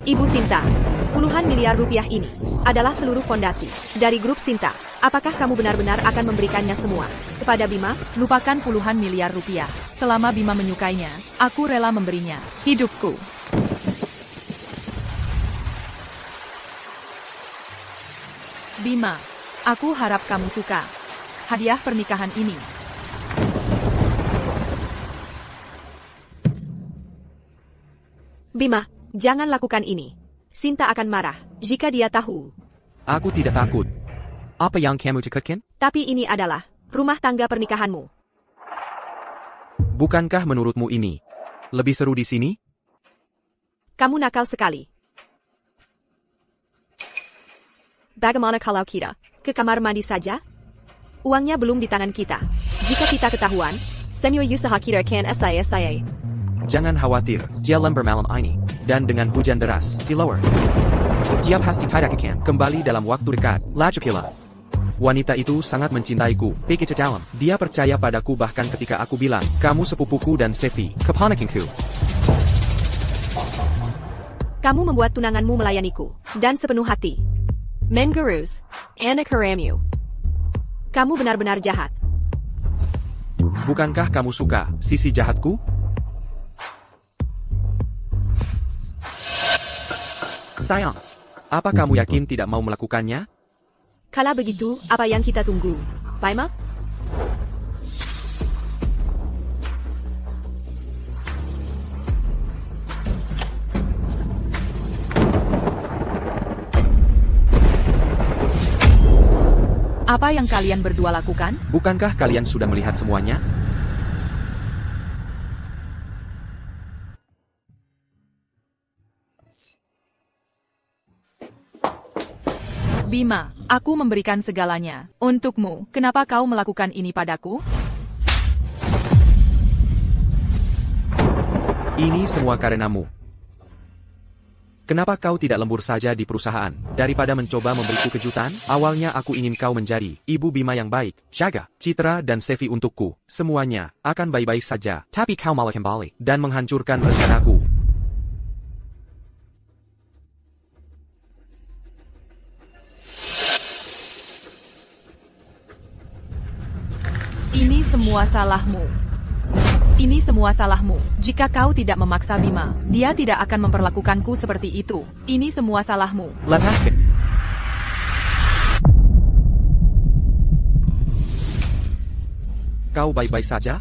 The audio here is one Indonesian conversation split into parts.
Ibu Sinta, puluhan miliar rupiah ini adalah seluruh fondasi dari grup Sinta. Apakah kamu benar-benar akan memberikannya semua kepada Bima? Lupakan puluhan miliar rupiah. Selama Bima menyukainya, aku rela memberinya hidupku. Bima, aku harap kamu suka hadiah pernikahan ini. Bima, jangan lakukan ini. Sinta akan marah jika dia tahu. Aku tidak takut. Apa yang kamu takutkan? Tapi ini adalah rumah tangga pernikahanmu. Bukankah menurutmu ini lebih seru di sini? Kamu nakal sekali. Bagaimana kalau kita ke kamar mandi saja? Uangnya belum di tangan kita. Jika kita ketahuan, semua usaha kita akan sia-sia. Jangan khawatir, dia lembar malam ini. Dan dengan hujan deras, di lower. Dia pasti tidak akan kembali dalam waktu dekat. Laju pula. Wanita itu sangat mencintaiku, pikir dalam. Dia percaya padaku bahkan ketika aku bilang, kamu sepupuku dan Sefi, keponakinku. Kamu membuat tunanganmu melayaniku, dan sepenuh hati. Mengerus, anak harammu. Kamu benar-benar jahat. Bukankah kamu suka sisi jahatku? Sayang, apa kamu yakin tidak mau melakukannya? Kalau begitu, apa yang kita tunggu? Bima? Apa yang kalian berdua lakukan? Bukankah kalian sudah melihat semuanya? Bima, aku memberikan segalanya untukmu. Kenapa kau melakukan ini padaku? Ini semua karenamu. Kenapa kau tidak lembur saja di perusahaan, daripada mencoba memberiku kejutan? Awalnya aku ingin kau menjadi ibu Bima yang baik, jaga Citra dan Sefi untukku. Semuanya akan baik-baik saja. Tapi kau malah kembali dan menghancurkan rencanaku. Ini semua salahmu. Ini semua salahmu. Jika kau tidak memaksa Bima, dia tidak akan memperlakukanku seperti itu. Ini semua salahmu. Lepaskan. Kau baik-baik saja?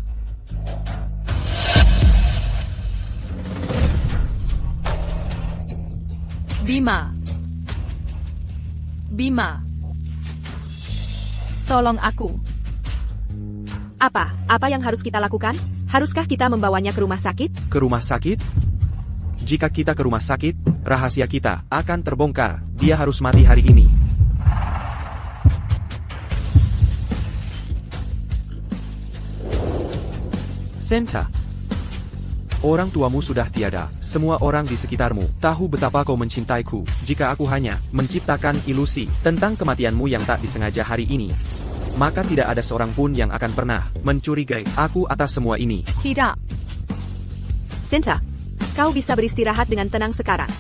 Bima. Bima. Tolong aku. Apa yang harus kita lakukan? Haruskah kita membawanya ke rumah sakit? Ke rumah sakit? Jika kita ke rumah sakit, rahasia kita akan terbongkar. Dia harus mati hari ini. Sinta, orang tuamu sudah tiada. Semua orang di sekitarmu tahu betapa kau mencintaiku. Jika aku hanya menciptakan ilusi tentang kematianmu yang tak disengaja hari ini, maka tidak ada seorang pun yang akan pernah mencurigai aku atas semua ini. Tidak. Sinta, kau bisa beristirahat dengan tenang sekarang.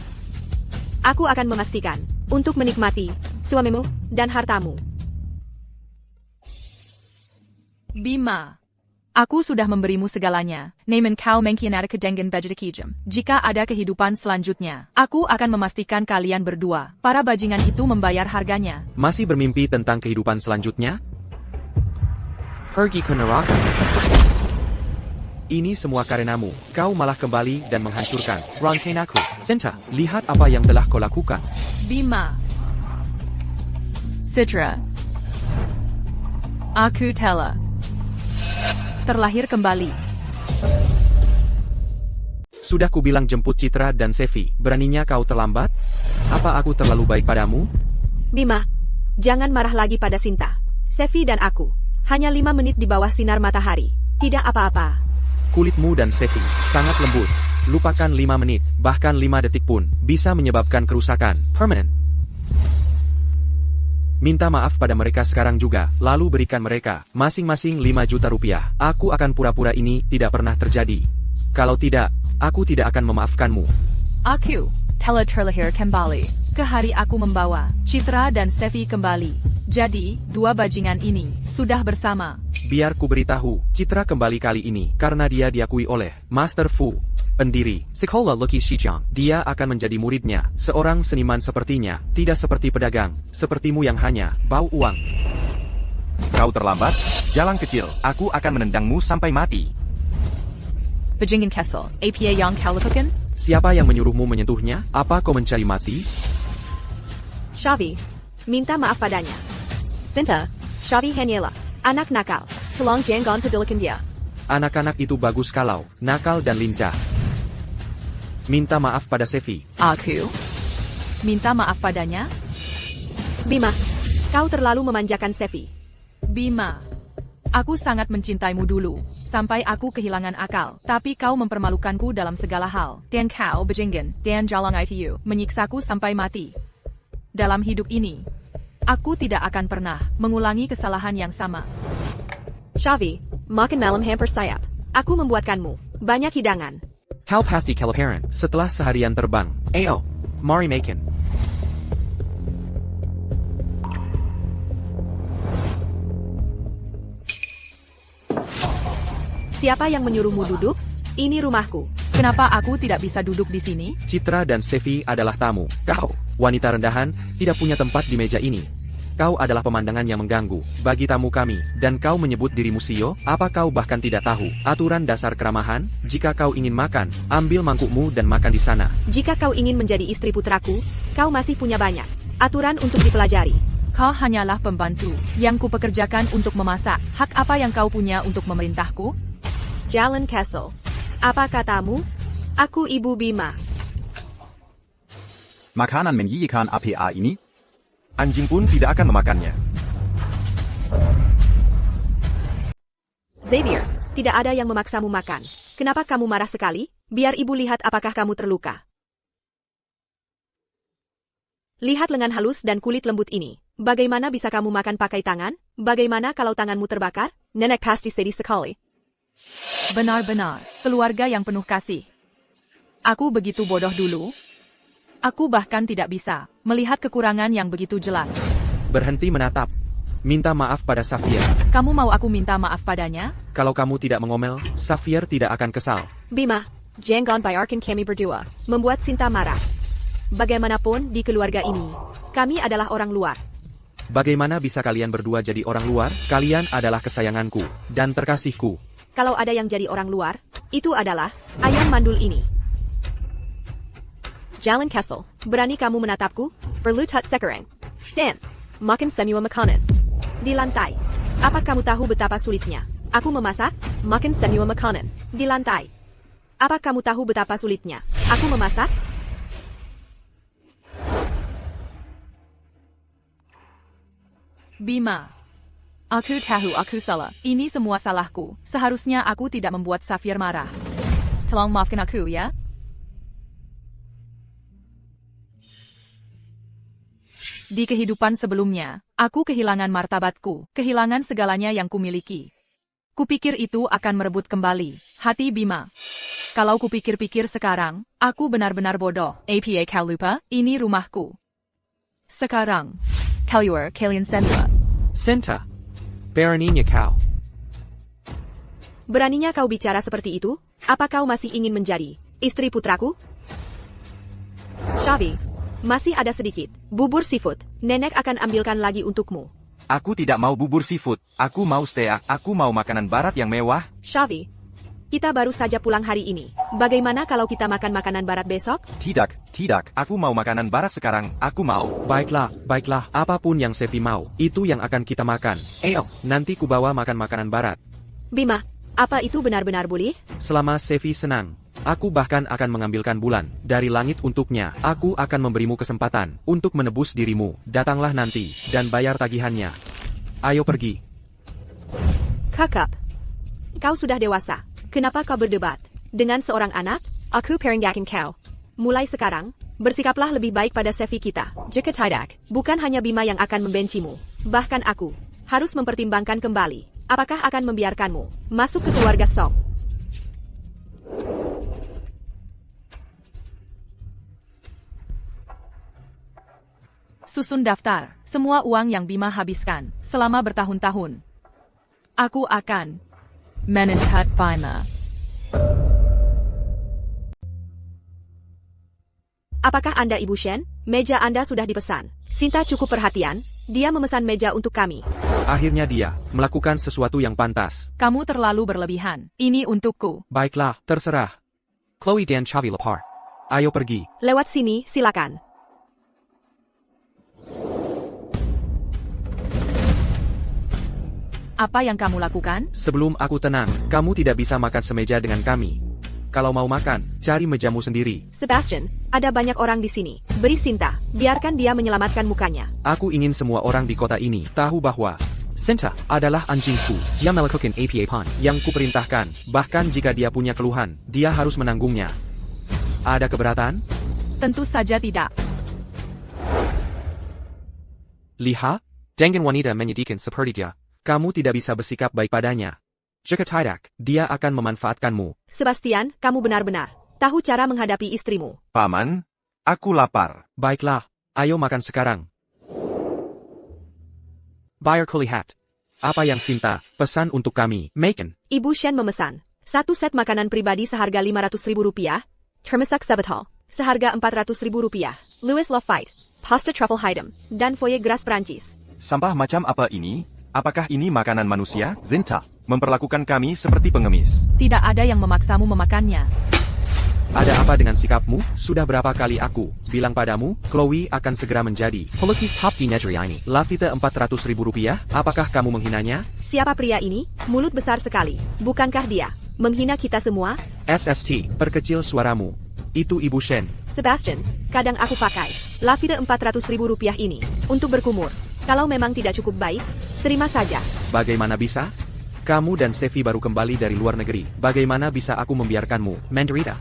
Aku akan memastikan untuk menikmati suamimu dan hartamu. Bima. Aku sudah memberimu segalanya. Namun kau mengkhianati dengan bajingan. Jika ada kehidupan selanjutnya, aku akan memastikan kalian berdua, para bajingan itu membayar harganya. Masih bermimpi tentang kehidupan selanjutnya? Pergi ke neraka. Ini semua karenamu. Kau malah kembali dan menghancurkan rencanaku. Sinta, lihat apa yang telah kau lakukan. Bima. Citra. Aku telah terlahir kembali. Sudah kubilang jemput Citra dan Sefi. Beraninya kau terlambat? Apa aku terlalu baik padamu? Bima, jangan marah lagi pada Sinta. Sefi dan aku hanya 5 menit di bawah sinar matahari. Tidak apa-apa. Kulitmu dan Sefi sangat lembut. Lupakan 5 menit, bahkan 5 detik pun bisa menyebabkan kerusakan permanen. Minta maaf pada mereka sekarang juga, lalu berikan mereka masing-masing 5 juta rupiah. Aku akan pura-pura ini tidak pernah terjadi. Kalau tidak, aku tidak akan memaafkanmu. Aku telah terlahir kembali. Ke hari aku membawa Citra dan Sevi kembali. Jadi, dua bajingan ini sudah bersama. Biar ku beritahu, Citra kembali kali ini karena dia diakui oleh Master Fu, pendiri sekolah Lucky Shijiang. Dia akan menjadi muridnya, seorang seniman sepertinya, tidak seperti pedagang, sepertimu yang hanya bau uang. Kau terlambat, jalan kecil, aku akan menendangmu sampai mati. Bajingan Kessel, APA yang kau lakukan? Siapa yang menyuruhmu menyentuhnya? Apa kau mencari mati? Shavi, minta maaf padanya. Sinta, Shavi hanyalah anak nakal. Tolong jangan pedulikan dia. Anak-anak itu bagus kalau nakal dan lincah. Minta maaf pada Sevi. Aku minta maaf padanya? Bima, kau terlalu memanjakan Sevi. Bima, aku sangat mencintaimu dulu, sampai aku kehilangan akal. Tapi kau mempermalukanku dalam segala hal. Dan kau bajingan, dan jalang itu, menyiksaku sampai mati. Dalam hidup ini, aku tidak akan pernah mengulangi kesalahan yang sama. Shavi, makan malam hampir sayap. Aku membuatkanmu banyak hidangan. Kau pasti kelaparan setelah seharian terbang. Ayo, mari makan. Siapa yang menyuruhmu duduk? Ini rumahku. Kenapa aku tidak bisa duduk di sini? Citra dan Sevi adalah tamu. Kau, wanita rendahan, tidak punya tempat di meja ini. Kau adalah pemandangan yang mengganggu bagi tamu kami, dan kau menyebut dirimu CEO? Apa kau bahkan tidak tahu aturan dasar keramahan? Jika kau ingin makan, ambil mangkukmu dan makan di sana. Jika kau ingin menjadi istri putraku, kau masih punya banyak aturan untuk dipelajari. Kau hanyalah pembantu yang kupekerjakan untuk memasak. Hak apa yang kau punya untuk memerintahku? Jalan Castle. Apa katamu? Aku Ibu Bima. Makanan menjijikan APA ini? Anjing pun tidak akan memakannya. Xavier, tidak ada yang memaksamu makan. Kenapa kamu marah sekali? Biar ibu lihat apakah kamu terluka. Lihat lengan halus dan kulit lembut ini. Bagaimana bisa kamu makan pakai tangan? Bagaimana kalau tanganmu terbakar? Nenek pasti sedih sekali. Benar-benar, keluarga yang penuh kasih. Aku begitu bodoh dulu. Aku bahkan tidak bisa melihat kekurangan yang begitu jelas. Berhenti menatap. Minta maaf pada Xavier. Kamu mau aku minta maaf padanya? Kalau kamu tidak mengomel, Xavier tidak akan kesal. Bima, jangan biarkan kami berdua membuat Sinta marah. Bagaimanapun di keluarga ini, kami adalah orang luar. Bagaimana bisa kalian berdua jadi orang luar? Kalian adalah kesayanganku dan terkasihku. Kalau ada yang jadi orang luar, itu adalah ayam mandul ini. Jalan Castle, berani kamu menatapku? Perlu tat sekarang. Dan, makan semua makanan. Di lantai. Apa kamu tahu betapa sulitnya? Aku memasak, makan semua makanan. Di lantai. Apa kamu tahu betapa sulitnya? Aku memasak? Bima. Aku tahu aku salah. Ini semua salahku. Seharusnya aku tidak membuat Xavier marah. Tolong maafkan aku ya. Di kehidupan sebelumnya, aku kehilangan martabatku, kehilangan segalanya yang kumiliki. Kupikir itu akan merebut kembali hati Bima. Kalau kupikir-pikir sekarang, aku benar-benar bodoh. APA kau lupa, ini rumahku. Sekarang, keluar kalian semua. Sinta. Beraninya kau. Beraninya kau bicara seperti itu? Apa kau masih ingin menjadi istri putraku? Shavi, masih ada sedikit bubur seafood. Nenek akan ambilkan lagi untukmu. Aku tidak mau bubur seafood. Aku mau steak. Aku mau makanan barat yang mewah. Shavi, kita baru saja pulang hari ini. Bagaimana kalau kita makan makanan barat besok? Tidak, tidak. Aku mau makanan barat sekarang. Aku mau. Baiklah, baiklah. Apapun yang Sevi mau, itu yang akan kita makan. Ayo, nanti ku bawa makan makanan barat. Bima, apa itu benar-benar boleh? Selama Sevi senang, aku bahkan akan mengambilkan bulan dari langit untuknya. Aku akan memberimu kesempatan untuk menebus dirimu. Datanglah nanti dan bayar tagihannya. Ayo pergi. Kakak, kau sudah dewasa. Kenapa kau berdebat dengan seorang anak? Aku peringatkan kau. Mulai sekarang, bersikaplah lebih baik pada Sevi kita. Jika tidak, bukan hanya Bima yang akan membencimu. Bahkan aku harus mempertimbangkan kembali. Apakah akan membiarkanmu masuk ke keluarga Song? Susun daftar semua uang yang Bima habiskan selama bertahun-tahun. Aku akan menenhat Bima. Apakah Anda Ibu Shen? Meja Anda sudah dipesan. Sinta cukup perhatian, dia memesan meja untuk kami. Akhirnya dia melakukan sesuatu yang pantas. Kamu terlalu berlebihan. Ini untukku. Baiklah, terserah. Chloe dan Chavi Lepar. Ayo pergi. Lewat sini, silakan. Apa yang kamu lakukan? Sebelum aku tenang, kamu tidak bisa makan semeja dengan kami. Kalau mau makan, cari mejamu sendiri. Sebastian, ada banyak orang di sini. Beri Sinta, biarkan dia menyelamatkan mukanya. Aku ingin semua orang di kota ini tahu bahwa Sinta adalah anjingku. Dia melakukan APA PON yang kuperintahkan. Bahkan jika dia punya keluhan, dia harus menanggungnya. Ada keberatan? Tentu saja tidak. Lihat, dengan wanita menyedihkan seperti dia, kamu tidak bisa bersikap baik padanya. Jika tidak, dia akan memanfaatkanmu. Sebastian, kamu benar-benar tahu cara menghadapi istrimu. Paman, aku lapar. Baiklah, ayo makan sekarang. Bayar kulihat. Apa yang Sinta pesan untuk kami, Macon? Ibu Shen memesan 1 set makanan pribadi seharga Rp500.000, termasak sabatal seharga Rp400.000, Louis Lafayette, pasta truffle Haydn, dan foie gras Prancis. Sampah macam apa ini? Apakah ini makanan manusia? Zinta memperlakukan kami seperti pengemis. Tidak ada yang memaksamu memakannya. Ada apa dengan sikapmu? Sudah berapa kali aku bilang padamu, Chloe akan segera menjadi pelukis top di negeri ini. Lafita Rp400.000, apakah kamu menghinanya? Siapa pria ini? Mulut besar sekali. Bukankah dia menghina kita semua? SST, perkecil suaramu. Itu Ibu Shen. Sebastian, kadang aku pakai Lafita Rp400.000 ini untuk berkumur. Kalau memang tidak cukup baik, terima saja. Bagaimana bisa? Kamu dan Sevi baru kembali dari luar negeri. Bagaimana bisa aku membiarkanmu menderita?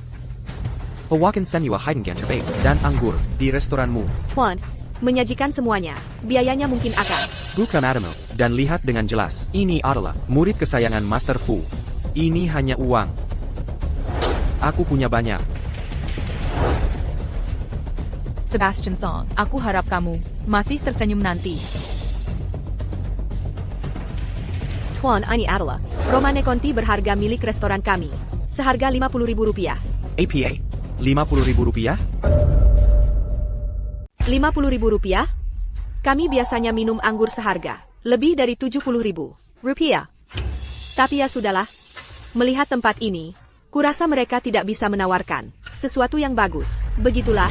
Pewakan senua Heidengan terbaik dan anggur di restoranmu. Tuan, menyajikan semuanya. Biayanya mungkin akan. Buka matamu dan lihat dengan jelas. Ini adalah murid kesayangan Master Fu. Ini hanya uang. Aku punya banyak. Sebastian Song, aku harap kamu masih tersenyum nanti. Tuan, ini adalah Romane Conti berharga milik restoran kami. Seharga Rp50.000. APA, Rp50.000? Rp50.000? Kami biasanya minum anggur seharga lebih dari Rp70.000. Tapi ya sudahlah. Melihat tempat ini, kurasa mereka tidak bisa menawarkan sesuatu yang bagus. Begitulah.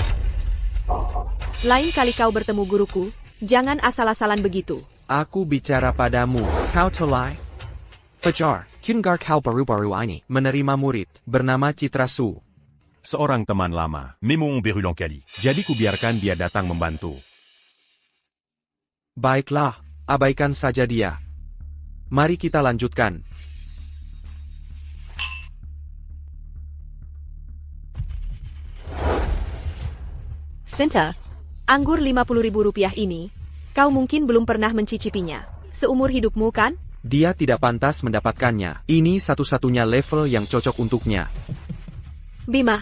Lain kali kau bertemu guruku, jangan asal-asalan begitu. Aku bicara padamu, kau telai. Fajar, Kungar kau baru-baru ini menerima murid bernama Citra Su. Seorang teman lama, Memong berulang kali. Jadi kubiarkan dia datang membantu. Baiklah, abaikan saja dia. Mari kita lanjutkan. Sinta, anggur Rp50.000 ini, kau mungkin belum pernah mencicipinya. Seumur hidupmu kan? Dia tidak pantas mendapatkannya. Ini satu-satunya level yang cocok untuknya. Bima,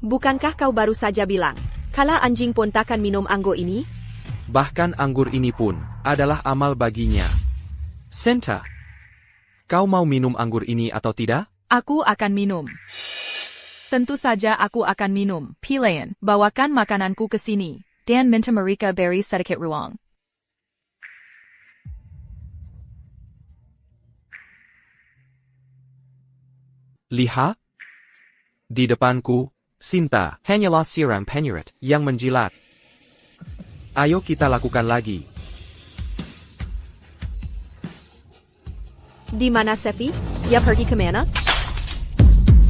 bukankah kau baru saja bilang, kalau anjing pun takkan minum anggur ini? Bahkan anggur ini pun adalah amal baginya. Sinta, kau mau minum anggur ini atau tidak? Aku akan minum. Tentu saja aku akan minum. Pilihan, bawakan makananku ke sini. Dan minta mereka beri sedikit ruang. Lihat. Di depanku, Sinta hanyalah siram penyurat yang menjilat. Ayo kita lakukan lagi. Di mana Sevi? Dia pergi kemana?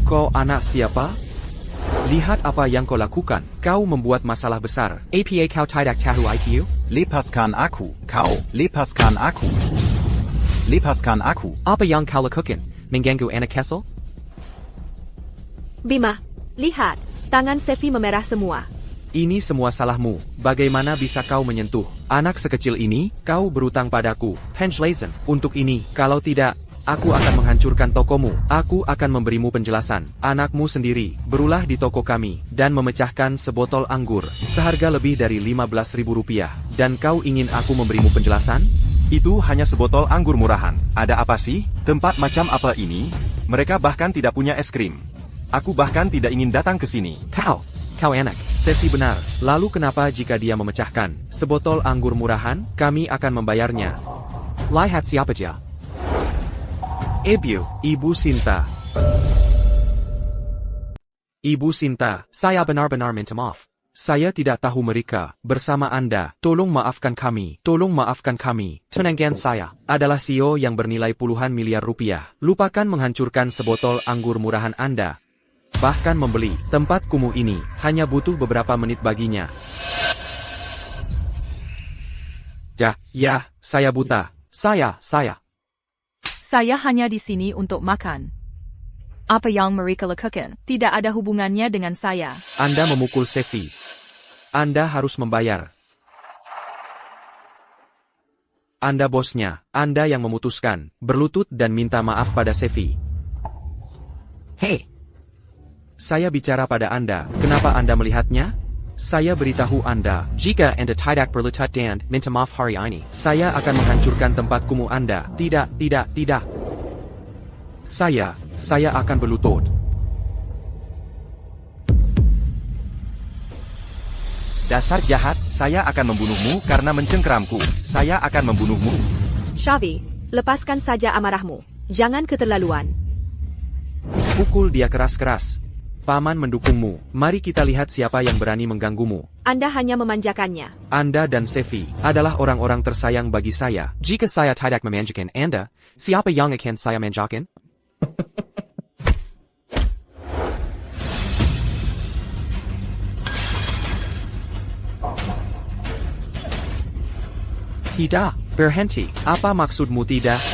Kau anak siapa? Lihat apa yang kau lakukan. Kau membuat masalah besar. APA kau tidak tahu itu? Lepaskan aku, kau. Lepaskan aku. Lepaskan aku. Apa yang kau lakukan? Mengganggu anak Kessel? Bima, lihat. Tangan Sevi memerah semua. Ini semua salahmu. Bagaimana bisa kau menyentuh anak sekecil ini? Kau berutang padaku, Penjlazen, untuk ini. Kalau tidak, Aku akan menghancurkan tokomu. Aku akan memberimu penjelasan. Anakmu sendiri berulah di toko kami dan memecahkan sebotol anggur seharga lebih dari Rp15.000. Dan kau ingin aku memberimu penjelasan? Itu hanya sebotol anggur murahan. Ada apa sih? Tempat macam apa ini? Mereka bahkan tidak punya es krim. Aku bahkan tidak ingin datang ke sini. Kau enak. Sefi benar. Lalu kenapa jika dia memecahkan sebotol anggur murahan, kami akan membayarnya? Lihat siapa dia? Ibu Sinta. Ibu Sinta, saya benar-benar minta maaf. Saya tidak tahu mereka bersama Anda. Tolong maafkan kami. Tolong maafkan kami. Tunangan saya adalah CEO yang bernilai puluhan miliar rupiah. Lupakan menghancurkan sebotol anggur murahan Anda. Bahkan membeli tempat kumuh ini hanya butuh beberapa menit baginya. Ya, saya buta. Saya. Saya hanya di sini untuk makan. Apa yang mereka lakukan tidak ada hubungannya dengan saya. Anda memukul Sefi. Anda harus membayar. Anda bosnya. Anda yang memutuskan berlutut dan minta maaf pada Sefi. Hei! Saya bicara pada Anda. Kenapa Anda melihatnya? Saya beritahu Anda, jika Anda tidak berlutut dan minta maaf hari ini, saya akan menghancurkan tempat kumuh Anda. Tidak. Saya akan berlutut. Dasar jahat, saya akan membunuhmu karena mencengkeramku. Saya akan membunuhmu. Shavi, lepaskan saja amarahmu. Jangan keterlaluan. Pukul dia keras-keras. Paman mendukungmu. Mari kita lihat siapa yang berani mengganggumu. Anda hanya memanjakannya. Anda dan Sefi adalah orang-orang tersayang bagi saya. Jika saya tidak memanjakan Anda, siapa yang akan saya manjakan? Tidak, berhenti. Apa maksudmu tidak?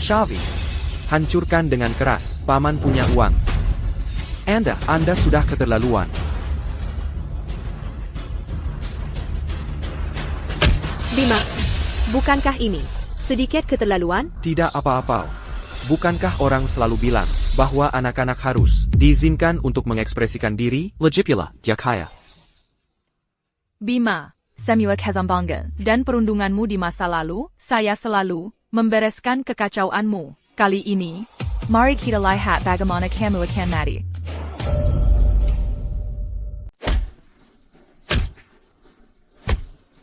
Shavi, hancurkan dengan keras. Paman punya uang. Anda sudah keterlaluan. Bima, bukankah ini sedikit keterlaluan? Tidak apa-apa. Bukankah orang selalu bilang bahwa anak-anak harus diizinkan untuk mengekspresikan diri? Lagipula, dia kaya. Bima, Samuel Kazambangan, dan perundunganmu di masa lalu, saya selalu membereskan kekacauanmu. Kali ini, mari kita lihat bagaimana kamu akan mati.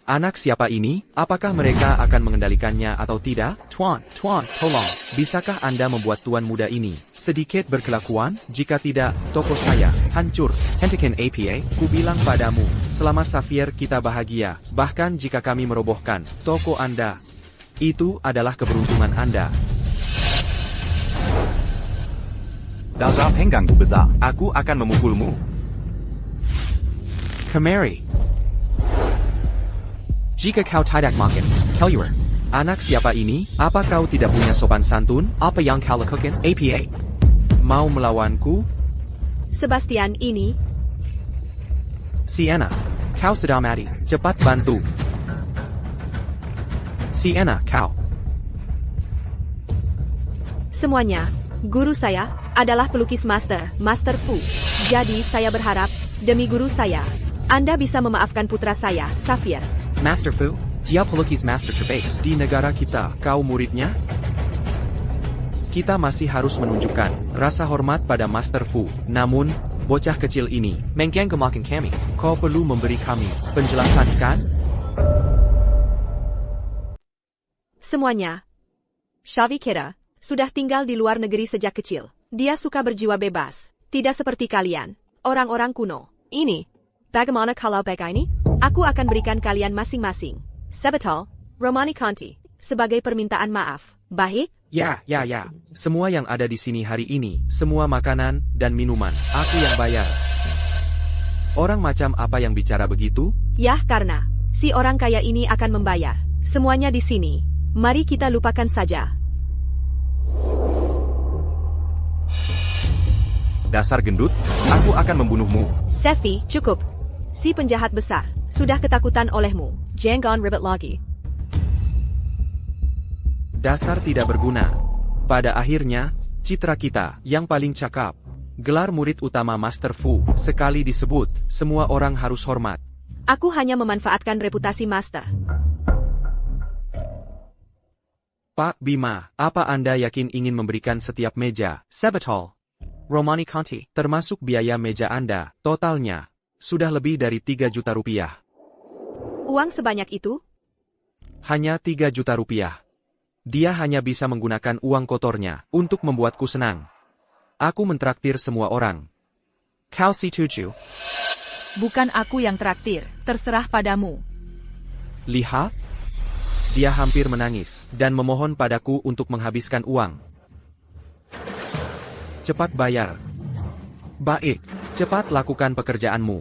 Anak siapa ini? Apakah mereka akan mengendalikannya atau tidak? Tuan, tolong. Bisakah Anda membuat tuan muda ini sedikit berkelakuan? Jika tidak, toko saya hancur. Hentikan APA, ku bilang padamu, selama Safir kita bahagia. Bahkan jika kami merobohkan toko Anda, itu adalah keberuntungan Anda. Dasar pengganggu besar. Aku akan memukulmu. Kemari. Jika kau tidak makan, keluar. Anak siapa ini? Apa kau tidak punya sopan santun? Apa yang kau lakukan? APA. Mau melawanku? Sebastian ini. Sienna, kau sudah mati. Cepat bantu. Sienna, kau. Semuanya, guru saya adalah pelukis master, Master Fu. Jadi saya berharap, demi guru saya, Anda bisa memaafkan putra saya, Safir. Master Fu, dia pelukis master terbaik di negara kita. Kau muridnya? Kita masih harus menunjukkan rasa hormat pada Master Fu. Namun, bocah kecil ini mengganggu kami. Kau perlu memberi kami penjelasan, kan? Semuanya. Shavi kira sudah tinggal di luar negeri sejak kecil. Dia suka berjiwa bebas. Tidak seperti kalian, orang-orang kuno. Ini, bagaimana kalau begini? Aku akan berikan kalian masing-masing sebotol Romani Conti sebagai permintaan maaf. Baik? Ya. Semua yang ada di sini hari ini, semua makanan dan minuman, aku yang bayar. Orang macam apa yang bicara begitu? Ya, karena si orang kaya ini akan membayar semuanya di sini. Mari kita lupakan saja. Dasar gendut, aku akan membunuhmu. Sefi, cukup. Si penjahat besar sudah ketakutan olehmu. Jangan ribet lagi. Dasar tidak berguna. Pada akhirnya, citra kita yang paling cakap. Gelar murid utama Master Fu, sekali disebut, semua orang harus hormat. Aku hanya memanfaatkan reputasi Master. Pak Bima, apa Anda yakin ingin memberikan setiap meja, Sebetol, Romani Conti, termasuk biaya meja Anda, totalnya, sudah lebih dari 3 juta rupiah. Uang sebanyak itu? Hanya 3 juta rupiah. Dia hanya bisa menggunakan uang kotornya untuk membuatku senang. Aku mentraktir semua orang. Kau si tuju. Bukan aku yang traktir, terserah padamu. Lihat. Dia hampir menangis dan memohon padaku untuk menghabiskan uang. Cepat bayar. Baik, cepat lakukan pekerjaanmu.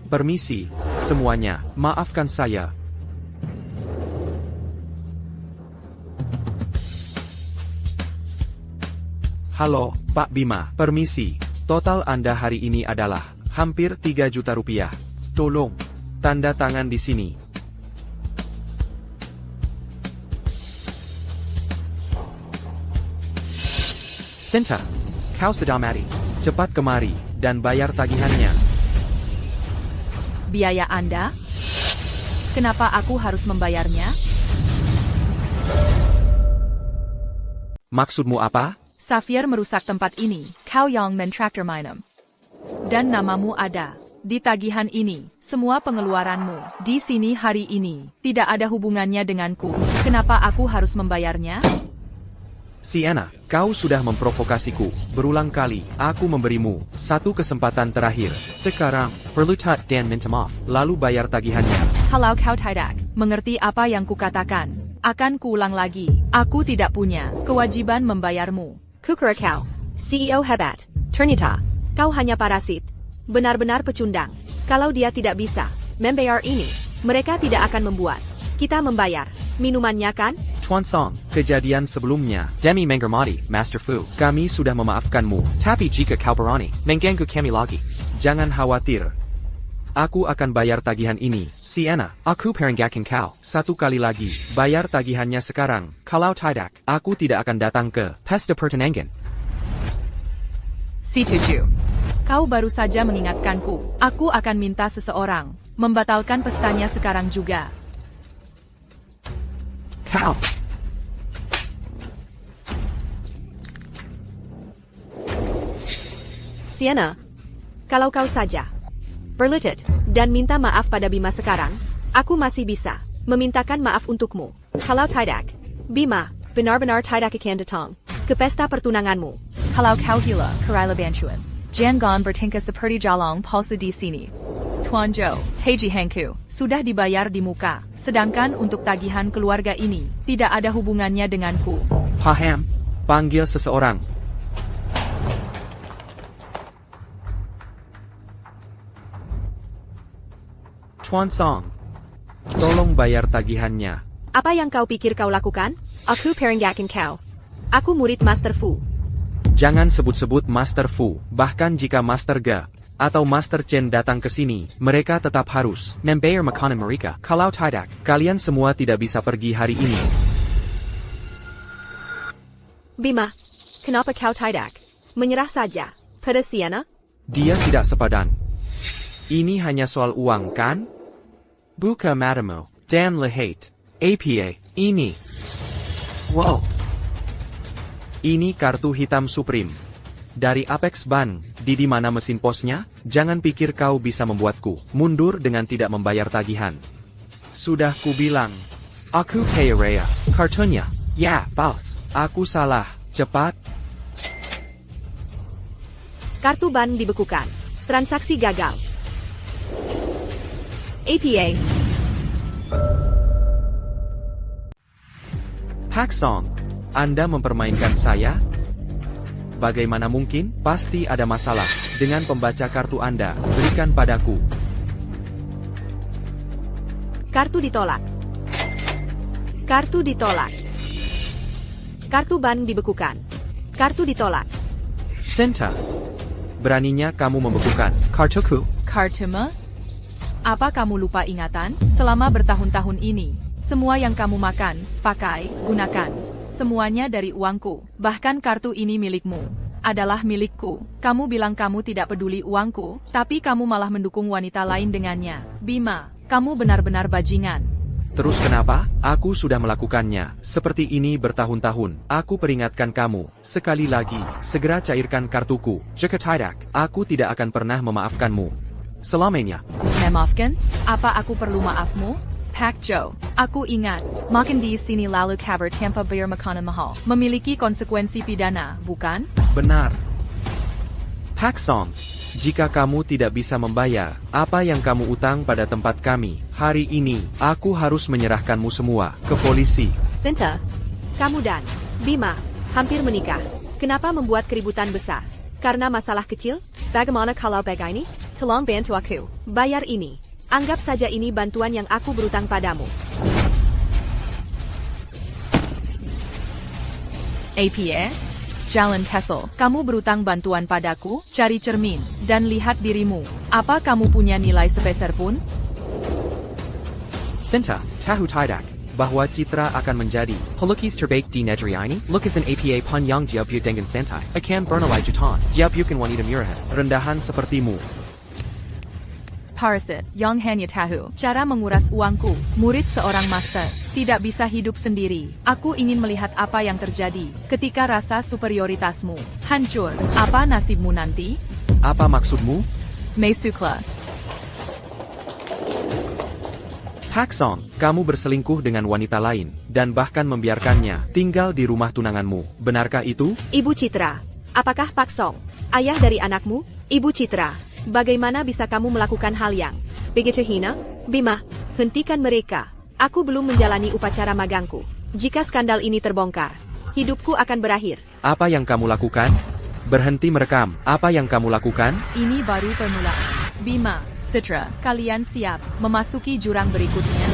Permisi, semuanya, maafkan saya. Halo, Pak Bima, permisi. Total Anda hari ini adalah hampir 3 juta rupiah. Tolong, tanda tangan di sini. Sinta, kau sedang mati. Cepat kemari dan bayar tagihannya. Biaya Anda? Kenapa aku harus membayarnya? Maksudmu apa? Safir merusak tempat ini, kau yang mentraktir minum. Dan namamu ada di tagihan ini, semua pengeluaranmu di sini hari ini, tidak ada hubungannya denganku. Kenapa aku harus membayarnya? Sienna, kau sudah memprovokasiku berulang kali. Aku memberimu satu kesempatan terakhir. Sekarang, perlu tak dan minta maaf, lalu bayar tagihannya. Halau kau tidak mengerti apa yang kukatakan. Akan kuulang lagi, aku tidak punya kewajiban membayarmu. Kukura kau, CEO hebat. Ternyata, kau hanya parasit. Benar-benar pecundang. Kalau dia tidak bisa membayar ini, mereka tidak akan membuat kita membayar minumannya kan? Tuan Song, kejadian sebelumnya, Demi Menggermati, Master Fu, kami sudah memaafkanmu, tapi jika kau berani mengganggu kami lagi, jangan khawatir. Aku akan bayar tagihan ini, Sienna, aku peringatkan kau, satu kali lagi, bayar tagihannya sekarang, kalau tidak, aku tidak akan datang ke Pesta Pertunangan. Si Tuju, kau baru saja mengingatkanku, aku akan minta seseorang membatalkan pestanya sekarang juga. Kau. Sienna, kalau kau saja berlutut dan minta maaf pada Bima sekarang, aku masih bisa memintakan maaf untukmu. Kalau tidak, Bima benar-benar tidak akan datang ke pesta pertunanganmu. Kalau kau gila, Karaila Bantuan, jangan bertingkah seperti jalang palsu di sini. Tuan Zhou, Teji Hengku, sudah dibayar di muka, sedangkan untuk tagihan keluarga ini, tidak ada hubungannya denganku. Paham, panggil seseorang. Tuan Song, tolong bayar tagihannya. Apa yang kau pikir kau lakukan? Aku peringatkan kau. Aku murid Master Fu. Jangan sebut-sebut Master Fu, bahkan jika Master Ge atau Master Chen datang ke sini, mereka tetap harus membayar makanan mereka. Kalau tidak, kalian semua tidak bisa pergi hari ini. Bima, kenapa kau tidak menyerah saja pada Sienna? Dia tidak sepadan. Ini hanya soal uang, kan? Buka matamu, dan lihat. APA, ini. Wow. Ini kartu hitam Supreme. Dari Apex Bank, di mana mesin posnya? Jangan pikir kau bisa membuatku mundur dengan tidak membayar tagihan. Sudah kubilang. Aku kaya raya. Kartunya. Ya, bos. Aku salah. Cepat. Kartu ban dibekukan. Transaksi gagal. APA. Pak Song, Anda mempermainkan saya? Bagaimana mungkin? Pasti ada masalah dengan pembaca kartu Anda. Berikan padaku. Kartu ditolak. Kartu ditolak. Kartu ban dibekukan. Kartu ditolak. Sinta, beraninya kamu membekukan kartuku? Kartumu? Apa kamu lupa ingatan? Selama bertahun-tahun ini, Semua yang kamu makan, pakai, gunakan. Semuanya dari uangku. Bahkan kartu ini milikmu. Adalah milikku. Kamu bilang kamu tidak peduli uangku, tapi kamu malah mendukung wanita lain dengannya. Bima, kamu benar-benar bajingan. Terus kenapa? Aku sudah melakukannya. Seperti ini bertahun-tahun. Aku peringatkan kamu. Sekali lagi, segera cairkan kartuku. Jika tidak, aku tidak akan pernah memaafkanmu. Selamanya. Memaafkan? Apa aku perlu maafmu? Pak Joe, aku ingat, makan di sini lalu kabar tanpa bayar makanan mahal. Memiliki konsekuensi pidana, bukan? Benar. Pak Song, jika kamu tidak bisa membayar apa yang kamu utang pada tempat kami, hari ini, aku harus menyerahkanmu semua ke polisi. Sinta, kamu dan Bima hampir menikah. Kenapa membuat keributan besar? Karena masalah kecil? Bagaimana kalau begini? Tolong bantu aku. Bayar ini. Anggap saja ini bantuan yang aku berutang padamu. APA? Jalan Kessel, kamu berutang bantuan padaku? Cari cermin, dan lihat dirimu. Apa kamu punya nilai sepeser pun? Sinta, tahu tidak bahwa Citra akan menjadi pelukis terbaik di negeri ini? Lukisan APA pun yang diabu dengan santai akan bernilai jutaan. Diabukan wanita murahan, rendahan sepertimu. Parasit, yang hanya tahu cara menguras uangku. Murid seorang master, tidak bisa hidup sendiri. Aku ingin melihat apa yang terjadi ketika rasa superioritasmu hancur. Apa nasibmu nanti? Apa maksudmu? Meisukla. Pak Song, kamu berselingkuh dengan wanita lain, dan bahkan membiarkannya tinggal di rumah tunanganmu. Benarkah itu? Ibu Citra, apakah Pak Song, ayah dari anakmu? Ibu Citra, bagaimana bisa kamu melakukan hal yang begitu hina? Bima, hentikan mereka. Aku belum menjalani upacara magangku. Jika skandal ini terbongkar, hidupku akan berakhir. Apa yang kamu lakukan? Berhenti merekam. Apa yang kamu lakukan? Ini baru permulaan. Bima, Citra, kalian siap memasuki jurang berikutnya?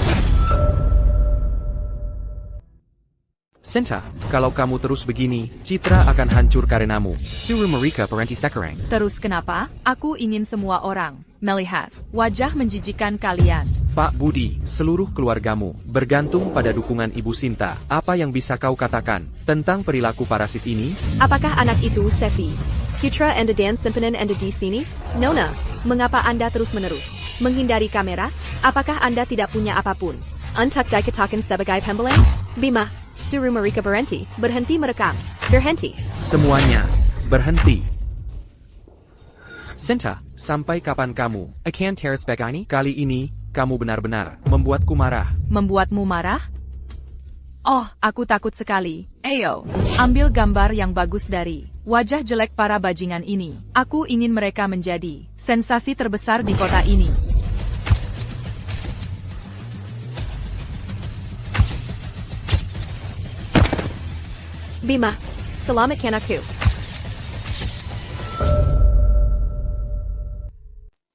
Sinta, kalau kamu terus begini, Citra akan hancur karenamu. Suruh mereka berhenti sekarang. Terus kenapa? Aku ingin semua orang melihat wajah menjijikan kalian. Pak Budi, seluruh keluargamu bergantung pada dukungan Ibu Sinta. Apa yang bisa kau katakan tentang perilaku parasit ini? Apakah anak itu Sevi? Citra Anda dan simpanan Anda di sini? Nona, mengapa Anda terus-menerus menghindari kamera? Apakah Anda tidak punya apapun untuk dikatakan sebagai pembeleng? Bima, suruh mereka berhenti. Berhenti merekam. Berhenti. Semuanya, berhenti. Sinta, sampai kapan kamu akan terus begini? Kali ini, kamu benar-benar membuatku marah. Membuatmu marah? Oh, aku takut sekali. Ayo, ambil gambar yang bagus dari wajah jelek para bajingan ini. Aku ingin mereka menjadi sensasi terbesar di kota ini. Bima, selamatkan aku.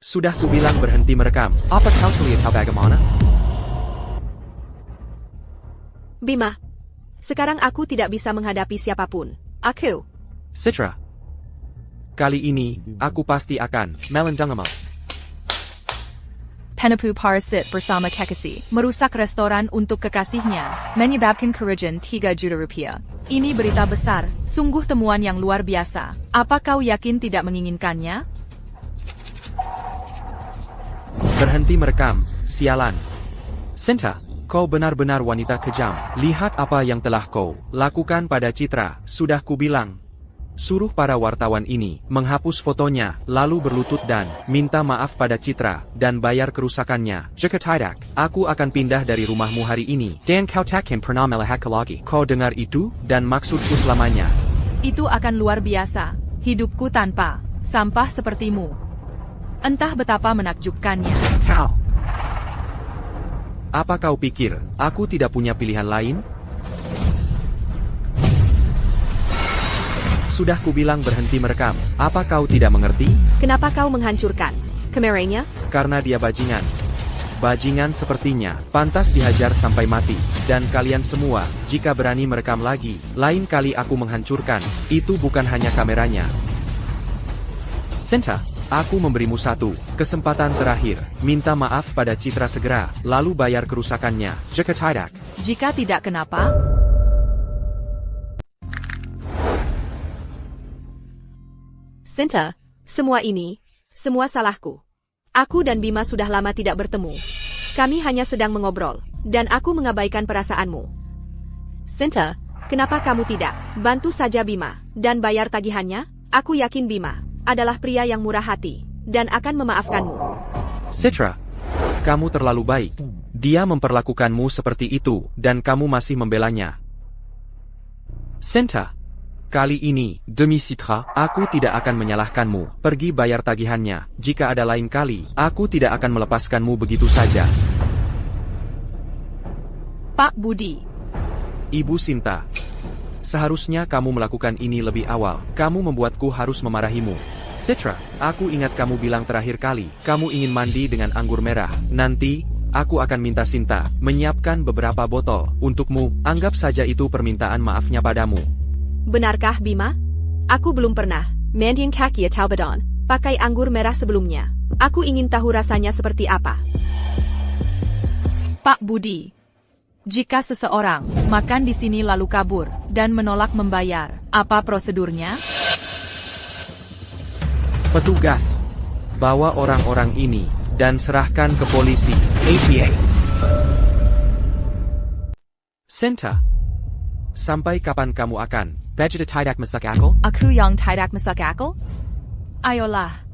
Sudah kubilang berhenti merekam. Apa kau terlihat bagaimana? Bima, sekarang aku tidak bisa menghadapi siapapun. Aku. Citra, kali ini, aku pasti akan melindungimu. Penipu Parasit bersama Kekasi merusak restoran untuk kekasihnya, menyebabkan kerugian 3 juta rupiah. Ini berita besar, sungguh temuan yang luar biasa. Apa kau yakin tidak menginginkannya? Berhenti merekam, sialan. Sinta, kau benar-benar wanita kejam. Lihat apa yang telah kau lakukan pada Citra. Sudah kubilang. Suruh para wartawan ini menghapus fotonya, lalu berlutut dan minta maaf pada Citra, dan bayar kerusakannya. Jika tidak, aku akan pindah dari rumahmu hari ini, dan kau takkan pernah melihatku lagi. Kau dengar itu, dan maksudku selamanya. Itu akan luar biasa. Hidupku tanpa sampah sepertimu. Entah betapa menakjubkannya. Kau. Apa kau pikir, aku tidak punya pilihan lain? Sudah kubilang berhenti merekam. Apa kau tidak mengerti? Kenapa kau menghancurkan kameranya? Karena dia bajingan. Bajingan sepertinya, pantas dihajar sampai mati. Dan kalian semua, jika berani merekam lagi, lain kali aku menghancurkan. Itu bukan hanya kameranya. Sinta, Aku memberimu satu kesempatan terakhir. Minta maaf pada Citra segera, lalu bayar kerusakannya. Jika tidak, Jika tidak kenapa? Sinta, semua salahku. Aku dan Bima sudah lama tidak bertemu. Kami hanya sedang mengobrol, dan aku mengabaikan perasaanmu. Sinta, kenapa kamu tidak bantu saja Bima dan bayar tagihannya? Aku yakin Bima adalah pria yang murah hati dan akan memaafkanmu. Citra, kamu terlalu baik. Dia memperlakukanmu seperti itu, dan kamu masih membelanya. Sinta, kali ini, demi Citra, aku tidak akan menyalahkanmu. Pergi bayar tagihannya. Jika ada lain kali, aku tidak akan melepaskanmu begitu saja. Pak Budi. Ibu Sinta, seharusnya kamu melakukan ini lebih awal. Kamu membuatku harus memarahimu. Citra, aku ingat kamu bilang terakhir kali, kamu ingin mandi dengan anggur merah. Nanti, aku akan minta Sinta menyiapkan beberapa botol untukmu. Anggap saja itu permintaan maafnya padamu. Benarkah Bima? Aku belum pernah mandiin kaki atau badan pakai anggur merah sebelumnya. Aku ingin tahu rasanya seperti apa. Pak Budi. Jika seseorang makan di sini lalu kabur dan menolak membayar, apa prosedurnya? Petugas, bawa orang-orang ini dan serahkan ke polisi. APA. Sinta, sampai kapan kamu akan tidak masak akal? Aku yang tidak masak akal? Ayolah.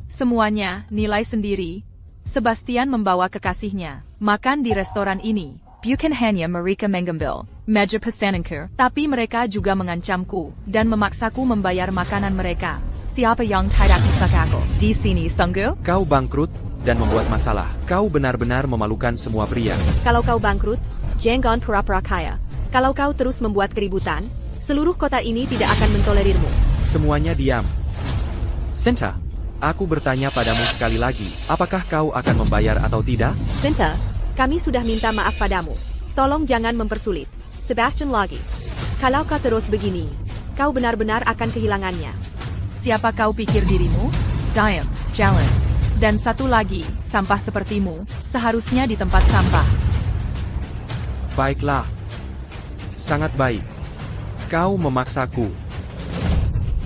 Semuanya nilai sendiri. Sebastian membawa kekasihnya makan di restoran ini. Bukan hanya mereka mengambil meja pesananku, tapi mereka juga mengancamku dan memaksaku membayar makanan mereka. Siapa yang tidak masak akal di sini, sungguh? Kau bangkrut dan membuat masalah. Kau benar-benar memalukan semua pria. Kalau kau bangkrut, jangan pura-pura kaya. Kalau kau terus membuat keributan, seluruh kota ini tidak akan mentolerirmu. Semuanya diam. Sinta, aku bertanya padamu sekali lagi, apakah kau akan membayar atau tidak? Sinta, kami sudah minta maaf padamu. Tolong jangan mempersulit. Sebastian lagi. Kalau kau terus begini, kau benar-benar akan kehilangannya. Siapa kau pikir dirimu? Diam, jalan. Dan satu lagi, sampah sepertimu, seharusnya di tempat sampah. Baiklah. Sangat baik. Kau memaksaku.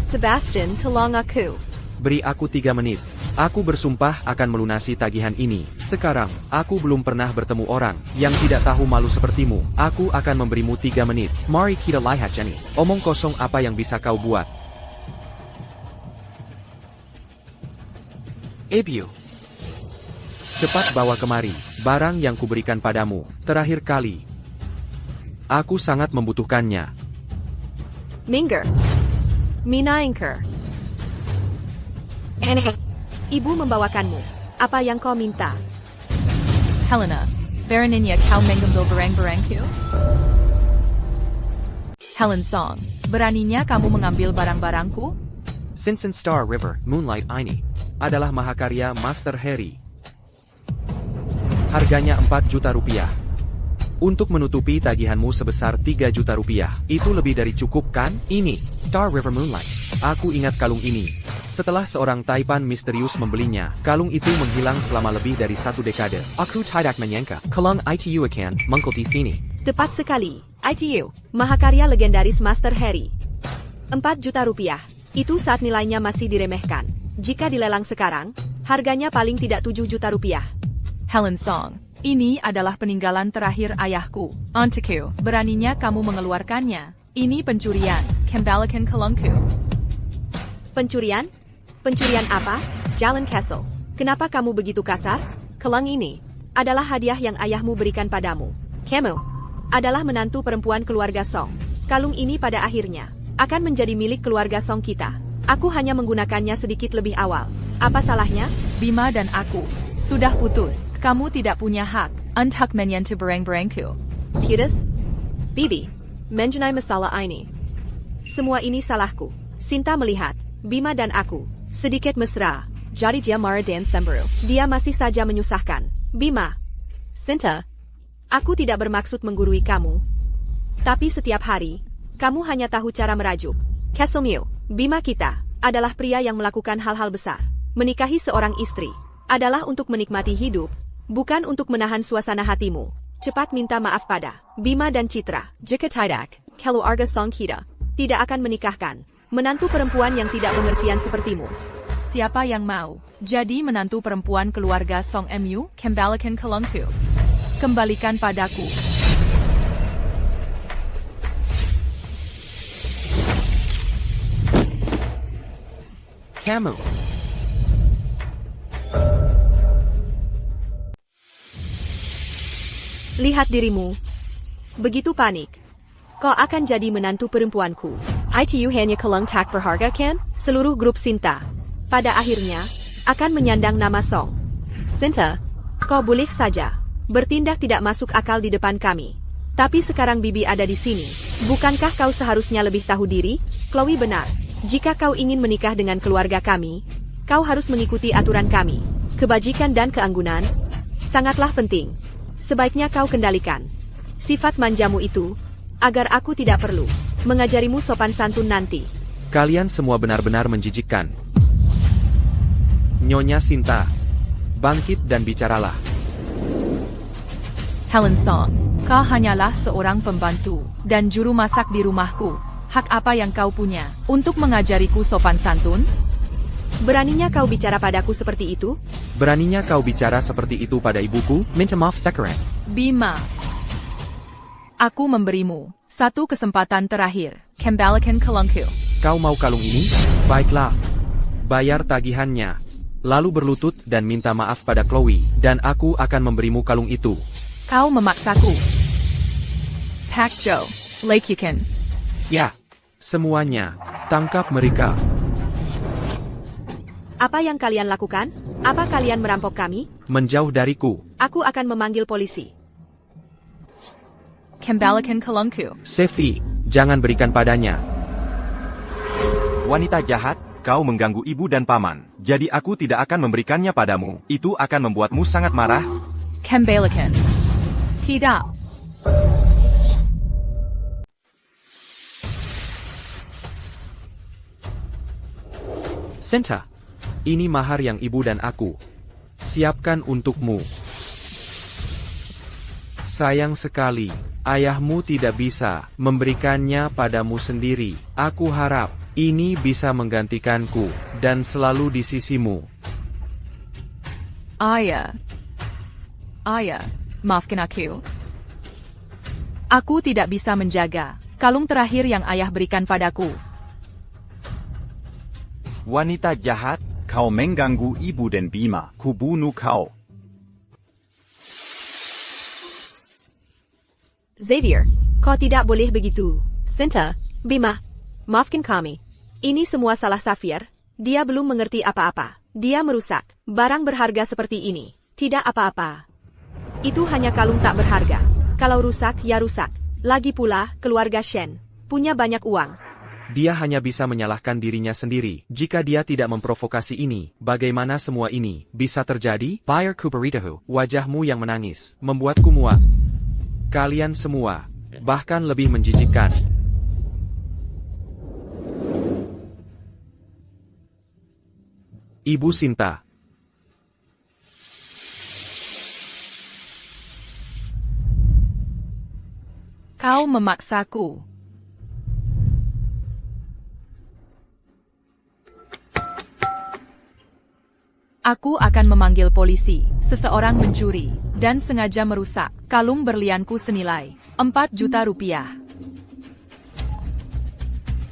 Sebastian, tolong aku. Beri aku 3 menit. Aku bersumpah akan melunasi tagihan ini. Sekarang, aku belum pernah bertemu orang yang tidak tahu malu sepertimu. Aku akan memberimu 3 menit. Mari kita lihat Jenny. Omong kosong apa yang bisa kau buat. Ebio. Cepat bawa kemari barang yang kuberikan padamu terakhir kali. Aku sangat membutuhkannya. Minger. Minaingker. Ibu membawakanmu. Apa yang kau minta? Helena, beraninya kau mengambil barang-barangku? Helen Song, beraninya kamu mengambil barang-barangku? Sinsen Star River Moonlight ini adalah mahakarya Master Harry. Harganya 4 juta rupiah. Untuk menutupi tagihanmu sebesar 3 juta rupiah, itu lebih dari cukup kan? Ini, Star River Moonlight. Aku ingat kalung ini. Setelah seorang Taipan misterius membelinya, kalung itu menghilang selama lebih dari 1 dekade. Aku tidak menyangka, kalung itu akan muncul di sini. Tepat sekali. ITU, mahakarya legendaris Master Harry. 4 juta rupiah. Itu saat nilainya masih diremehkan. Jika dilelang sekarang, harganya paling tidak 7 juta rupiah. Helen Song, ini adalah peninggalan terakhir ayahku. Untukku, beraninya kamu mengeluarkannya. Ini pencurian. Kembalikan kalungku. Pencurian? Pencurian apa? Jalan Castle. Kenapa kamu begitu kasar? Kalung ini adalah hadiah yang ayahmu berikan padamu. Kamu adalah menantu perempuan keluarga Song. Kalung ini pada akhirnya akan menjadi milik keluarga Song kita. Aku hanya menggunakannya sedikit lebih awal. Apa salahnya? Bima dan aku sudah putus. Kamu tidak punya hak untuk menyentuh barang-barangku. Putus? Bibi, mengenai masalah ini. Semua ini salahku. Sinta melihat Bima dan aku sedikit mesra. Jadi dia marah dan cemburu. Dia masih saja menyusahkan. Bima. Sinta. Aku tidak bermaksud menggurui kamu. Tapi setiap hari, kamu hanya tahu cara merajuk. Keselmu, Bima kita, adalah pria yang melakukan hal-hal besar. menikahi seorang istri adalah untuk menikmati hidup, bukan untuk menahan suasana hatimu. Cepat minta maaf pada Bima dan Citra. Jika tidak, keluarga Song kita tidak akan menikahkan menantu perempuan yang tidak pengertian sepertimu. Siapa yang mau jadi menantu perempuan keluarga Song Mu? Kembalikan kalungku. Kembalikan padaku. Kamu. Lihat dirimu. Begitu panik. Kau akan jadi menantu perempuanku. Itu hanya kalung tak berharga kan? Seluruh grup Sinta pada akhirnya akan menyandang nama Song. Sinta, kau boleh saja bertindak tidak masuk akal di depan kami. Tapi sekarang Bibi ada di sini. Bukankah kau seharusnya lebih tahu diri? Chloe benar. Jika kau ingin menikah dengan keluarga kami, kau harus mengikuti aturan kami. Kebajikan dan keanggunan sangatlah penting. Sebaiknya kau kendalikan sifat manjamu itu, agar aku tidak perlu mengajarimu sopan santun nanti. Kalian semua benar-benar menjijikkan. Nyonya Sinta, bangkit dan bicaralah. Helen Song, kau hanyalah seorang pembantu dan juru masak di rumahku. Hak apa yang kau punya untuk mengajariku sopan santun? Beraninya kau bicara padaku seperti itu? Beraninya kau bicara seperti itu pada ibuku? Minta maaf sekarang. Bima, aku memberimu satu kesempatan terakhir. Kembalikan kalungku. Kau mau kalung ini? Baiklah. Bayar tagihannya. Lalu berlutut dan minta maaf pada Chloe, dan aku akan memberimu kalung itu. Kau memaksaku. Pak Joe, lakukan. Ya, semuanya. Tangkap mereka. Apa yang kalian lakukan? Apa kalian merampok kami? Menjauh dariku. Aku akan memanggil polisi. Kembalikan kalungku. Sefi, jangan berikan padanya. Wanita jahat, kau mengganggu ibu dan paman. Jadi aku tidak akan memberikannya padamu. Itu akan membuatmu sangat marah. Kembalikan. Tidak. Sinta, ini mahar yang ibu dan aku siapkan untukmu. Sayang sekali, ayahmu tidak bisa memberikannya padamu sendiri. Aku harap ini bisa menggantikanku dan selalu di sisimu. Ayah, maafkan aku. Aku tidak bisa menjaga kalung terakhir yang ayah berikan padaku. Wanita jahat, kau mengganggu ibu dan Bima. Kubunuh kau. Xavier, kau tidak boleh begitu. Sinta, Bima, maafkan kami. Ini semua salah Xavier. Dia belum mengerti apa-apa. Dia merusak barang berharga seperti ini. Tidak apa-apa. Itu hanya kalung tak berharga. Kalau rusak, ya rusak. Lagi pula, keluarga Shen punya banyak uang. Dia hanya bisa menyalahkan dirinya sendiri. Jika dia tidak memprovokasi ini, bagaimana semua ini bisa terjadi? Buyer Kuperitahu, wajahmu yang menangis membuatku muak. Kalian semua, bahkan lebih menjijikkan. Ibu Sinta. Kau memaksaku. Aku akan memanggil polisi. Seseorang mencuri dan sengaja merusak kalung berlianku senilai 4 juta rupiah.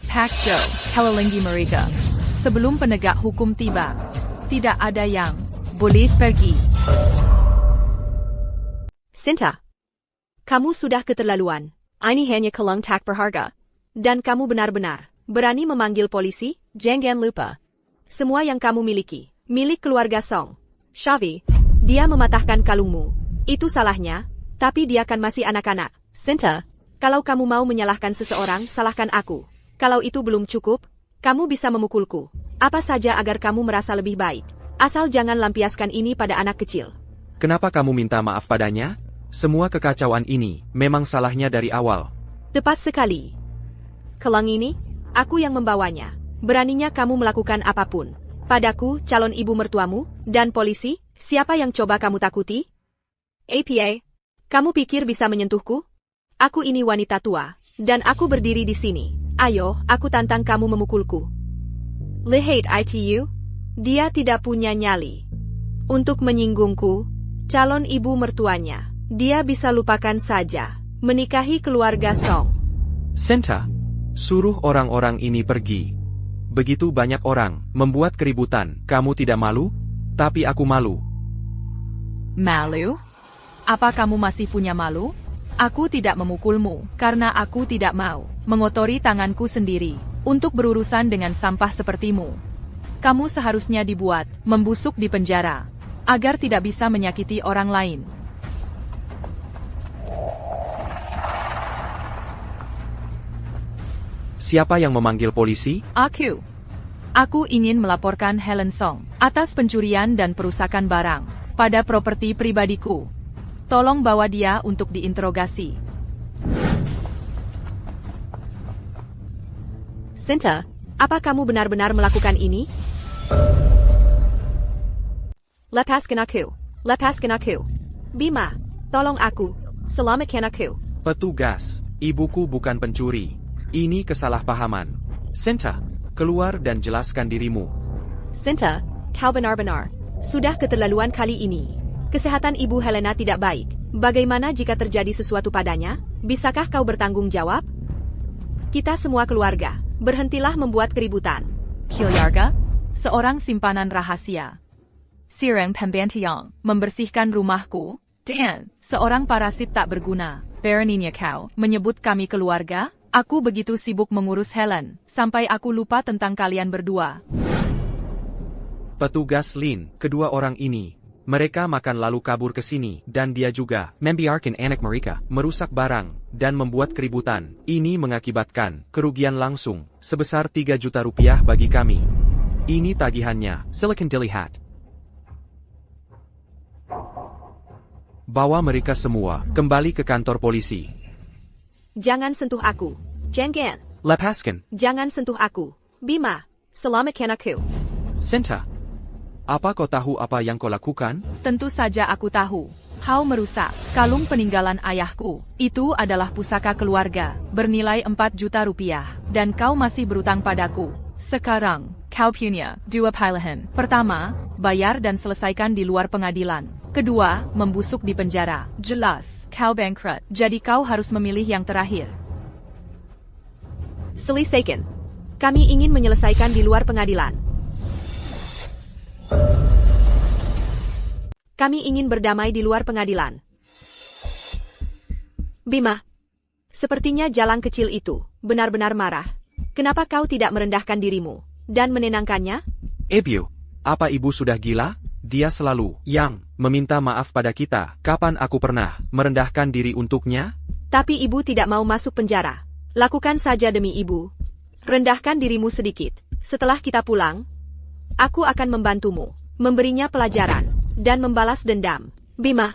Pak Joe, kelilingi mereka. Sebelum penegak hukum tiba, tidak ada yang boleh pergi. Sinta, kamu sudah keterlaluan. Ini hanya kalung tak berharga. Dan kamu benar-benar berani memanggil polisi? Jangan lupa. Semua yang kamu miliki milik keluarga Song. Shavi, dia mematahkan kalungmu. Itu salahnya, tapi dia kan masih anak-anak. Sinta, kalau kamu mau menyalahkan seseorang, salahkan aku. Kalau itu belum cukup, kamu bisa memukulku. Apa saja agar kamu merasa lebih baik. Asal jangan lampiaskan ini pada anak kecil. Kenapa kamu minta maaf padanya? Semua kekacauan ini memang salahnya dari awal. Tepat sekali. Kalung ini, aku yang membawanya. Beraninya kamu melakukan apapun. Padaku, calon ibu mertuamu, dan polisi, siapa yang coba kamu takuti? APA, kamu pikir bisa menyentuhku? Aku ini wanita tua, dan aku berdiri di sini. Ayo, aku tantang kamu memukulku. Lihat itu, dia tidak punya nyali. Untuk menyinggungku, calon ibu mertuanya, dia bisa lupakan saja, menikahi keluarga Song. Senta, suruh orang-orang ini pergi. Begitu banyak orang membuat keributan, kamu tidak malu? Tapi aku malu. Malu? Apa kamu masih punya malu? Aku tidak memukulmu, karena aku tidak mau mengotori tanganku sendiri untuk berurusan dengan sampah sepertimu. Kamu seharusnya dibuat membusuk di penjara, agar tidak bisa menyakiti orang lain. Siapa yang memanggil polisi? Aku. Aku ingin melaporkan Helen Song atas pencurian dan perusakan barang pada properti pribadiku. Tolong bawa dia untuk diinterogasi. Senta, apa kamu benar-benar melakukan ini? Lepaskan aku. Lepaskan aku. Bima, tolong aku. Selamatkan aku. Petugas, ibuku bukan pencuri. Ini kesalahpahaman. Senta, keluar dan jelaskan dirimu. Senta, kau benar-benar sudah keterlaluan kali ini. Kesehatan Ibu Helena tidak baik. Bagaimana jika terjadi sesuatu padanya? Bisakah kau bertanggung jawab? Kita semua keluarga, berhentilah membuat keributan. Hyarga, seorang simpanan rahasia. Sireng Pembantiang, membersihkan rumahku. Dan, seorang parasit tak berguna. Beraninya kau menyebut kami keluarga? Aku begitu sibuk mengurus Helen, sampai aku lupa tentang kalian berdua. Petugas Lin, kedua orang ini, mereka makan lalu kabur ke sini, dan dia juga membiarkan anak mereka merusak barang dan membuat keributan. Ini mengakibatkan kerugian langsung sebesar 3 juta rupiah bagi kami. Ini tagihannya, silakan dilihat. Bawa mereka semua kembali ke kantor polisi. Jangan sentuh aku. Jangan. Lepaskan. Jangan sentuh aku. Bima, selamatkan aku. Senta, apa kau tahu apa yang kau lakukan? Tentu saja aku tahu. Kau merusak kalung peninggalan ayahku. Itu adalah pusaka keluarga, bernilai 4 juta rupiah. Dan kau masih berutang padaku. Sekarang, kau punya 2 pilihan. Pertama, bayar dan selesaikan di luar pengadilan. Kedua, membusuk di penjara. Jelas, kau bangkrut. Jadi kau harus memilih yang terakhir. Selesaikan. Kami ingin menyelesaikan di luar pengadilan. Kami ingin berdamai di luar pengadilan. Bima, sepertinya jalang kecil itu benar-benar marah. Kenapa kau tidak merendahkan dirimu dan menenangkannya? Ibu, apa ibu sudah gila? Dia selalu yang meminta maaf pada kita. Kapan aku pernah merendahkan diri untuknya? Tapi ibu tidak mau masuk penjara. Lakukan saja demi ibu. Rendahkan dirimu sedikit. Setelah kita pulang, aku akan membantumu, memberinya pelajaran, dan membalas dendam. Bima,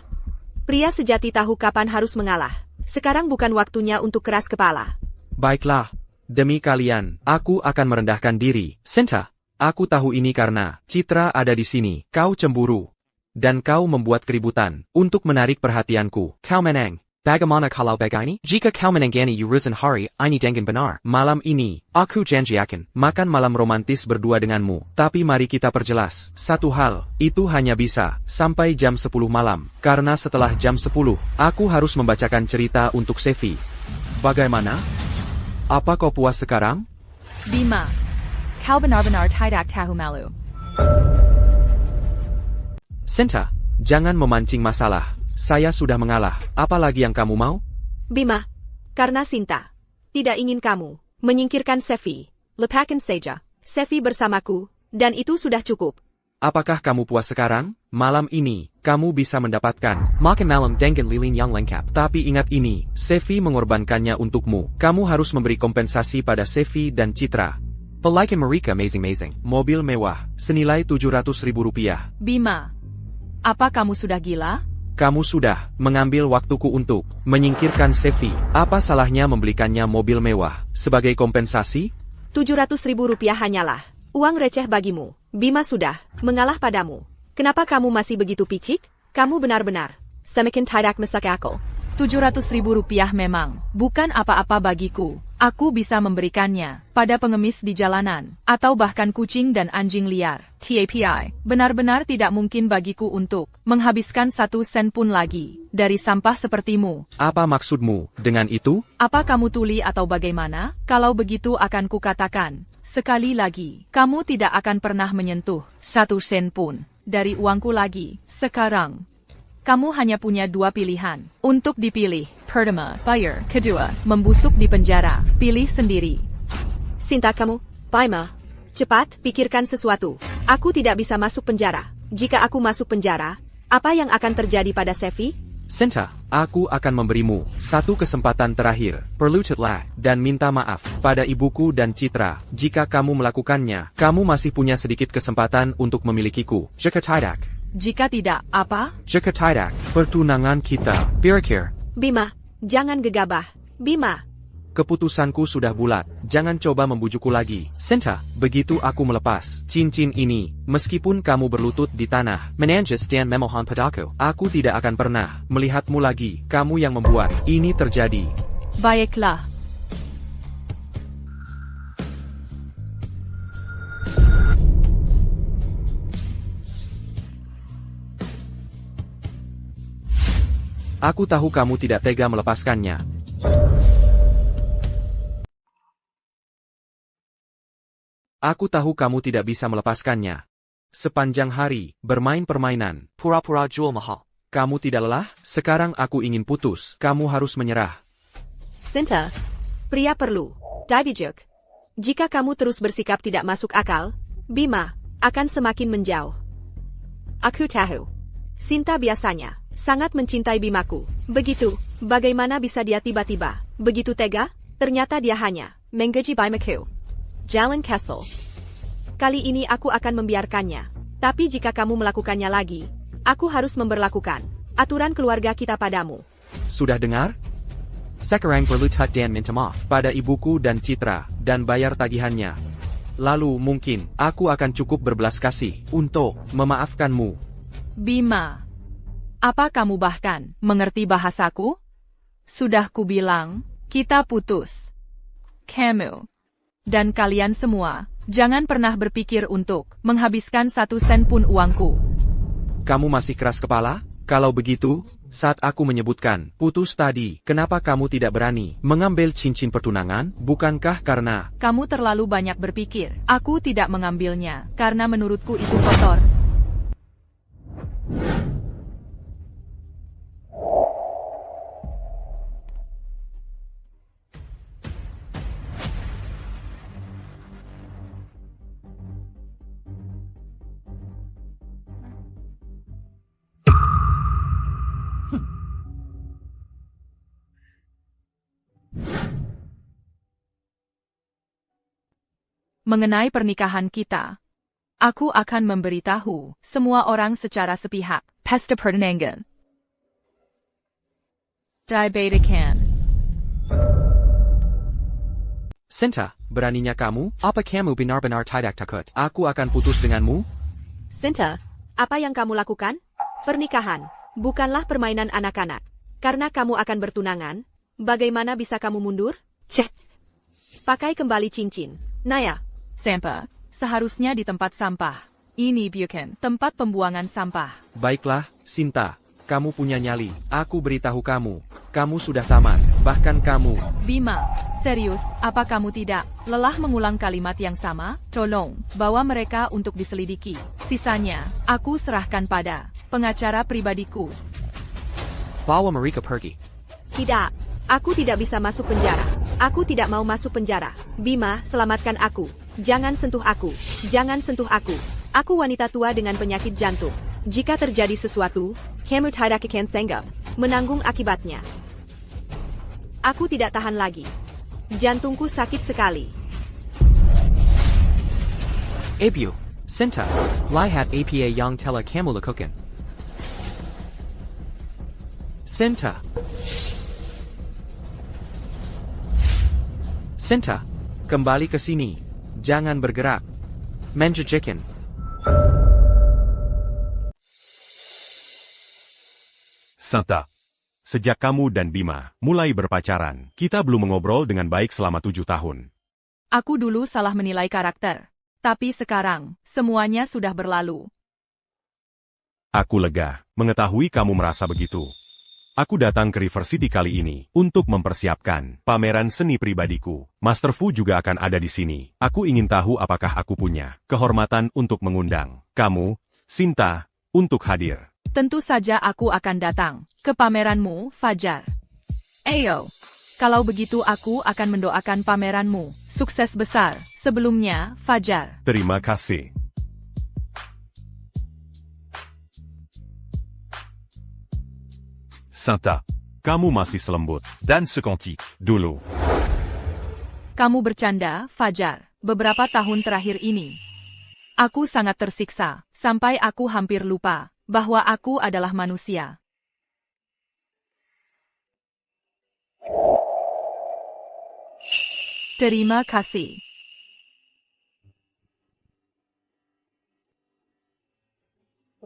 pria sejati tahu kapan harus mengalah. Sekarang bukan waktunya untuk keras kepala. Baiklah, demi kalian, aku akan merendahkan diri. Senta, aku tahu ini karena Citra ada di sini. Kau cemburu. Dan kau membuat keributan untuk menarik perhatianku. Kau menang. Bagaimana kalau begini? Jika kau menanggani urusan hari ini dengan benar, malam ini, aku janji akan makan malam romantis berdua denganmu. Tapi mari kita perjelas satu hal, itu hanya bisa sampai jam 10 malam. Karena setelah jam 10, aku harus membacakan cerita untuk Sevi. Bagaimana? Apa kau puas sekarang? Bima, kau benar-benar tidak tahu malu. Senta, jangan memancing masalah. Saya sudah mengalah. Apa lagi yang kamu mau? Bima, karena Sinta tidak ingin kamu menyingkirkan Sevi. Lepaskan saja Sevi bersamaku, dan itu sudah cukup. Apakah kamu puas sekarang? Malam ini, kamu bisa mendapatkan makan malam dengan lilin yang lengkap. Tapi ingat ini, Sevi mengorbankannya untukmu. Kamu harus memberi kompensasi pada Sevi dan Citra. Pelaikan mereka amazing. Mobil mewah, senilai 700.000 rupiah. Bima, apa kamu sudah gila? Kamu sudah mengambil waktuku untuk menyingkirkan Sevi. Apa salahnya membelikannya mobil mewah sebagai kompensasi? 700.000 rupiah hanyalah uang receh bagimu. Bima sudah mengalah padamu. Kenapa kamu masih begitu picik? Kamu benar-benar semakin tidak masuk akal. 700.000 rupiah memang bukan apa-apa bagiku. Aku bisa memberikannya pada pengemis di jalanan, atau bahkan kucing dan anjing liar. TAPI, benar-benar tidak mungkin bagiku untuk menghabiskan 1 sen pun lagi dari sampah sepertimu. Apa maksudmu dengan itu? Apa kamu tuli atau bagaimana? Kalau begitu akan kukatakan, sekali lagi, kamu tidak akan pernah menyentuh 1 sen pun dari uangku lagi. Sekarang, kamu hanya punya 2 pilihan untuk dipilih. Pertama, bayar. Kedua, membusuk di penjara. Pilih sendiri. Sinta kamu, Bima. Cepat, pikirkan sesuatu. Aku tidak bisa masuk penjara. Jika aku masuk penjara, apa yang akan terjadi pada Sevi? Sinta, aku akan memberimu 1 kesempatan terakhir. Perlututlah dan minta maaf pada ibuku dan Citra. Jika kamu melakukannya, kamu masih punya sedikit kesempatan untuk memilikiku. Jika tidak, Jika tidak, apa? jika tidak, pertunangan kita berakhir. Bima, jangan gegabah. Bima. Keputusanku sudah bulat, jangan coba membujukku lagi. Sinta, begitu aku melepas cincin ini, meskipun kamu berlutut di tanah, menanjis dan memohon padaku, aku tidak akan pernah melihatmu lagi. Kamu yang membuat ini terjadi. Baiklah. Aku tahu kamu tidak tega melepaskannya. Aku tahu kamu tidak bisa melepaskannya. Sepanjang hari, bermain permainan, pura-pura jual mahal. Kamu tidak lelah? Sekarang aku ingin putus. Kamu harus menyerah. Sinta, pria perlu dibujuk. Jika kamu terus bersikap tidak masuk akal, Bima akan semakin menjauh. Aku tahu. Sinta biasanya sangat mencintai Bimaku. Begitu, bagaimana bisa dia tiba-tiba begitu tega? Ternyata dia hanya menggaji Bimaku. Jalan Castle. Kali ini aku akan membiarkannya. Tapi jika kamu melakukannya lagi, aku harus memberlakukan aturan keluarga kita padamu. Sudah dengar? Sekarang berlutut dan minta maaf pada ibuku dan Citra, dan bayar tagihannya. Lalu mungkin, aku akan cukup berbelas kasih untuk memaafkanmu. Bima, apa kamu bahkan mengerti bahasaku? Sudah kubilang, kita putus. Kamu dan kalian semua, jangan pernah berpikir untuk menghabiskan 1 sen pun uangku. Kamu masih keras kepala? Kalau begitu, saat aku menyebutkan putus tadi, kenapa kamu tidak berani mengambil cincin pertunangan? Bukankah karena Kamu terlalu banyak berpikir. Aku tidak mengambilnya, karena menurutku itu kotor. Mengenai pernikahan kita, aku akan memberitahu semua orang secara sepihak. Pesta pertunangan dibatalkan. Sinta, beraninya kamu? Apa kamu benar-benar tidak takut? Aku akan putus denganmu? Sinta, apa yang kamu lakukan? Pernikahan bukanlah permainan anak-anak. Karena kamu akan bertunangan, bagaimana bisa kamu mundur? Cek. Pakai kembali cincin. Naya. Sampah seharusnya di tempat sampah. Ini bukan tempat pembuangan sampah. Baiklah, Sinta. Kamu punya nyali. Aku beritahu kamu. Kamu sudah tamat. Bahkan kamu. Bima, serius, apa kamu tidak lelah mengulang kalimat yang sama? Tolong, bawa mereka untuk diselidiki. Sisanya, aku serahkan pada pengacara pribadiku. Bawa mereka pergi. Tidak. Aku tidak bisa masuk penjara. Aku tidak mau masuk penjara. Bima, selamatkan aku. Jangan sentuh aku. Jangan sentuh aku. Aku wanita tua dengan penyakit jantung. Jika terjadi sesuatu, kamu tidak akan sanggup menanggung akibatnya. Aku tidak tahan lagi. Jantungku sakit sekali. Abu, Sinta, lihat apa yang telah kamu lakukan. Sinta. Sinta, kembali ke sini. Jangan bergerak. Menjejekan. Santa. Sejak kamu dan Bima mulai berpacaran, kita belum mengobrol dengan baik selama 7 tahun. Aku dulu salah menilai karakter. Tapi sekarang, semuanya sudah berlalu. Aku lega mengetahui kamu merasa begitu. Aku datang ke River City kali ini untuk mempersiapkan pameran seni pribadiku. Master Fu juga akan ada di sini. Aku ingin tahu apakah aku punya kehormatan untuk mengundang kamu, Sinta, untuk hadir. Tentu saja aku akan datang ke pameranmu, Fajar. Ayo. Kalau begitu aku akan mendoakan pameranmu. Sukses besar. Sebelumnya, Fajar. Terima kasih. Santa, kamu masih selembut dan sekontik dulu. Kamu bercanda, Fajar. Beberapa tahun terakhir ini, aku sangat tersiksa, sampai aku hampir lupa bahwa aku adalah manusia. Terima kasih.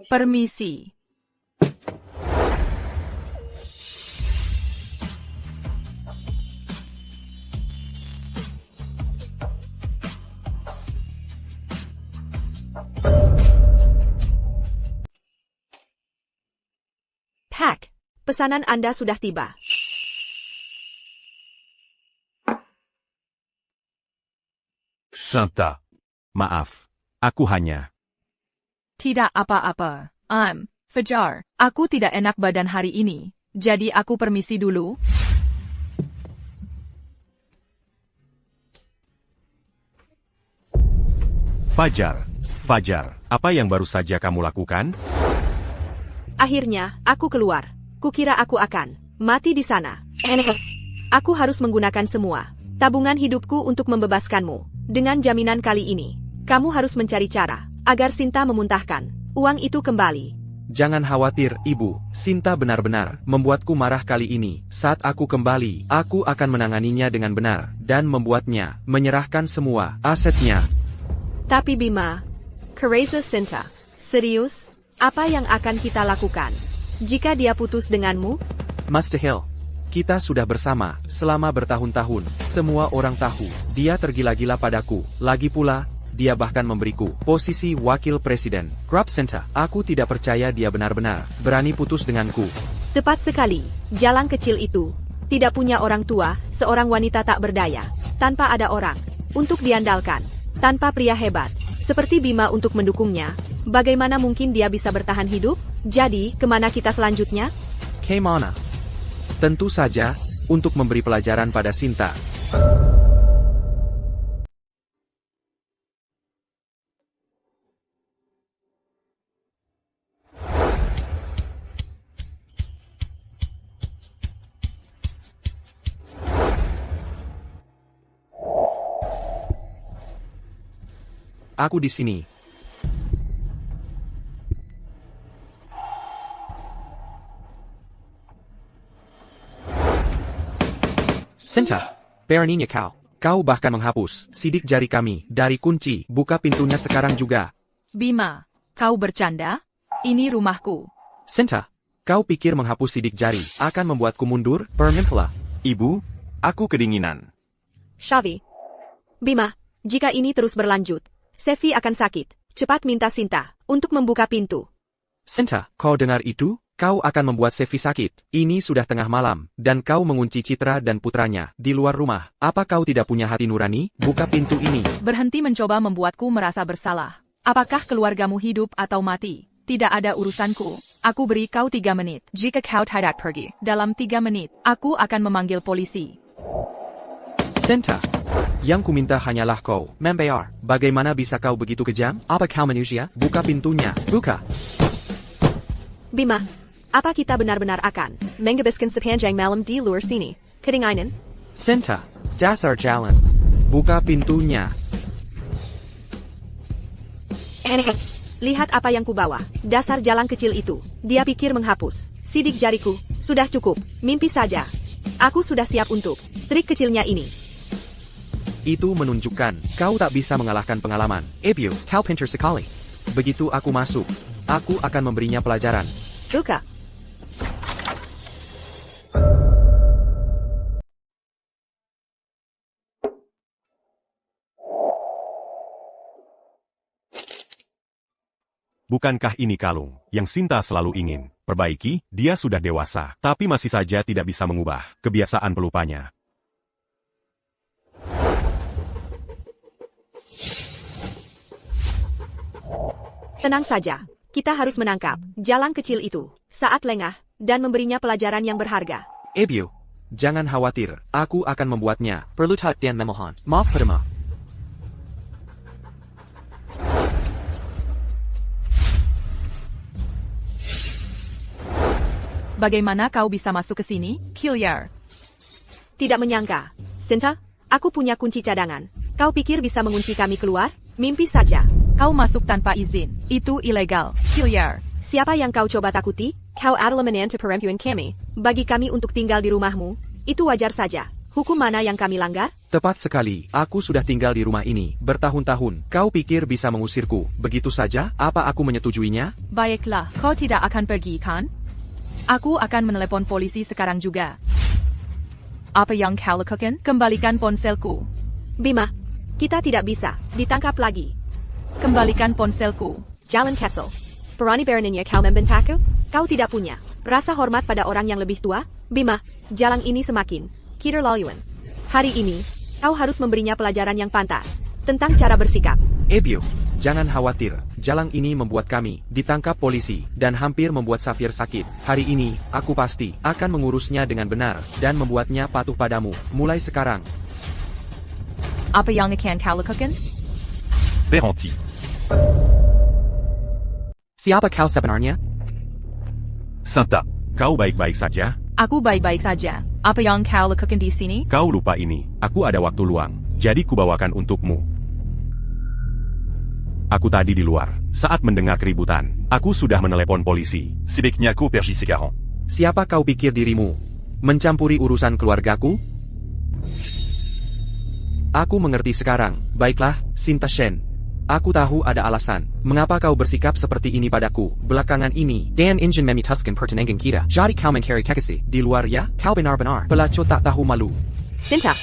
Permisi. Pak, pesanan Anda sudah tiba. Santa, maaf, aku hanya... Tidak apa-apa. Fajar, aku tidak enak badan hari ini, jadi aku permisi dulu. Fajar, apa yang baru saja kamu lakukan? Akhirnya, aku keluar. Kukira aku akan mati di sana. Aku harus menggunakan semua tabungan hidupku untuk membebaskanmu. Dengan jaminan kali ini, kamu harus mencari cara agar Sinta memuntahkan uang itu kembali. Jangan khawatir, Ibu. Sinta benar-benar membuatku marah kali ini. Saat aku kembali, aku akan menanganinya dengan benar dan membuatnya menyerahkan semua asetnya. Tapi Bima, Kereza Sinta, serius? Apa yang akan kita lakukan jika dia putus denganmu? Master Hill, kita sudah bersama selama bertahun-tahun. Semua orang tahu dia tergila-gila padaku. Lagi pula, dia bahkan memberiku posisi wakil presiden. Crop Center, aku tidak percaya dia benar-benar berani putus denganku. Tepat sekali, jalan kecil itu tidak punya orang tua, seorang wanita tak berdaya, tanpa ada orang untuk diandalkan, tanpa pria hebat seperti Bima untuk mendukungnya. Bagaimana mungkin dia bisa bertahan hidup? Jadi, kemana kita selanjutnya? Kemana? Tentu saja, untuk memberi pelajaran pada Sinta. Aku di sini. Sinta, beraninya kau. Kau bahkan menghapus sidik jari kami dari kunci. Buka pintunya sekarang juga. Bima, kau bercanda? Ini rumahku. Sinta, kau pikir menghapus sidik jari akan membuatku mundur? Permintalah. Ibu, aku kedinginan. Shavi. Bima, jika ini terus berlanjut, Sevi akan sakit. Cepat minta Sinta untuk membuka pintu. Sinta, kau dengar itu? Kau akan membuat Sevi sakit. Ini sudah tengah malam, dan kau mengunci Citra dan putranya di luar rumah. Apa kau tidak punya hati nurani? Buka pintu ini. Berhenti mencoba membuatku merasa bersalah. Apakah keluargamu hidup atau mati? Tidak ada urusanku. Aku beri kau 3 menit. Jika kau tidak pergi dalam 3 menit, aku akan memanggil polisi. Sinta, yang kuminta hanyalah kau membayar. Bagaimana bisa kau begitu kejam? Apa kau manusia? Buka pintunya. Buka. Bima, apa kita benar-benar akan menghabiskan sepanjang malam di luar sini? Kedinginan? Sinta, dasar jalan. Buka pintunya. Lihat apa yang kubawa. Dasar jalan kecil itu. Dia pikir menghapus sidik jariku. Sudah cukup. Mimpi saja. Aku sudah siap untuk trik kecilnya ini. Itu menunjukkan kau tak bisa mengalahkan pengalaman. Ebio, kau pintar sekali. Begitu aku masuk, aku akan memberinya pelajaran. Buka. Bukankah ini kalung yang Sinta selalu ingin perbaiki? Dia sudah dewasa, tapi masih saja tidak bisa mengubah kebiasaan pelupanya. Tenang saja. Kita harus menangkap jalang kecil itu saat lengah dan memberinya pelajaran yang berharga. Ebio, jangan khawatir. Aku akan membuatnya. Perlu dan memohon. Maaf perma. Bagaimana kau bisa masuk ke sini, Killiar? Tidak menyangka. Sinta, aku punya kunci cadangan. Kau pikir bisa mengunci kami keluar? Mimpi saja. Kau masuk tanpa izin. Itu ilegal, Killiar. Siapa yang kau coba takuti? Kau adalah menantu perempuan kami. Bagi kami untuk tinggal di rumahmu, itu wajar saja. Hukum mana yang kami langgar? Tepat sekali. Aku sudah tinggal di rumah ini bertahun-tahun. Kau pikir bisa mengusirku begitu saja? Apa aku menyetujuinya? Baiklah, kau tidak akan pergi, kan? Aku akan menelepon polisi sekarang juga. Apa yang kau lakukan? Kembalikan ponselku. Bima, kita tidak bisa ditangkap lagi. Kembalikan ponselku. Jalan Kessel. Berani beraninya kau membentakku? Kau tidak punya rasa hormat pada orang yang lebih tua? Bima, jalan ini semakin keterlaluan. Hari ini, kau harus memberinya pelajaran yang pantas tentang cara bersikap. Ebio, jangan khawatir. Jalang ini membuat kami ditangkap polisi dan hampir membuat Safir sakit. Hari ini, aku pasti akan mengurusnya dengan benar dan membuatnya patuh padamu. Mulai sekarang. Apa yang akan kau lakukan? Berhenti. Siapa kau sebenarnya? Sinta, kau baik-baik saja? Aku baik-baik saja. Apa yang kau lakukan di sini? Kau lupa ini. Aku ada waktu luang, jadi kubawakan untukmu. Aku tadi di luar. Saat mendengar keributan, aku sudah menelepon polisi. Sebaiknya aku pergi sekarang. Siapa kau pikir dirimu? Mencampuri urusan keluargaku? Aku mengerti sekarang. Baiklah, Sinta Shen. Aku tahu ada alasan. Mengapa kau bersikap seperti ini padaku? Belakangan ini, Dan ingin memitaskan pertunangan kita. Jadi kau mencari kekasih. Di luar ya, kau benar-benar pelacur tak tahu malu. Sinta,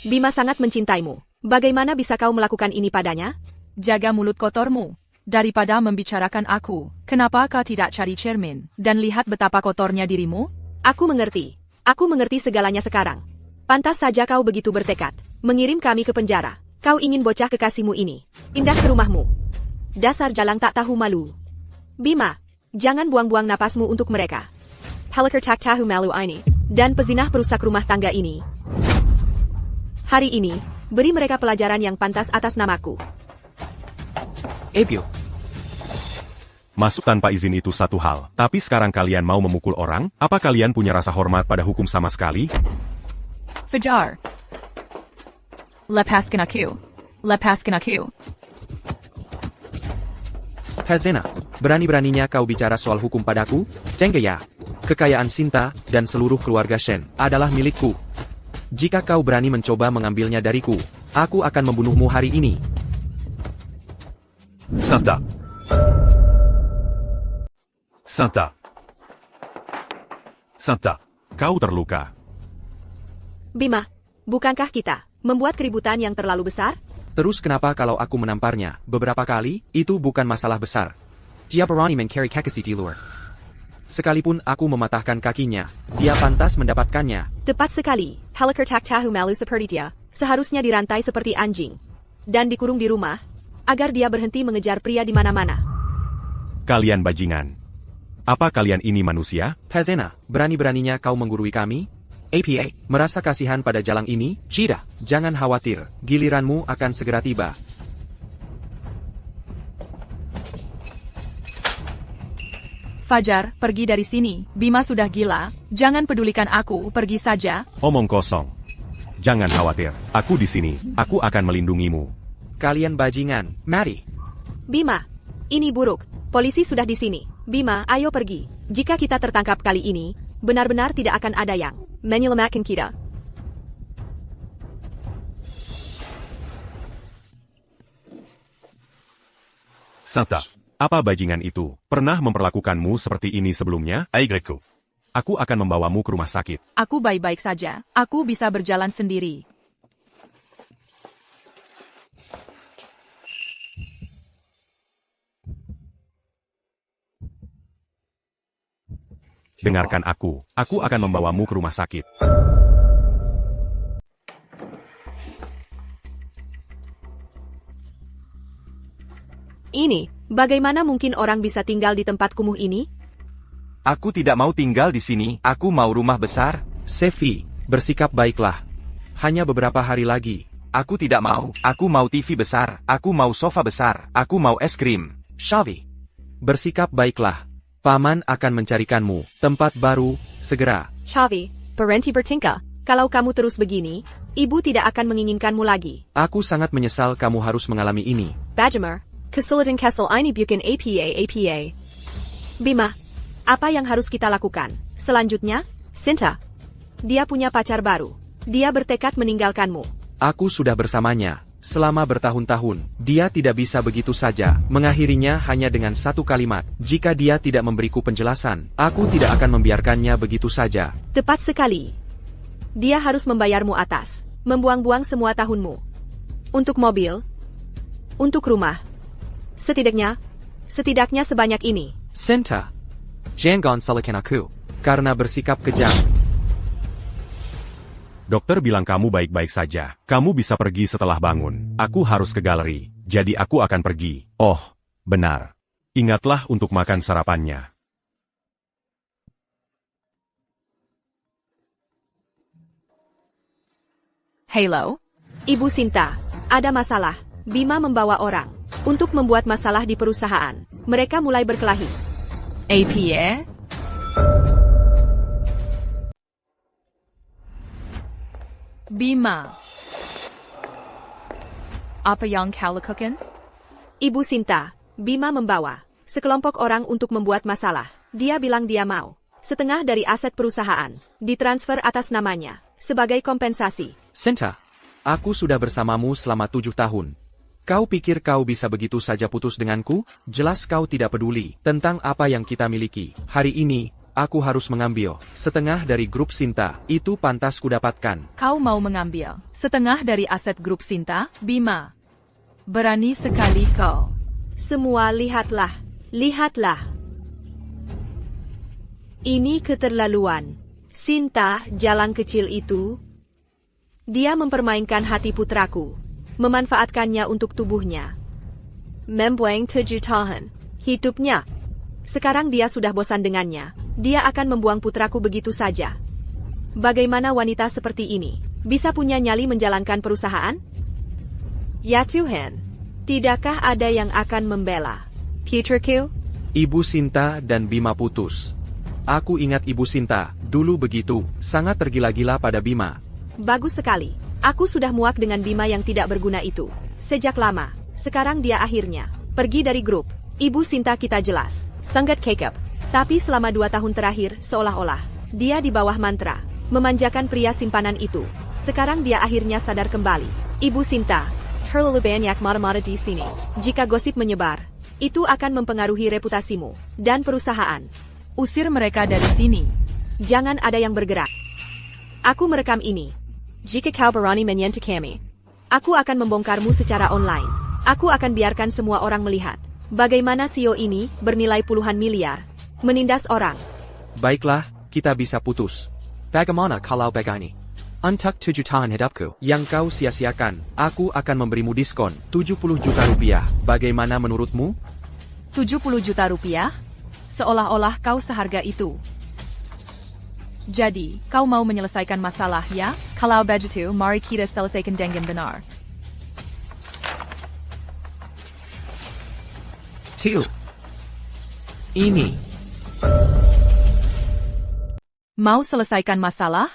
Bima sangat mencintaimu. Bagaimana bisa kau melakukan ini padanya? Jaga mulut kotormu. Daripada membicarakan aku, kenapa kau tidak cari cermin dan lihat betapa kotornya dirimu? Aku mengerti. Aku mengerti segalanya sekarang. Pantas saja kau begitu bertekad mengirim kami ke penjara. Kau ingin bocah kekasihmu ini pindah ke rumahmu. Dasar jalang tak tahu malu. Bima, jangan buang-buang napasmu untuk mereka. Pelakor tak tahu malu ini dan pezinah perusak rumah tangga ini. Hari ini, beri mereka pelajaran yang pantas atas namaku. Ebio, Masuk tanpa izin itu satu hal, tapi sekarang kalian mau memukul orang? Apa kalian punya rasa hormat pada hukum sama sekali? Fajar. Lepaskan aku. Lepaskan aku. Hazena, berani-beraninya kau bicara soal hukum padaku? Cenggaya, kekayaan Sinta dan seluruh keluarga Shen adalah milikku. Jika kau berani mencoba mengambilnya dariku, aku akan membunuhmu hari ini. Sinta. Sinta. Sinta, kau terluka. Bima, bukankah kita membuat keributan yang terlalu besar? Terus kenapa kalau aku menamparnya beberapa kali, itu bukan masalah besar. Dia berani mencari kekasih di luar. Sekalipun aku mematahkan kakinya, dia pantas mendapatkannya. Tepat sekali, Pelakor tak tahu malu seperti dia, seharusnya dirantai seperti anjing. Dan dikurung di rumah, agar dia berhenti mengejar pria di mana-mana. Kalian bajingan. Apa kalian ini manusia? Hazena, berani-beraninya kau menggurui kami? APA, merasa kasihan pada jalang ini? Cida, jangan khawatir, giliranmu akan segera tiba. Fajar, pergi dari sini. Bima sudah gila. Jangan pedulikan aku, pergi saja. Omong kosong. Jangan khawatir, aku di sini. Aku akan melindungimu. Kalian bajingan, mari. Bima, ini buruk. Polisi sudah di sini. Bima, ayo pergi. Jika kita tertangkap kali ini, benar-benar tidak akan ada yang menyelamatkan kita. Sinta, apa bajingan itu pernah memperlakukanmu seperti ini sebelumnya? Aigreko. Aku akan membawamu ke rumah sakit. Aku baik-baik saja. Aku bisa berjalan sendiri. Dengarkan aku akan membawamu ke rumah sakit. Ini, bagaimana mungkin orang bisa tinggal di tempat kumuh ini? Aku tidak mau tinggal di sini, aku mau rumah besar. Sefi, bersikap baiklah. Hanya beberapa hari lagi. Aku tidak mau, aku mau TV besar, aku mau sofa besar, aku mau es krim. Shavi, bersikap baiklah. Paman akan mencarikanmu tempat baru, segera. Chavi, berhenti bertingkah. Kalau kamu terus begini, ibu tidak akan menginginkanmu lagi. Aku sangat menyesal kamu harus mengalami ini. Bajamar, kesulitan Kessel ini bukan APA. Bima, apa yang harus kita lakukan? Selanjutnya, Sinta. Dia punya pacar baru. Dia bertekad meninggalkanmu. Aku sudah bersamanya selama bertahun-tahun. Dia tidak bisa begitu saja mengakhirinya hanya dengan satu kalimat. Jika dia tidak memberiku penjelasan, aku tidak akan membiarkannya begitu saja. Tepat sekali. Dia harus membayarmu atas membuang-buang semua tahunmu. Untuk mobil, untuk rumah. Setidaknya sebanyak ini. Sinta, jangan salahkan aku karena bersikap kejam. Dokter bilang kamu baik-baik saja. Kamu bisa pergi setelah bangun. Aku harus ke galeri, jadi aku akan pergi. Oh, benar. Ingatlah untuk makan sarapannya. Halo? Ibu Sinta, ada masalah. Bima membawa orang untuk membuat masalah di perusahaan. Mereka mulai berkelahi. APA? Bima. Apa yang kau lakukan? Ibu Sinta, Bima membawa sekelompok orang untuk membuat masalah. Dia bilang dia mau setengah dari aset perusahaan ditransfer atas namanya sebagai kompensasi. Sinta, aku sudah bersamamu selama 7 tahun. Kau pikir kau bisa begitu saja putus denganku? Jelas kau tidak peduli tentang apa yang kita miliki. Hari ini, aku harus mengambil setengah dari grup Sinta. Itu pantas kudapatkan. Kau mau mengambil setengah dari aset grup Sinta, Bima? Berani sekali kau. Semua lihatlah. Ini keterlaluan. Sinta, jalan kecil itu. Dia mempermainkan hati putraku. Memanfaatkannya untuk tubuhnya. Membuang 7 tahun hidupnya. Sekarang dia sudah bosan dengannya. Dia akan membuang putraku begitu saja. Bagaimana wanita seperti ini bisa punya nyali menjalankan perusahaan? Ya Tuhan, tidakkah ada yang akan membela putraku? Ibu Sinta dan Bima putus. Aku ingat Ibu Sinta, dulu begitu, sangat tergila-gila pada Bima. Bagus sekali. Aku sudah muak dengan Bima yang tidak berguna itu. Sejak lama, sekarang dia akhirnya pergi dari grup. Ibu Sinta kita jelas sangat kekep. Tapi selama 2 tahun terakhir, seolah-olah dia di bawah mantra memanjakan pria simpanan itu. Sekarang dia akhirnya sadar kembali. Ibu Sinta, terlalu banyak mata-mata di sini. Jika gosip menyebar, itu akan mempengaruhi reputasimu dan perusahaan. Usir mereka dari sini. Jangan ada yang bergerak. Aku merekam ini. Jika kau berani menyentuh kami, aku akan membongkarmu secara online. Aku akan biarkan semua orang melihat bagaimana CEO ini bernilai puluhan miliar menindas orang. Baiklah, kita bisa putus. Bagaimana kalau begini? Untuk 7 tahun hidupku yang kau sia-siakan, aku akan memberimu diskon 70 juta rupiah. Bagaimana menurutmu? 70 juta rupiah? Seolah-olah kau seharga itu. Jadi, kau mau menyelesaikan masalah, ya? Kalau begitu, mari kita selesaikan dengan benar. Tio. Ini. Mau selesaikan masalah?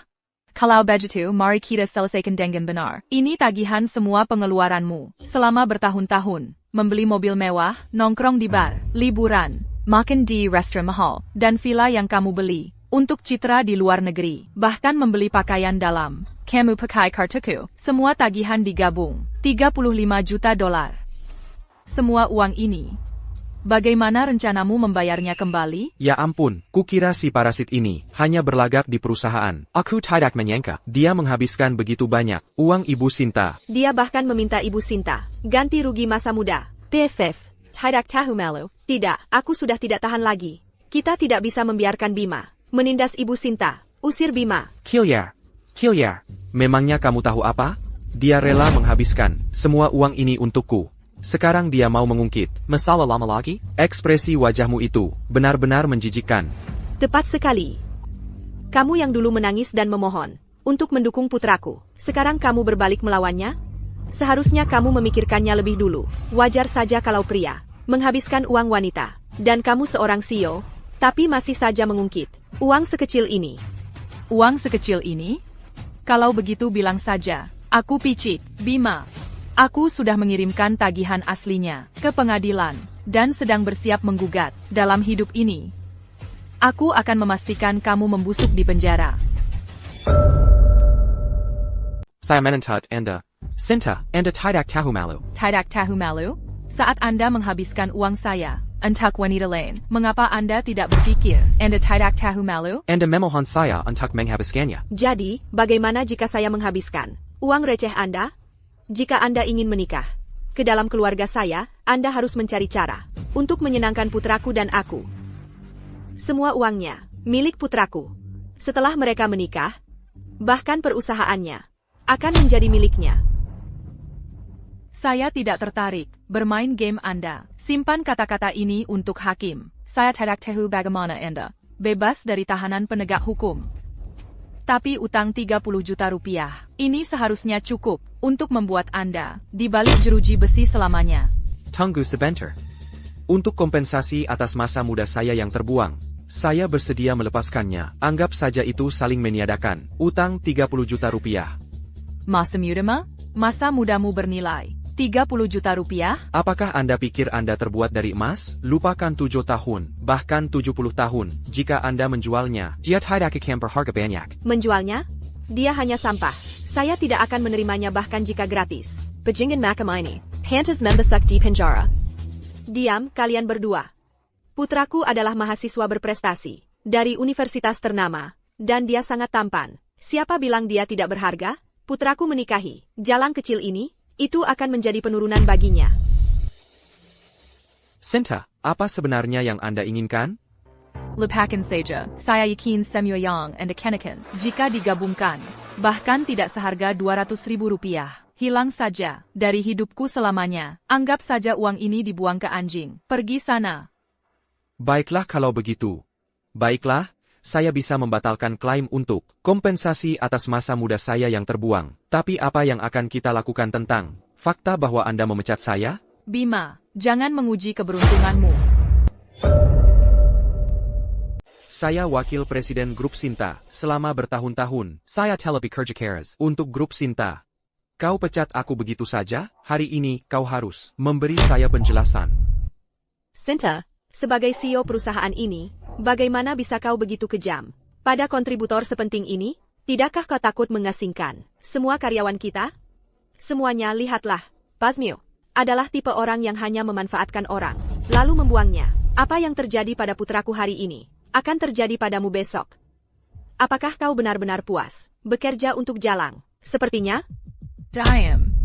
Kalau begitu, mari kita selesaikan dengan benar. Ini tagihan semua pengeluaranmu selama bertahun-tahun. Membeli mobil mewah, nongkrong di bar, liburan, makan di restoran mahal, dan villa yang kamu beli. Untuk citra di luar negeri, bahkan membeli pakaian dalam. Kamu pakai kartuku, semua tagihan digabung. 35 juta dolar. Semua uang ini. Bagaimana rencanamu membayarnya kembali? Ya ampun, kukira si parasit ini hanya berlagak di perusahaan. Aku tidak menyangka dia menghabiskan begitu banyak uang Ibu Sinta. Dia bahkan meminta Ibu Sinta ganti rugi masa muda. PFF, tidak tahu malu. Tidak, aku sudah tidak tahan lagi. Kita tidak bisa membiarkan Bima Menindas Ibu Sinta, usir Bima. Kilya. Memangnya kamu tahu apa? Dia rela menghabiskan semua uang ini untukku. Sekarang dia mau mengungkit. Masalah lama lagi? Ekspresi wajahmu itu benar-benar menjijikkan. Tepat sekali. Kamu yang dulu menangis dan memohon untuk mendukung putraku. Sekarang kamu berbalik melawannya? Seharusnya kamu memikirkannya lebih dulu. Wajar saja kalau pria menghabiskan uang wanita. Dan kamu seorang CEO, tapi masih saja mengungkit uang sekecil ini. Uang sekecil ini? Kalau begitu bilang saja, aku picik, Bima. Aku sudah mengirimkan tagihan aslinya ke pengadilan, dan sedang bersiap menggugat. Dalam hidup ini, aku akan memastikan kamu membusuk di penjara. Saya menentut Anda. Sinta, Anda tidak tahu malu. Tidak tahu malu? Saat Anda menghabiskan uang saya untuk wanita lain, mengapa Anda tidak berpikir Anda tidak tahu malu? Anda memohon saya untuk menghabiskannya. Jadi, bagaimana jika saya menghabiskan uang receh Anda? Jika Anda ingin menikah ke dalam keluarga saya, Anda harus mencari cara untuk menyenangkan putraku dan aku. Semua uangnya milik putraku. Setelah mereka menikah, bahkan perusahaannya akan menjadi miliknya. Saya tidak tertarik bermain game Anda. Simpan kata-kata ini untuk hakim. Saya tidak tahu bagaimana Anda bebas dari tahanan penegak hukum. Tapi utang 30 juta rupiah, ini seharusnya cukup untuk membuat Anda di balik jeruji besi selamanya. Tunggu sebentar. Untuk kompensasi atas masa muda saya yang terbuang, saya bersedia melepaskannya. Anggap saja itu saling meniadakan. Utang 30 juta rupiah. Masa muda? Masa mudamu bernilai 30 juta rupiah? Apakah Anda pikir Anda terbuat dari emas? Lupakan 7 tahun, bahkan 70 tahun. Jika Anda menjualnya, dia tidak akan berharga banyak. Menjualnya? Dia hanya sampah. Saya tidak akan menerimanya bahkan jika gratis. Bajingan macam ini. Pantas membesar di penjara. Diam, kalian berdua. Putraku adalah mahasiswa berprestasi dari universitas ternama, dan dia sangat tampan. Siapa bilang dia tidak berharga? Putraku menikahi jalan kecil ini, itu akan menjadi penurunan baginya. Sinta, apa sebenarnya yang Anda inginkan? Lupakan saja, saya yakin semua yang Anda kenakan, jika digabungkan, bahkan tidak seharga 200.000 rupiah. Hilang saja dari hidupku selamanya. Anggap saja uang ini dibuang ke anjing. Pergi sana. Baiklah kalau begitu. Baiklah, saya bisa membatalkan klaim untuk kompensasi atas masa muda saya yang terbuang. Tapi apa yang akan kita lakukan tentang fakta bahwa Anda memecat saya? Bima, jangan menguji keberuntunganmu. Saya wakil presiden Grup Sinta selama bertahun-tahun. Saya telah bekerja keras untuk Grup Sinta. Kau pecat aku begitu saja? Hari ini kau harus memberi saya penjelasan. Sinta, sebagai CEO perusahaan ini, bagaimana bisa kau begitu kejam pada kontributor sepenting ini? Tidakkah kau takut mengasingkan semua karyawan kita? Semuanya lihatlah, Pasmio adalah tipe orang yang hanya memanfaatkan orang, lalu membuangnya. Apa yang terjadi pada putraku hari ini, akan terjadi padamu besok. Apakah kau benar-benar puas bekerja untuk Jalang? Sepertinya. Diam.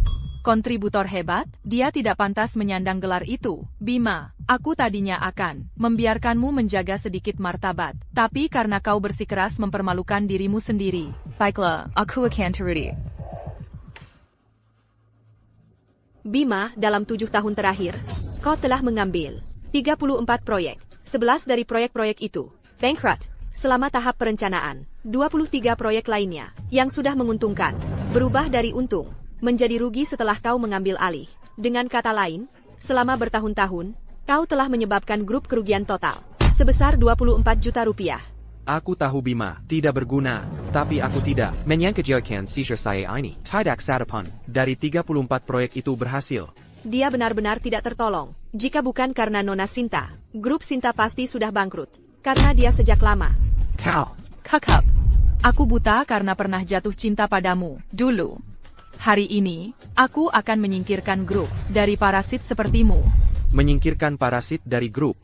Kontributor hebat, dia tidak pantas menyandang gelar itu. Bima, aku tadinya akan membiarkanmu menjaga sedikit martabat, tapi karena kau bersikeras mempermalukan dirimu sendiri. Baiklah, aku akan turuti. Bima, dalam 7 tahun terakhir, kau telah mengambil 34 proyek. 11 dari proyek-proyek itu bankrupt selama tahap perencanaan. 23 proyek lainnya yang sudah menguntungkan berubah dari untung menjadi rugi setelah kau mengambil alih. Dengan kata lain, selama bertahun-tahun, kau telah menyebabkan grup kerugian total sebesar 24 juta rupiah. Aku tahu Bima tidak berguna, tapi aku tidak menyangka sisir saya ini. Tidak satupun dari 34 proyek itu berhasil. Dia benar-benar tidak tertolong. Jika bukan karena Nona Sinta, grup Sinta pasti sudah bangkrut. Karena dia sejak lama. Kau. Kakak, aku buta karena pernah jatuh cinta padamu dulu. Hari ini, aku akan menyingkirkan grup dari parasit sepertimu. Menyingkirkan parasit dari grup.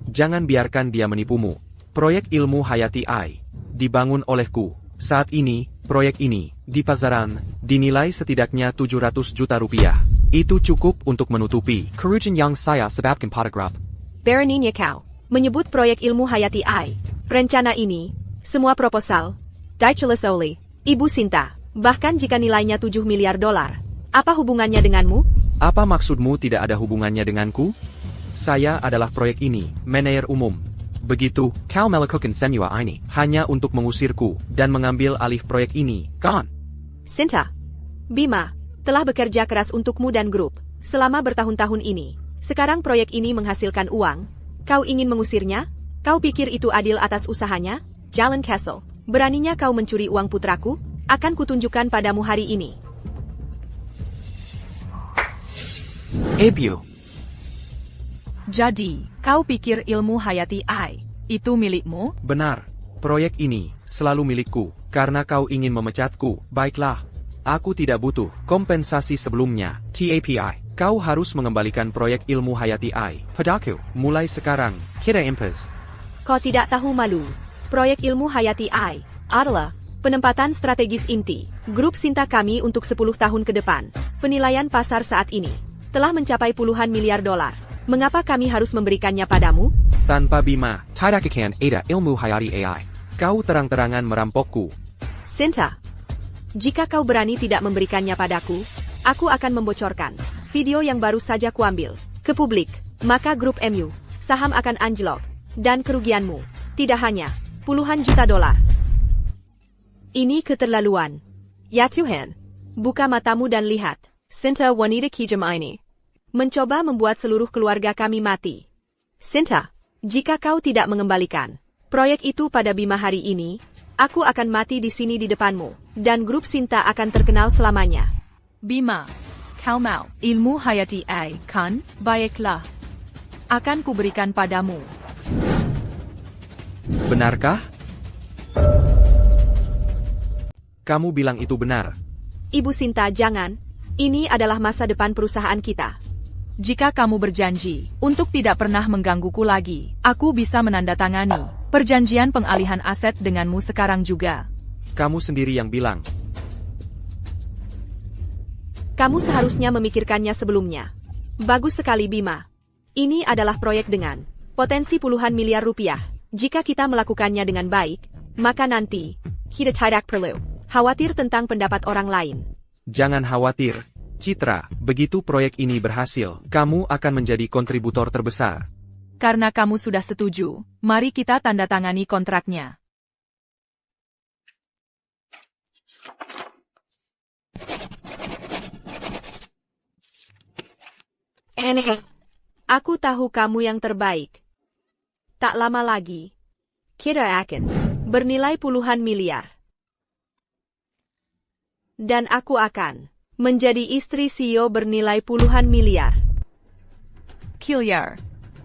Jangan biarkan dia menipumu. Proyek ilmu Hayati I dibangun olehku. Saat ini, proyek ini di pasaran dinilai setidaknya 700 juta rupiah. Itu cukup untuk menutupi kerugian yang saya sebabkan pada grup. Beraninya kau menyebut proyek ilmu hayati I. Rencana ini, semua proposal, ditulis oleh Ibu Sinta, bahkan jika nilainya 7 miliar dolar. Apa hubungannya denganmu? Apa maksudmu tidak ada hubungannya denganku? Saya adalah proyek ini, manajer umum. Begitu, kau melakukan semua ini hanya untuk mengusirku dan mengambil alih proyek ini, kan? Sinta, Bima, telah bekerja keras untukmu dan grup selama bertahun-tahun ini. Sekarang proyek ini menghasilkan uang. Kau ingin mengusirnya? Kau pikir itu adil atas usahanya? Jalen Castle, beraninya kau mencuri uang putraku? Akan kutunjukkan padamu hari ini. Ebu. Jadi, kau pikir ilmu hayati I itu milikmu? Benar, proyek ini selalu milikku, karena kau ingin memecatku. Baiklah, aku tidak butuh kompensasi sebelumnya. TAPI, kau harus mengembalikan proyek ilmu hayati I padaku. Mulai sekarang, kita impas. Kau tidak tahu malu. Proyek ilmu hayati I adalah penempatan strategis inti grup Sinta kami untuk 10 tahun ke depan. Penilaian pasar saat ini telah mencapai puluhan miliar dolar. Mengapa kami harus memberikannya padamu? Tanpa Bima, tidak akan ada ilmu hayati AI. Kau terang-terangan merampokku. Sinta, jika kau berani tidak memberikannya padaku, aku akan membocorkan video yang baru saja kuambil ke publik. Maka grup MU, saham akan anjlok, dan kerugianmu tidak hanya puluhan juta dolar. Ini keterlaluan. Ya Tuhan, buka matamu dan lihat. Sinta wanita kejam ini mencoba membuat seluruh keluarga kami mati. Sinta, jika kau tidak mengembalikan proyek itu pada Bima hari ini, aku akan mati di sini di depanmu, dan grup Sinta akan terkenal selamanya. Bima, kau mau ilmu hayati I, kan? Baiklah. Akan kuberikan padamu. Benarkah? Kamu bilang itu benar. Ibu Sinta, jangan. Ini adalah masa depan perusahaan kita. Jika kamu berjanji untuk tidak pernah menggangguku lagi, aku bisa menandatangani perjanjian pengalihan aset denganmu sekarang juga. Kamu sendiri yang bilang. Kamu seharusnya memikirkannya sebelumnya. Bagus sekali Bima. Ini adalah proyek dengan potensi puluhan miliar rupiah. Jika kita melakukannya dengan baik, maka nanti kita tidak perlu khawatir tentang pendapat orang lain. Jangan khawatir, Citra. Begitu proyek ini berhasil, kamu akan menjadi kontributor terbesar. Karena kamu sudah setuju, mari kita tanda tangani kontraknya. Aku tahu kamu yang terbaik. Tak lama lagi, kita akan bernilai puluhan miliar. Dan aku akan menjadi istri CEO bernilai puluhan miliar. Killiar.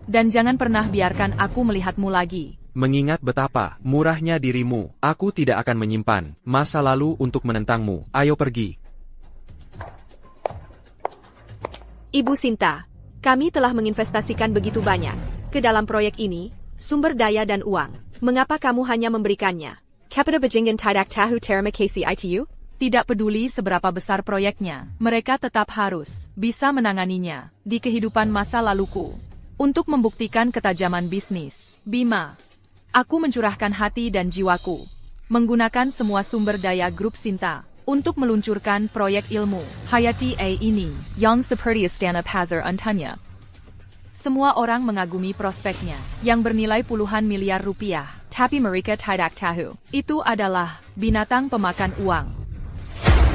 Dan jangan pernah biarkan aku melihatmu lagi. Mengingat betapa murahnya dirimu, aku tidak akan menyimpan masa lalu untuk menentangmu. Ayo pergi. Ibu Sinta, kami telah menginvestasikan begitu banyak ke dalam proyek ini, sumber daya dan uang. Mengapa kamu hanya memberikannya? Kapita Bajingan tidak tahu terima kasih itu? Tidak peduli seberapa besar proyeknya, mereka tetap harus bisa menanganinya di kehidupan masa laluku. Untuk membuktikan ketajaman bisnis, Bima, aku mencurahkan hati dan jiwaku, menggunakan semua sumber daya grup Sinta, untuk meluncurkan proyek ilmu hayati A ini, yang seperti Istana Pasar Antanya. Semua orang mengagumi prospeknya, yang bernilai puluhan miliar rupiah, tapi mereka tidak tahu, itu adalah binatang pemakan uang.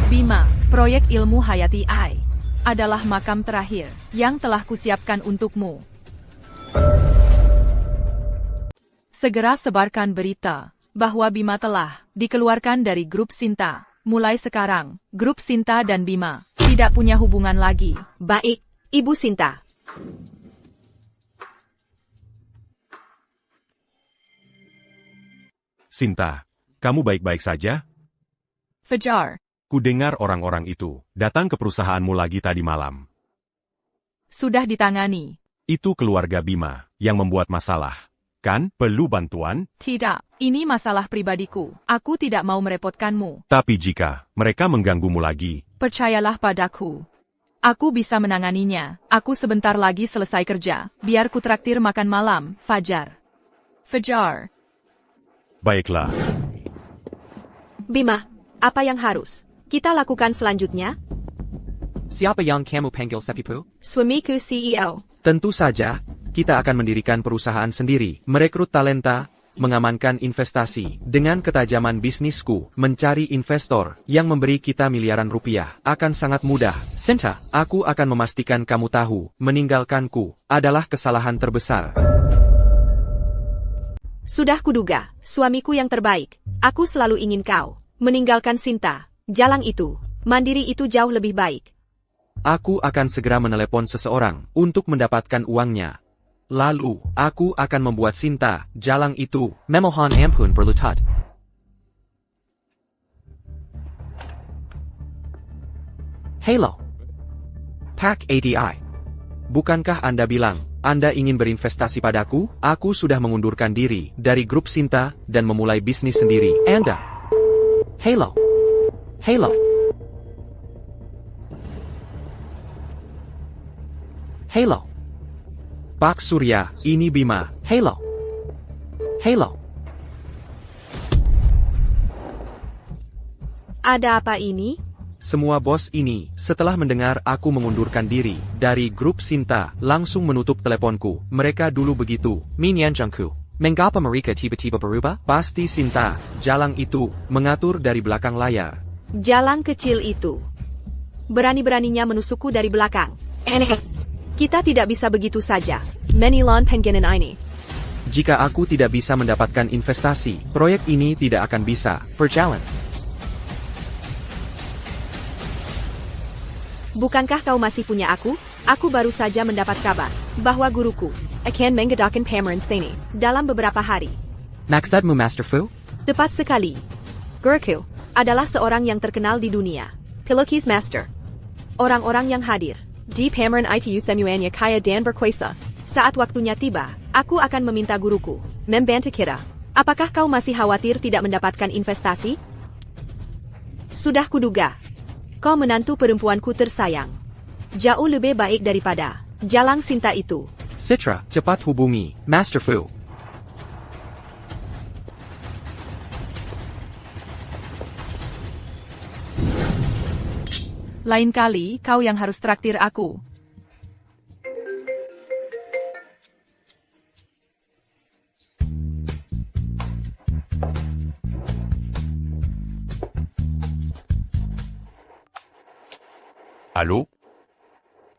Bima, proyek ilmu hayati I adalah makam terakhir yang telah kusiapkan untukmu. Segera sebarkan berita bahwa Bima telah dikeluarkan dari grup Sinta. Mulai sekarang, grup Sinta dan Bima tidak punya hubungan lagi. Baik, Ibu Sinta. Sinta, kamu baik-baik saja? Fajar, Kudengar orang-orang itu datang ke perusahaanmu lagi tadi malam. sudah ditangani. Itu keluarga Bima yang membuat masalah. Kan, perlu bantuan? Tidak, ini masalah pribadiku. Aku tidak mau merepotkanmu. Tapi jika mereka mengganggumu lagi, Percayalah padaku. Aku bisa menanganinya. Aku sebentar lagi selesai kerja. Biar ku traktir makan malam, Fajar. Fajar. Baiklah, Bima, apa yang harus kita lakukan selanjutnya? Siapa yang kamu panggil Sepipu? Suamiku CEO. Tentu saja, kita akan mendirikan perusahaan sendiri, merekrut talenta, mengamankan investasi. Dengan ketajaman bisnisku, mencari investor yang memberi kita miliaran rupiah akan sangat mudah. Senta, aku akan memastikan kamu tahu, meninggalkanku adalah kesalahan terbesar. Sudah kuduga, suamiku yang terbaik. Aku selalu ingin kau meninggalkan Sinta. Jalan itu, mandiri itu jauh lebih baik. Aku akan segera menelepon seseorang untuk mendapatkan uangnya. Lalu, aku akan membuat Sinta jalang itu. Memohon ampun berlutut. Halo. Pak ADI. Bukankah Anda bilang, Anda ingin berinvestasi padaku? Aku sudah mengundurkan diri dari grup Sinta dan memulai bisnis sendiri. Anda. Halo. Halo. Halo. Pak Surya, ini Bima. Halo. Halo. Ada apa ini? Semua bos ini, setelah mendengar aku mengundurkan diri dari grup Sinta, langsung menutup teleponku. Mereka dulu begitu. Minyan Jangku. Mengapa mereka tiba-tiba berubah? Pasti Sinta, jalang itu, mengatur dari belakang layar. Jalang kecil itu. Berani-beraninya menusukku dari belakang. Kita tidak bisa begitu saja. Menilon penggenen ini. Jika aku tidak bisa mendapatkan investasi, proyek ini tidak akan bisa berjalan. Bukankah kau masih punya aku? Aku baru saja mendapat kabar bahwa guruku akan mengadakan pameran seni dalam beberapa hari. Maksudmu Master Fu? Tepat sekali. Guruku adalah seorang yang terkenal di dunia. Pilukis Master. Orang-orang yang hadir di pameran itu semuanya kaya dan berkuasa. Saat waktunya tiba, aku akan meminta guruku membantu kita. Apakah kau masih khawatir tidak mendapatkan investasi? Sudah kuduga. Kau menantu perempuanku tersayang. Jauh lebih baik daripada jalang Sinta itu. Citra, cepat hubungi Master Fu. Lain kali, kau yang harus traktir aku. Halo?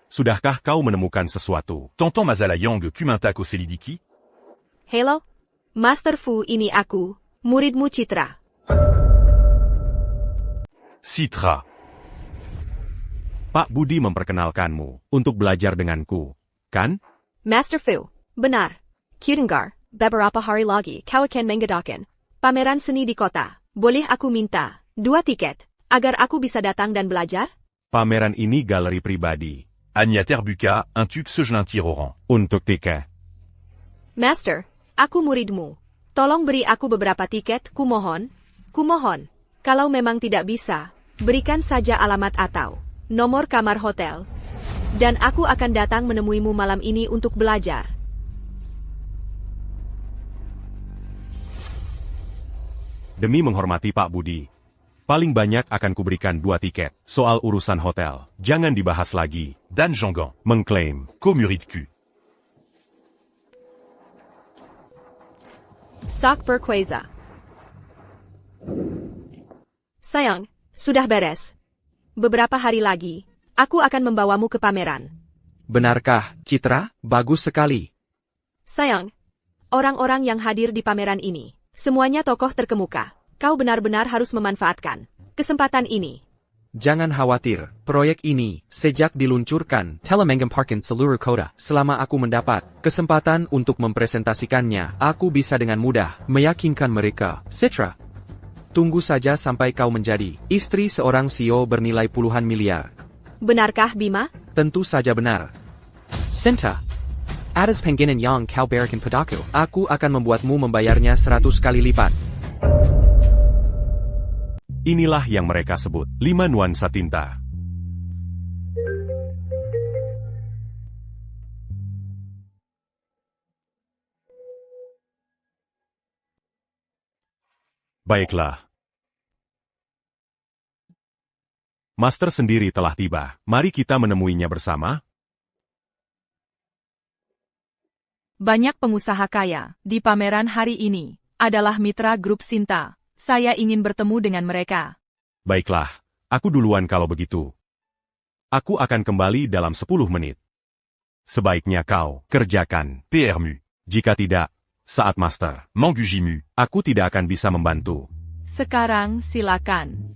Sudahkah kau menemukan sesuatu? T'entends Mazalayang Kumintak Oselidiki? Halo? Master Fu, ini aku, muridmu Citra. Citra. Pak Budi memperkenalkanmu untuk belajar denganku, kan? Master Fu, benar. Kudengar, beberapa hari lagi kau akan mengadakan pameran seni di kota. Boleh aku minta 2 tiket agar aku bisa datang dan belajar? Pameran ini galeri pribadi. Anya Terbuka, un tuc sejelin tiroran. Untuk tiket. Master, aku muridmu. Tolong beri aku beberapa tiket, kumohon. Kumohon. Kalau memang tidak bisa, berikan saja alamat atau nomor kamar hotel. Dan aku akan datang menemuimu malam ini untuk belajar. Demi menghormati Pak Budi, paling banyak akan kuberikan 2 tiket. Soal urusan hotel, jangan dibahas lagi. Dan Jangan. Mengklaim. Komuritku. Sak berkuasa. Sayang, sudah beres. Beberapa hari lagi, aku akan membawamu ke pameran. Benarkah, Citra? Bagus sekali. Sayang, orang-orang yang hadir di pameran ini, semuanya tokoh terkemuka. Kau benar-benar harus memanfaatkan kesempatan ini. Jangan khawatir, proyek ini, sejak diluncurkan, telah menggemparkan seluruh kota. Selama aku mendapat kesempatan untuk mempresentasikannya, aku bisa dengan mudah meyakinkan mereka. Citra, tunggu saja sampai kau menjadi istri seorang CEO bernilai puluhan miliar. Benarkah, Bima? Tentu saja benar. Sinta, atas pengginan yang kau berikan padaku, aku akan membuatmu membayarnya 100 kali lipat. Inilah yang mereka sebut 5 nuansa tinta. Baiklah. Master sendiri telah tiba. Mari kita menemuinya bersama. Banyak pengusaha kaya di pameran hari ini adalah mitra grup Sinta. Saya ingin bertemu dengan mereka. Baiklah, aku duluan kalau begitu. Aku akan kembali dalam 10 menit. Sebaiknya kau kerjakan. PRMU. Jika tidak, saat Master, Mangu Jimu. aku tidak akan bisa membantu. Sekarang silakan.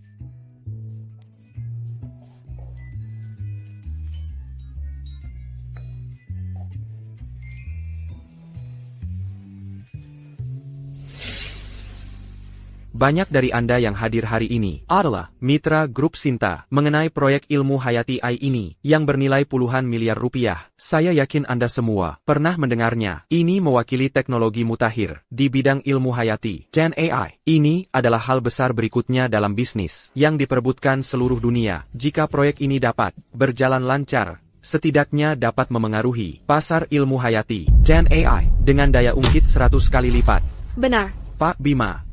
Banyak dari Anda yang hadir hari ini adalah mitra grup Sinta mengenai proyek ilmu hayati AI ini yang bernilai puluhan miliar rupiah. Saya yakin Anda semua pernah mendengarnya. Ini mewakili teknologi mutakhir di bidang ilmu hayati dan AI. Ini adalah hal besar berikutnya dalam bisnis yang diperebutkan seluruh dunia. Jika proyek ini dapat berjalan lancar, setidaknya dapat memengaruhi pasar ilmu hayati dan AI dengan daya ungkit 100 kali lipat. Benar. Pak Bima,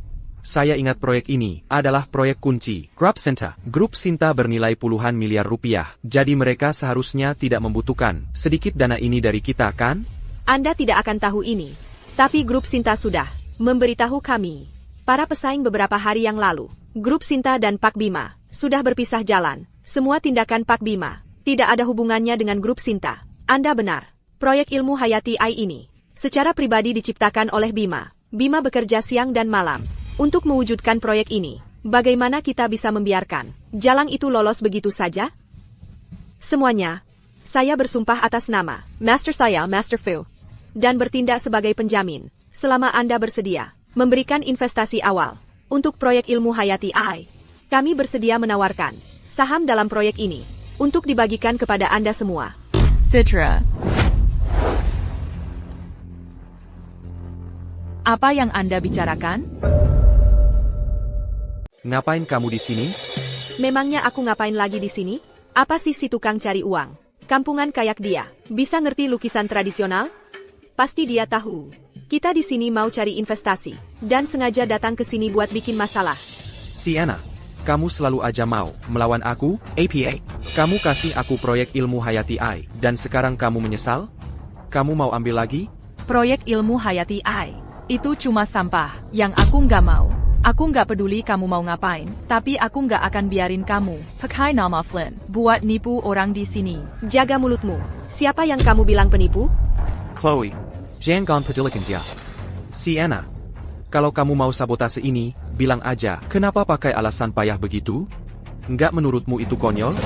saya ingat proyek ini adalah proyek kunci. Grup Sinta. Grup Sinta bernilai puluhan miliar rupiah, jadi mereka seharusnya tidak membutuhkan sedikit dana ini dari kita, kan? Anda tidak akan tahu ini. Tapi grup Sinta sudah memberitahu kami. Para pesaing beberapa hari yang lalu, grup Sinta dan Pak Bima sudah berpisah jalan. Semua tindakan Pak Bima tidak ada hubungannya dengan grup Sinta. Anda benar. Proyek ilmu hayati AI ini secara pribadi diciptakan oleh Bima. Bima bekerja siang dan malam untuk mewujudkan proyek ini. Bagaimana kita bisa membiarkan jalan itu lolos begitu saja? Semuanya, saya bersumpah atas nama Master saya, Master Fu, dan bertindak sebagai penjamin selama Anda bersedia memberikan investasi awal untuk proyek ilmu hayati AI. Kami bersedia menawarkan saham dalam proyek ini untuk dibagikan kepada Anda semua. Citra. Apa yang Anda bicarakan? Ngapain kamu di sini? Memangnya aku ngapain lagi di sini? Apa sih si tukang cari uang? Kampungan kayak dia, bisa ngerti lukisan tradisional? Pasti dia tahu. Kita di sini mau cari investasi, dan sengaja datang ke sini buat bikin masalah. Sienna, kamu selalu aja mau melawan aku, APA. Kamu kasih aku proyek ilmu hayati AI, dan sekarang kamu menyesal? Kamu mau ambil lagi? Proyek ilmu hayati AI itu cuma sampah yang aku nggak mau. Aku nggak peduli kamu mau ngapain, tapi aku nggak akan biarin kamu pakai nama Flynn buat nipu orang di sini. Jaga mulutmu. Siapa yang kamu bilang penipu? Chloe, jangan pedulikan dia. Sienna, kalau kamu mau sabotase ini, bilang aja. Kenapa pakai alasan payah begitu? Nggak menurutmu itu konyol?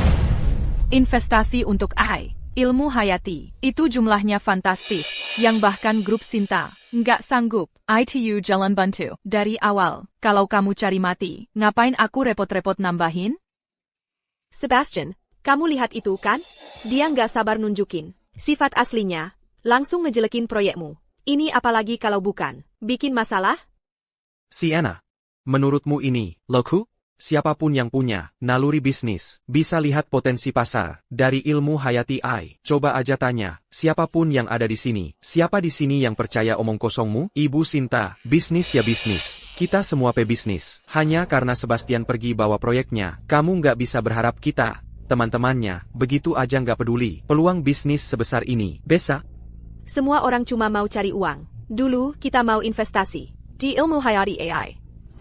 Investasi untuk AI, ilmu hayati, itu jumlahnya fantastis, yang bahkan grup Sinta nggak sanggup. ITU jalan bantu dari awal. Kalau kamu cari mati, ngapain aku repot-repot nambahin? Sebastian, kamu lihat itu kan? Dia nggak sabar nunjukin sifat aslinya, langsung ngejelekin proyekmu. Ini apalagi kalau bukan bikin masalah? Sienna, menurutmu ini loku? Siapapun yang punya naluri bisnis bisa lihat potensi pasar dari ilmu hayati AI. Coba aja tanya siapapun yang ada di sini. Siapa di sini yang percaya omong kosongmu? Ibu Sinta, bisnis ya bisnis. Kita semua pebisnis. Hanya karena Sebastian pergi bawa proyeknya, kamu nggak bisa berharap kita, teman-temannya, begitu aja nggak peduli. Peluang bisnis sebesar ini, Besa? Semua orang cuma mau cari uang. Dulu kita mau investasi di ilmu hayati AI.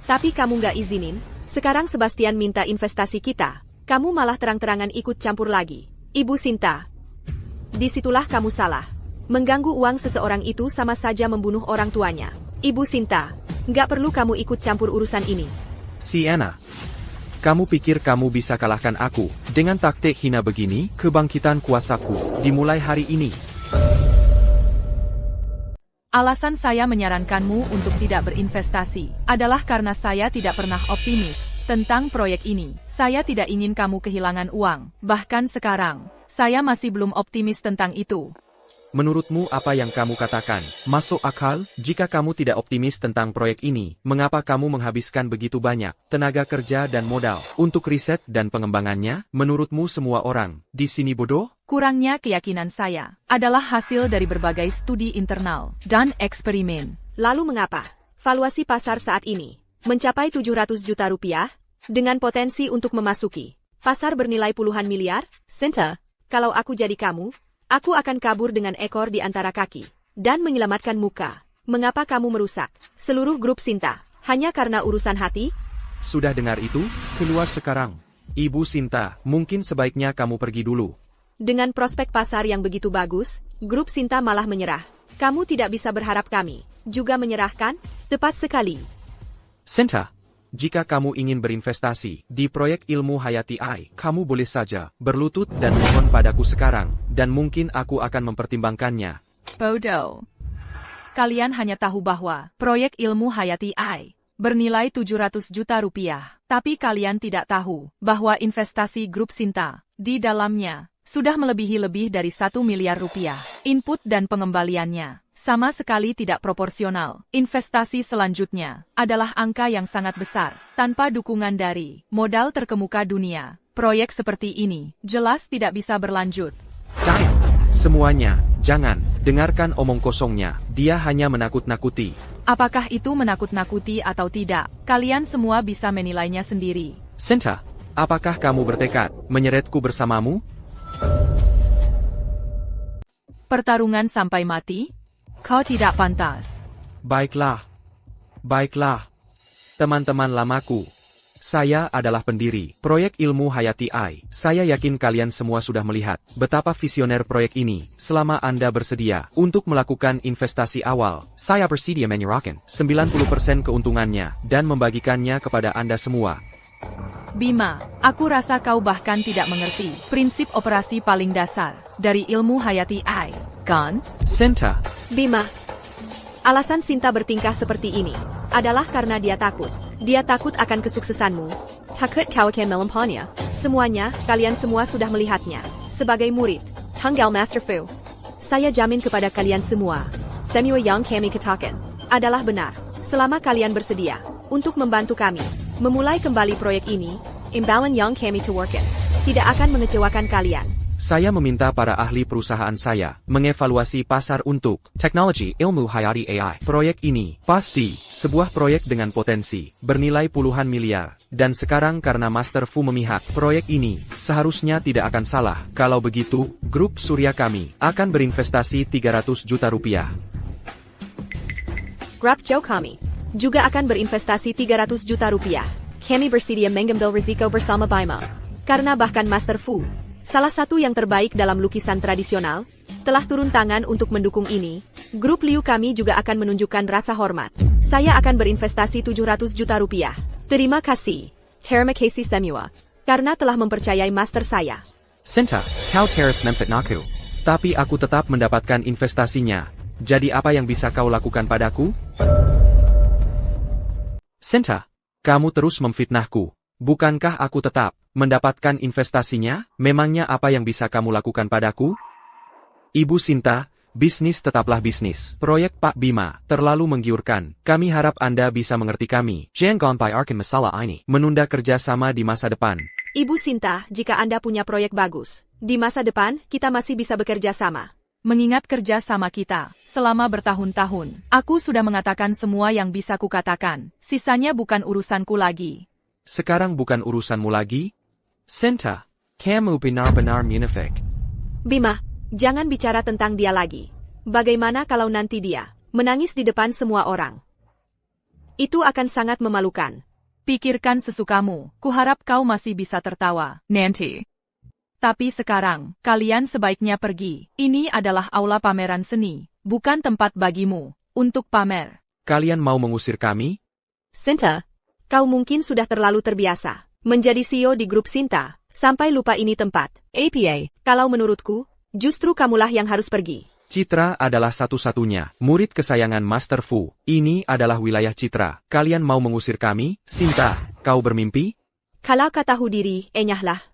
Tapi kamu nggak izinin. Sekarang Sebastian minta investasi kita. Kamu malah terang-terangan ikut campur lagi. Ibu Sinta, disitulah kamu salah. Mengganggu uang seseorang itu sama saja membunuh orang tuanya. Ibu Sinta, nggak perlu kamu ikut campur urusan ini. Sienna, kamu pikir kamu bisa kalahkan aku dengan taktik hina begini? Kebangkitan kuasaku dimulai hari ini. Alasan saya menyarankanmu untuk tidak berinvestasi adalah karena saya tidak pernah optimis tentang proyek ini. Saya tidak ingin kamu kehilangan uang. Bahkan sekarang, saya masih belum optimis tentang itu. Menurutmu apa yang kamu katakan masuk akal? Jika kamu tidak optimis tentang proyek ini, mengapa kamu menghabiskan begitu banyak tenaga kerja dan modal untuk riset dan pengembangannya? Menurutmu semua orang di sini bodoh? Kurangnya keyakinan saya adalah hasil dari berbagai studi internal dan eksperimen. Lalu mengapa valuasi pasar saat ini mencapai 700 juta rupiah, dengan potensi untuk memasuki pasar bernilai puluhan miliar. Sinta, kalau aku jadi kamu, aku akan kabur dengan ekor di antara kaki, dan menyelamatkan muka. Mengapa kamu merusak seluruh grup Sinta? Hanya karena urusan hati? Sudah dengar itu? Keluar sekarang. Ibu Sinta, mungkin sebaiknya kamu pergi dulu. Dengan prospek pasar yang begitu bagus, grup Sinta malah menyerah. Kamu tidak bisa berharap kami juga menyerahkan? Tepat sekali. Sinta, jika kamu ingin berinvestasi di proyek ilmu hayati AI, kamu boleh saja berlutut dan mohon padaku sekarang, dan mungkin aku akan mempertimbangkannya. Bodoh. Kalian hanya tahu bahwa proyek ilmu hayati AI bernilai 700 juta rupiah. Tapi kalian tidak tahu bahwa investasi grup Sinta di dalamnya sudah melebihi lebih dari 1 miliar rupiah. Input dan pengembaliannya sama sekali tidak proporsional. Investasi selanjutnya adalah angka yang sangat besar. Tanpa dukungan dari modal terkemuka dunia, proyek seperti ini jelas tidak bisa berlanjut. Jangan. Semuanya, jangan. Dengarkan omong kosongnya. Dia hanya menakut-nakuti. Apakah itu menakut-nakuti atau tidak? Kalian semua bisa menilainya sendiri. Sinta, apakah kamu bertekad menyeretku bersamamu? Pertarungan sampai mati? Kau tidak pantas. Baiklah. Baiklah. Teman-teman lamaku. Saya adalah pendiri proyek ilmu hayati AI. Saya yakin kalian semua sudah melihat betapa visioner proyek ini. Selama Anda bersedia untuk melakukan investasi awal, saya bersedia menyerahkan 90% keuntungannya dan membagikannya kepada Anda semua. Bima, aku rasa kau bahkan tidak mengerti prinsip operasi paling dasar dari ilmu hayati AI, kan? Sinta, Bima, alasan Sinta bertingkah seperti ini adalah karena dia takut. Dia takut akan kesuksesanmu. Takut kau akan melampauinya. Semuanya, kalian semua sudah melihatnya. Sebagai murid, tunggal Master Fu, saya jamin kepada kalian semua, semua yang kami katakan adalah benar. Selama kalian bersedia untuk membantu kami memulai kembali proyek ini, imbalan yang kami tawarkan tidak akan mengecewakan kalian. saya meminta para ahli perusahaan saya mengevaluasi pasar untuk teknologi ilmu hayati AI. Proyek ini pasti sebuah proyek dengan potensi bernilai puluhan miliar. Dan sekarang karena Master Fu memihak proyek ini, seharusnya tidak akan salah. Kalau begitu, grup Surya kami akan berinvestasi 300 juta rupiah. Grup Joe kami juga akan berinvestasi 300 juta rupiah. Kami bersedia mengambil risiko bersama Bima. Karena bahkan Master Fu, salah satu yang terbaik dalam lukisan tradisional, telah turun tangan untuk mendukung ini, grup Liu kami juga akan menunjukkan rasa hormat. Saya akan berinvestasi 700 juta rupiah. Terima kasih. Terima kasih semua. Karena telah mempercayai master saya. Sinta, kau terus memfitnahku. Tapi aku tetap mendapatkan investasinya. Jadi apa yang bisa kau lakukan padaku? Sinta, kamu terus memfitnahku. Bukankah aku tetap mendapatkan investasinya? Memangnya apa yang bisa kamu lakukan padaku? Ibu Sinta, bisnis tetaplah bisnis. Proyek Pak Bima terlalu menggiurkan. Kami harap Anda bisa mengerti kami. Jangan biarkan masalah ini menunda kerjasama di masa depan. Ibu Sinta, jika Anda punya proyek bagus, di masa depan kita masih bisa bekerja sama. Mengingat kerja sama kita selama bertahun-tahun, aku sudah mengatakan semua yang bisa kukatakan. Sisanya bukan urusanku lagi. Sekarang bukan urusanmu lagi? Sinta, kamu benar-benar munafik. Bima, jangan bicara tentang dia lagi. Bagaimana kalau nanti dia menangis di depan semua orang? Itu akan sangat memalukan. Pikirkan sesukamu. Kuharap kau masih bisa tertawa, nanti. Tapi sekarang, kalian sebaiknya pergi. Ini adalah aula pameran seni, bukan tempat bagimu untuk pamer. Kalian mau mengusir kami? Sinta, kau mungkin sudah terlalu terbiasa menjadi CEO di grup Sinta, sampai lupa ini tempat. APA, kalau menurutku, justru kamulah yang harus pergi. Citra adalah satu-satunya murid kesayangan Master Fu. Ini adalah wilayah Citra. Kalian mau mengusir kami? Sinta, kau bermimpi? Kalau kau tahu diri, enyahlah.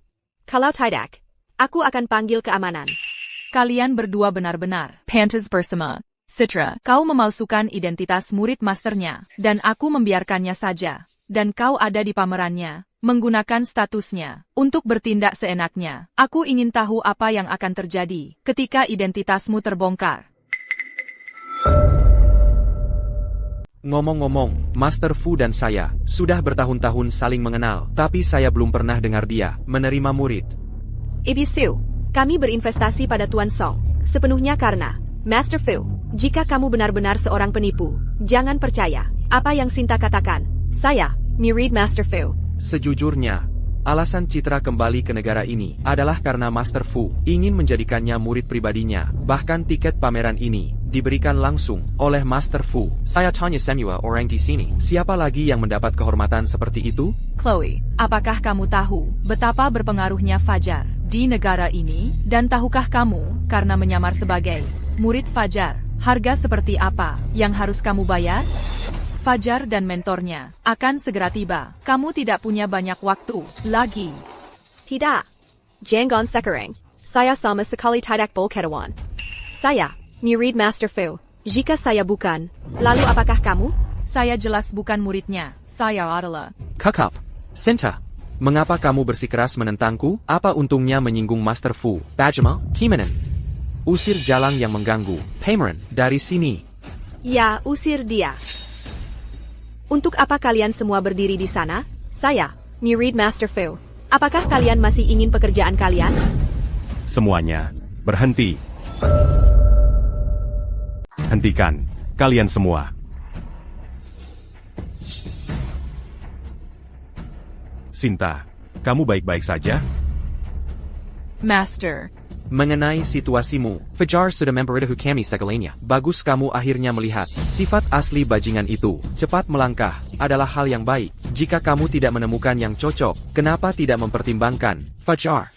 Kalau tidak, aku akan panggil keamanan. Kalian berdua benar-benar pantas bersama. Citra, kau memalsukan identitas murid masternya, dan aku membiarkannya saja. Dan kau ada di pamerannya, menggunakan statusnya, untuk bertindak seenaknya. Aku ingin tahu apa yang akan terjadi ketika identitasmu terbongkar. Ngomong-ngomong, Master Fu dan saya sudah bertahun-tahun saling mengenal, tapi saya belum pernah dengar dia menerima murid. Ibisu, kami berinvestasi pada Tuan Song, sepenuhnya karena Master Fu. Jika kamu benar-benar seorang penipu, jangan percaya apa yang Sinta katakan. Saya, murid Master Fu. Sejujurnya, alasan Citra kembali ke negara ini adalah karena Master Fu ingin menjadikannya murid pribadinya. Bahkan tiket pameran ini diberikan langsung oleh Master Fu. Saya tanya semua orang di sini, siapa lagi yang mendapat kehormatan seperti itu? Chloe, apakah kamu tahu betapa berpengaruhnya Fajar di negara ini? Dan tahukah kamu, karena menyamar sebagai murid Fajar, harga seperti apa yang harus kamu bayar? Fajar dan mentornya akan segera tiba. Kamu tidak punya banyak waktu lagi. Tidak. Jangan sekarang. Saya sama sekali tidak berketahuan. Saya, murid Master Fu. Jika saya bukan, lalu apakah kamu? Saya jelas bukan muridnya. Saya adalah... Kakak, Sinta, mengapa kamu bersikeras menentangku? Apa untungnya menyinggung Master Fu? Bajima, Kimanan. Usir jalang yang mengganggu. Pameran, dari sini. Ya, usir dia. Untuk apa kalian semua berdiri di sana? Saya, murid Master Fu. Apakah kalian masih ingin pekerjaan kalian? Semuanya, berhenti. Hentikan, kalian semua. Sinta, kamu baik-baik saja? Master. Mengenai situasimu, Fajar sudah memberitahu kami segalanya. Bagus kamu akhirnya melihat sifat asli bajingan itu. Cepat melangkah adalah hal yang baik. Jika kamu tidak menemukan yang cocok, kenapa tidak mempertimbangkan Fajar?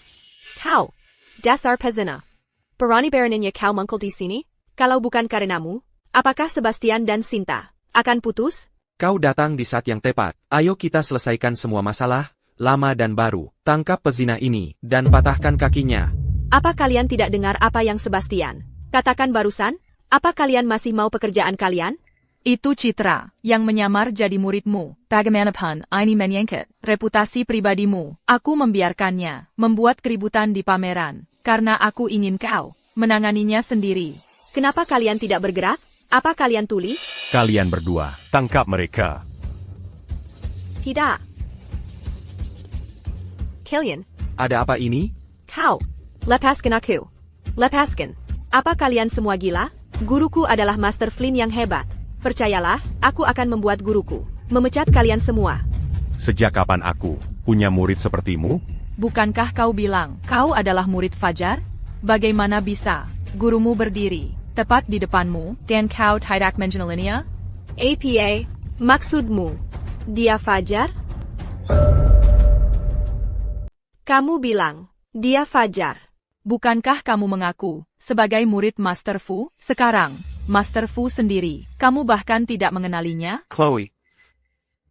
Kau, dasar pezina. Berani beraninya kau mengkul di sini? Kalau bukan karenamu, apakah Sebastian dan Sinta akan putus? Kau datang di saat yang tepat. Ayo kita selesaikan semua masalah, lama dan baru. Tangkap pezina ini dan patahkan kakinya. Apa kalian tidak dengar apa yang Sebastian katakan barusan? Apa kalian masih mau pekerjaan kalian? Itu Citra, yang menyamar jadi muridmu. Bagaimanapan ini menyangkut reputasi pribadimu. Aku membiarkannya membuat keributan di pameran, karena aku ingin kau menanganinya sendiri. Kenapa kalian tidak bergerak? Apa kalian tuli? Kalian berdua, tangkap mereka. Tidak. Kalian, Ada apa ini? kau, lepaskan aku. Lepaskan. Apa kalian semua gila? Guruku adalah Master Flynn yang hebat. Percayalah, aku akan membuat guruku memecat kalian semua. Sejak kapan aku punya murid sepertimu? Bukankah kau bilang kau adalah murid Fajar? Bagaimana bisa gurumu berdiri tepat di depanmu dan kau tidak mengenalinya? APA, maksudmu, dia Fajar? Kamu bilang, dia Fajar. Bukankah kamu mengaku sebagai murid Master Fu? Sekarang, Master Fu sendiri, kamu bahkan tidak mengenalinya? Chloe.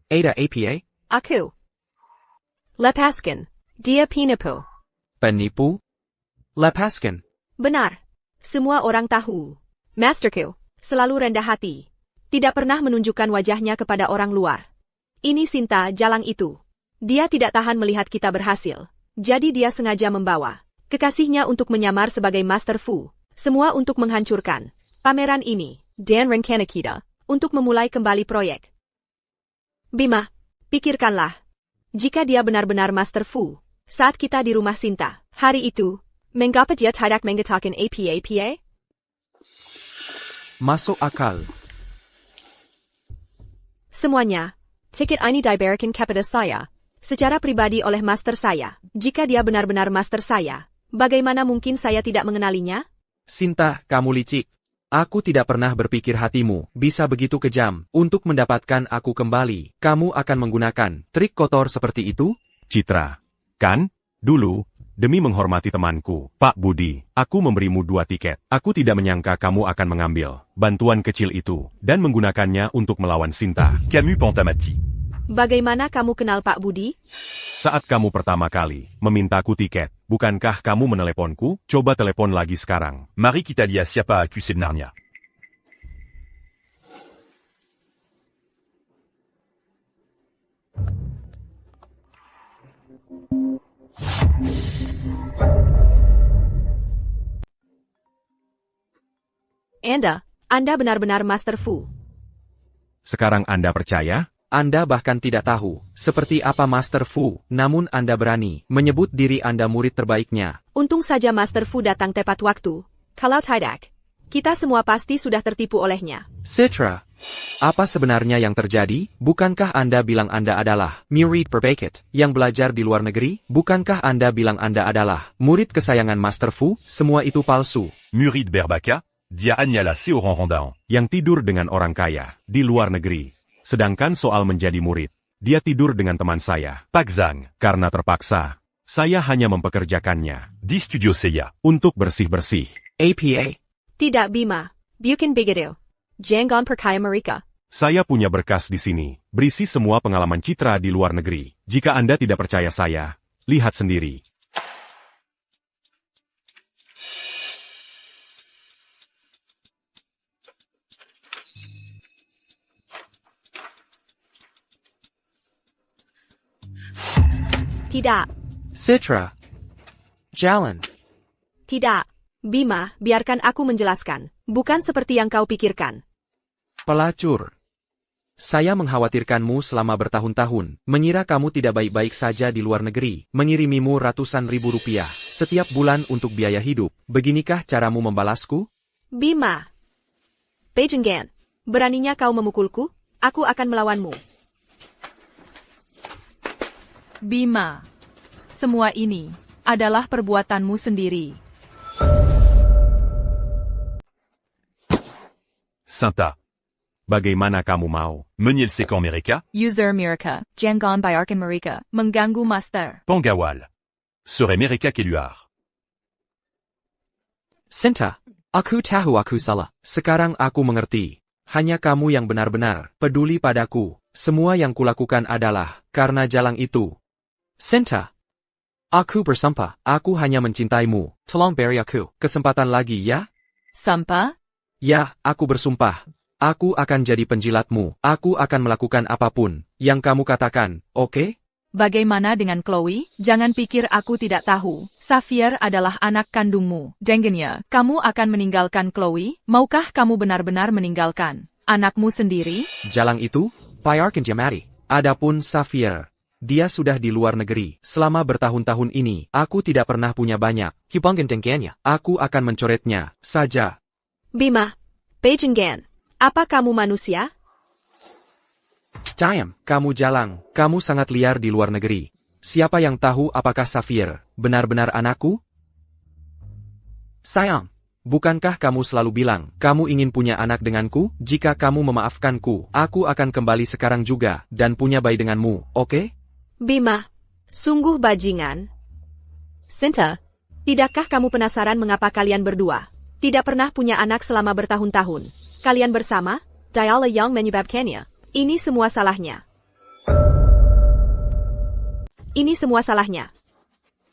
Ada APA? Aku. Lepaskan. Dia penipu. Penipu? Lepaskan. Benar. Semua orang tahu. Masterku selalu rendah hati. Tidak pernah menunjukkan wajahnya kepada orang luar. Ini Sinta jalang itu. Dia tidak tahan melihat kita berhasil. Jadi dia sengaja membawa kekasihnya untuk menyamar sebagai Master Fu. Semua untuk menghancurkan pameran ini. Dan rencana kita untuk memulai kembali proyek. Bima, pikirkanlah. Jika dia benar-benar Master Fu, saat kita di rumah Sinta, hari itu, mengapa dia tidak mengatakan APA? Masuk akal. Semuanya, tiket ini diberikan kepada saya, secara pribadi oleh master saya. Jika dia benar-benar master saya, bagaimana mungkin saya tidak mengenalinya? Sinta, kamu licik. Aku tidak pernah berpikir hatimu bisa begitu kejam untuk mendapatkan aku kembali. Kamu akan menggunakan trik kotor seperti itu? Citra, kan? Dulu, demi menghormati temanku, Pak Budi, aku memberimu 2 tiket. Aku tidak menyangka kamu akan mengambil bantuan kecil itu dan menggunakannya untuk melawan Sinta. Camus Pentamati. Bagaimana kamu kenal Pak Budi? Saat kamu pertama kali memintaku tiket, bukankah kamu meneleponku? Coba telepon lagi sekarang. Marie Kitalia siapa accusé de Narnia. Anda benar-benar Master Fu. Sekarang Anda percaya? Anda bahkan tidak tahu seperti apa Master Fu, namun Anda berani menyebut diri Anda murid terbaiknya. Untung saja Master Fu datang tepat waktu. Kalau tidak, kita semua pasti sudah tertipu olehnya. Citra, apa sebenarnya yang terjadi? Bukankah Anda bilang Anda adalah murid terbaik yang belajar di luar negeri? Bukankah Anda bilang Anda adalah murid kesayangan Master Fu? Semua itu palsu. Murid Berbaka, dia Agnala Seoranrandaan. Yang tidur dengan orang kaya, di luar negeri. Sedangkan soal menjadi murid, dia tidur dengan teman saya. Pak Zhang, Karena terpaksa, saya hanya mempekerjakannya di Studio Seiya. untuk bersih-bersih. APA. Tidak Bima, bukan begitu. Jangan percaya mereka. Saya punya berkas di sini, berisi semua pengalaman Citra di luar negeri. Jika Anda tidak percaya saya, lihat sendiri. Tidak, Citra. Jalan. tidak. Bima, biarkan aku menjelaskan. Bukan seperti yang kau pikirkan. Pelacur. Saya mengkhawatirkanmu selama bertahun-tahun, mengira kamu tidak baik-baik saja di luar negeri, mengirimimu ratusan ribu rupiah setiap bulan untuk biaya hidup. Beginikah caramu membalasku? Bima. Pejenggan. Beraninya kau memukulku? Aku akan melawanmu. Bima. Semua ini adalah perbuatanmu sendiri. Sinta, Bagaimana kamu mau? Menyel Sekon Mereka, User Mirka, Jangan Bayarkan Mereka, mengganggu Master. Pangawal. Serait Mereka Keluar. Sinta, aku tahu aku salah. Sekarang aku mengerti. Hanya kamu yang benar-benar peduli padaku. Semua yang kulakukan adalah karena jalan itu. Sinta, aku bersumpah, aku hanya mencintaimu. Tolong beri aku kesempatan lagi ya? Sampa? Ya, aku bersumpah. Aku akan jadi penjilatmu. Aku akan melakukan apapun yang kamu katakan, oke? Bagaimana dengan Chloe? Jangan pikir aku tidak tahu. Xavier adalah anak kandungmu. Jangannya, kamu akan meninggalkan Chloe? Maukah kamu benar-benar meninggalkan anakmu sendiri? Jalan itu, biarkan dia mati. Adapun Xavier, dia sudah di luar negeri. Selama bertahun-tahun ini, aku tidak pernah punya banyak. Hibang gentengnya. Aku akan mencoretnya saja. Bima. Pejenggan. Apa kamu manusia? Diam, kamu jalang. Kamu sangat liar di luar negeri. Siapa yang tahu apakah Xavier benar-benar anakku? Sayang, bukankah kamu selalu bilang, kamu ingin punya anak denganku? Jika kamu memaafkanku, aku akan kembali sekarang juga, dan punya bayi denganmu, oke? Bima. Sungguh bajingan. Sinta. Tidakkah kamu penasaran mengapa kalian berdua tidak pernah punya anak selama bertahun-tahun? Kalian bersama, dialah yang menyebabkannya. Ini semua salahnya. Ini semua salahnya.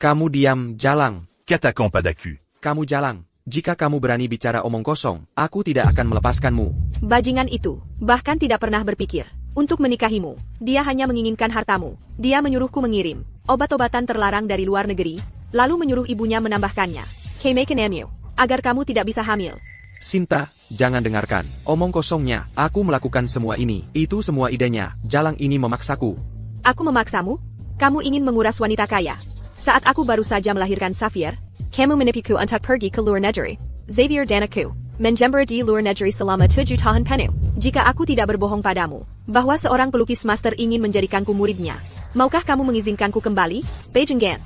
Kamu diam, jalang. Katakan Padaku. Kamu jalang. Jika kamu berani bicara omong kosong, aku tidak akan melepaskanmu. Bajingan itu, bahkan tidak pernah berpikir untuk menikahimu. Dia hanya menginginkan hartamu. Dia menyuruhku mengirim obat-obatan terlarang dari luar negeri, lalu menyuruh ibunya menambahkannya. Kemakenemu, agar kamu tidak bisa hamil. Sinta, jangan dengarkan omong kosongnya. Aku melakukan semua ini. Itu semua idenya. Jalang ini memaksaku. Aku memaksamu? Kamu ingin menguras wanita kaya. Saat aku baru saja melahirkan Xavier, kamu menipuku untuk pergi ke luar negeri. Xavier dan aku menjember di luar negeri selama 7 tahun penuh. Jika aku tidak berbohong padamu bahwa seorang pelukis master ingin menjadikanku muridnya, maukah kamu mengizinkanku kembali? Pejenggan.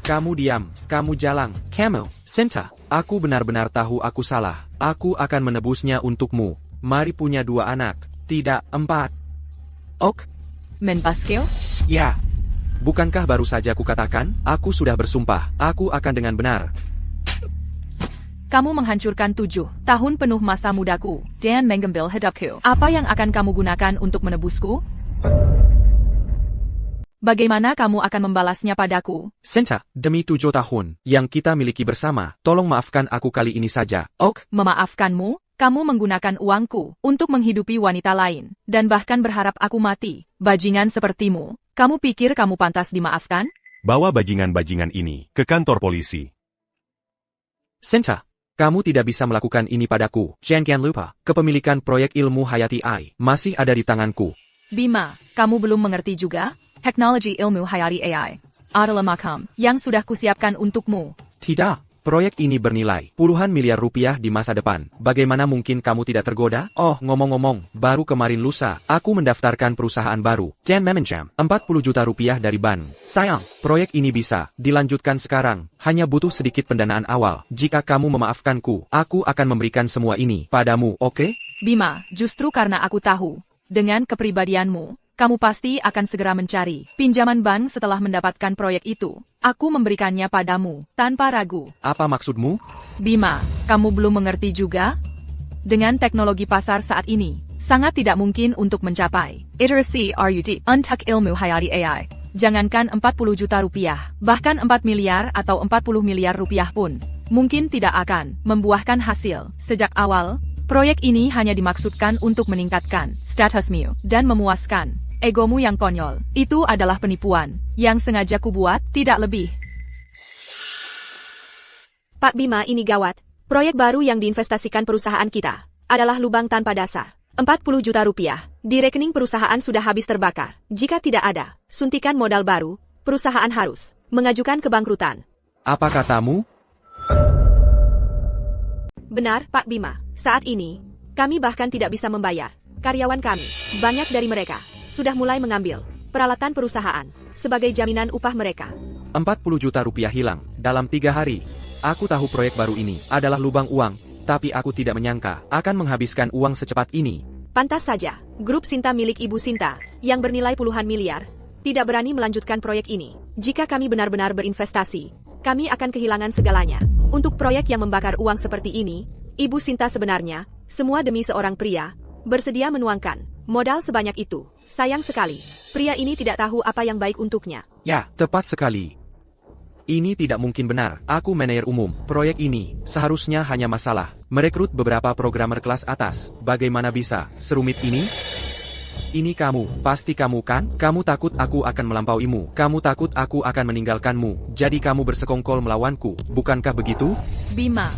Kamu diam. Kamu jalang. Kamu, Sinta, aku benar-benar tahu aku salah. Aku akan menebusnya untukmu. Mari punya 2 anak, tidak 4. Ok? Menpaskil? Ya. Bukankah baru saja kukatakan, aku sudah bersumpah, aku akan dengan benar. Kamu menghancurkan 7 tahun penuh masa mudaku, dan mengambil hidupku. Apa yang akan kamu gunakan untuk menebusku? Bagaimana kamu akan membalasnya padaku? Sinta, demi 7 tahun yang kita miliki bersama, tolong maafkan aku kali ini saja, ok? Memaafkanmu? Kamu menggunakan uangku untuk menghidupi wanita lain, dan bahkan berharap aku mati. Bajingan sepertimu, kamu pikir kamu pantas dimaafkan? Bawa bajingan-bajingan ini ke kantor polisi. Sinta, Kamu tidak bisa melakukan ini padaku. Jangan lupa, kepemilikan proyek ilmu hayati AI masih ada di tanganku. Bima, kamu belum mengerti juga? Teknologi ilmu hayati AI adalah makam yang sudah kusiapkan untukmu. Tidak, proyek ini bernilai puluhan miliar rupiah di masa depan. Bagaimana mungkin kamu tidak tergoda? Oh, ngomong-ngomong, baru kemarin lusa, aku mendaftarkan perusahaan baru. Jan Memenjam, 40 juta rupiah dari bank. Sayang, proyek ini bisa dilanjutkan sekarang. Hanya butuh sedikit pendanaan awal. Jika kamu memaafkanku, aku akan memberikan semua ini padamu, oke? Bima, justru karena aku tahu, dengan kepribadianmu, kamu pasti akan segera mencari pinjaman bank setelah mendapatkan proyek itu. Aku memberikannya padamu, tanpa ragu. Apa maksudmu? Bima, kamu belum mengerti juga? Dengan teknologi pasar saat ini, sangat tidak mungkin untuk mencapai iterasi RUD untuk ilmu hayati AI. Jangankan 40 juta rupiah, bahkan 4 miliar atau 40 miliar rupiah pun, mungkin tidak akan membuahkan hasil. Sejak awal, proyek ini hanya dimaksudkan untuk meningkatkan statusmu dan memuaskan egomu yang konyol. Itu adalah penipuan yang sengaja kubuat, tidak lebih. Pak Bima, ini gawat. Proyek baru yang diinvestasikan perusahaan kita adalah lubang tanpa dasar. 40 juta rupiah di rekening perusahaan sudah habis terbakar. Jika tidak ada suntikan modal baru, perusahaan harus mengajukan kebangkrutan. Apa katamu? Benar, Pak Bima. Saat ini, kami bahkan tidak bisa membayar karyawan kami. Banyak dari mereka sudah mulai mengambil peralatan perusahaan sebagai jaminan upah mereka. 40 juta rupiah hilang dalam 3 hari. Aku tahu proyek baru ini adalah lubang uang, tapi aku tidak menyangka akan menghabiskan uang secepat ini. Pantas saja, grup Sinta milik Ibu Sinta, yang bernilai puluhan miliar, tidak berani melanjutkan proyek ini. Jika kami benar-benar berinvestasi, kami akan kehilangan segalanya. Untuk proyek yang membakar uang seperti ini, Ibu Sinta sebenarnya, semua demi seorang pria, bersedia menuangkan modal sebanyak itu. Sayang sekali, pria ini tidak tahu apa yang baik untuknya. Ya, tepat sekali. Ini tidak mungkin benar. Aku manajer umum. Proyek ini seharusnya hanya masalah merekrut beberapa programmer kelas atas. Bagaimana bisa serumit ini? Ini kamu, pasti kamu kan? Kamu takut aku akan melampauimu. Kamu takut aku akan meninggalkanmu. Jadi kamu bersekongkol melawanku, bukankah begitu? Bima,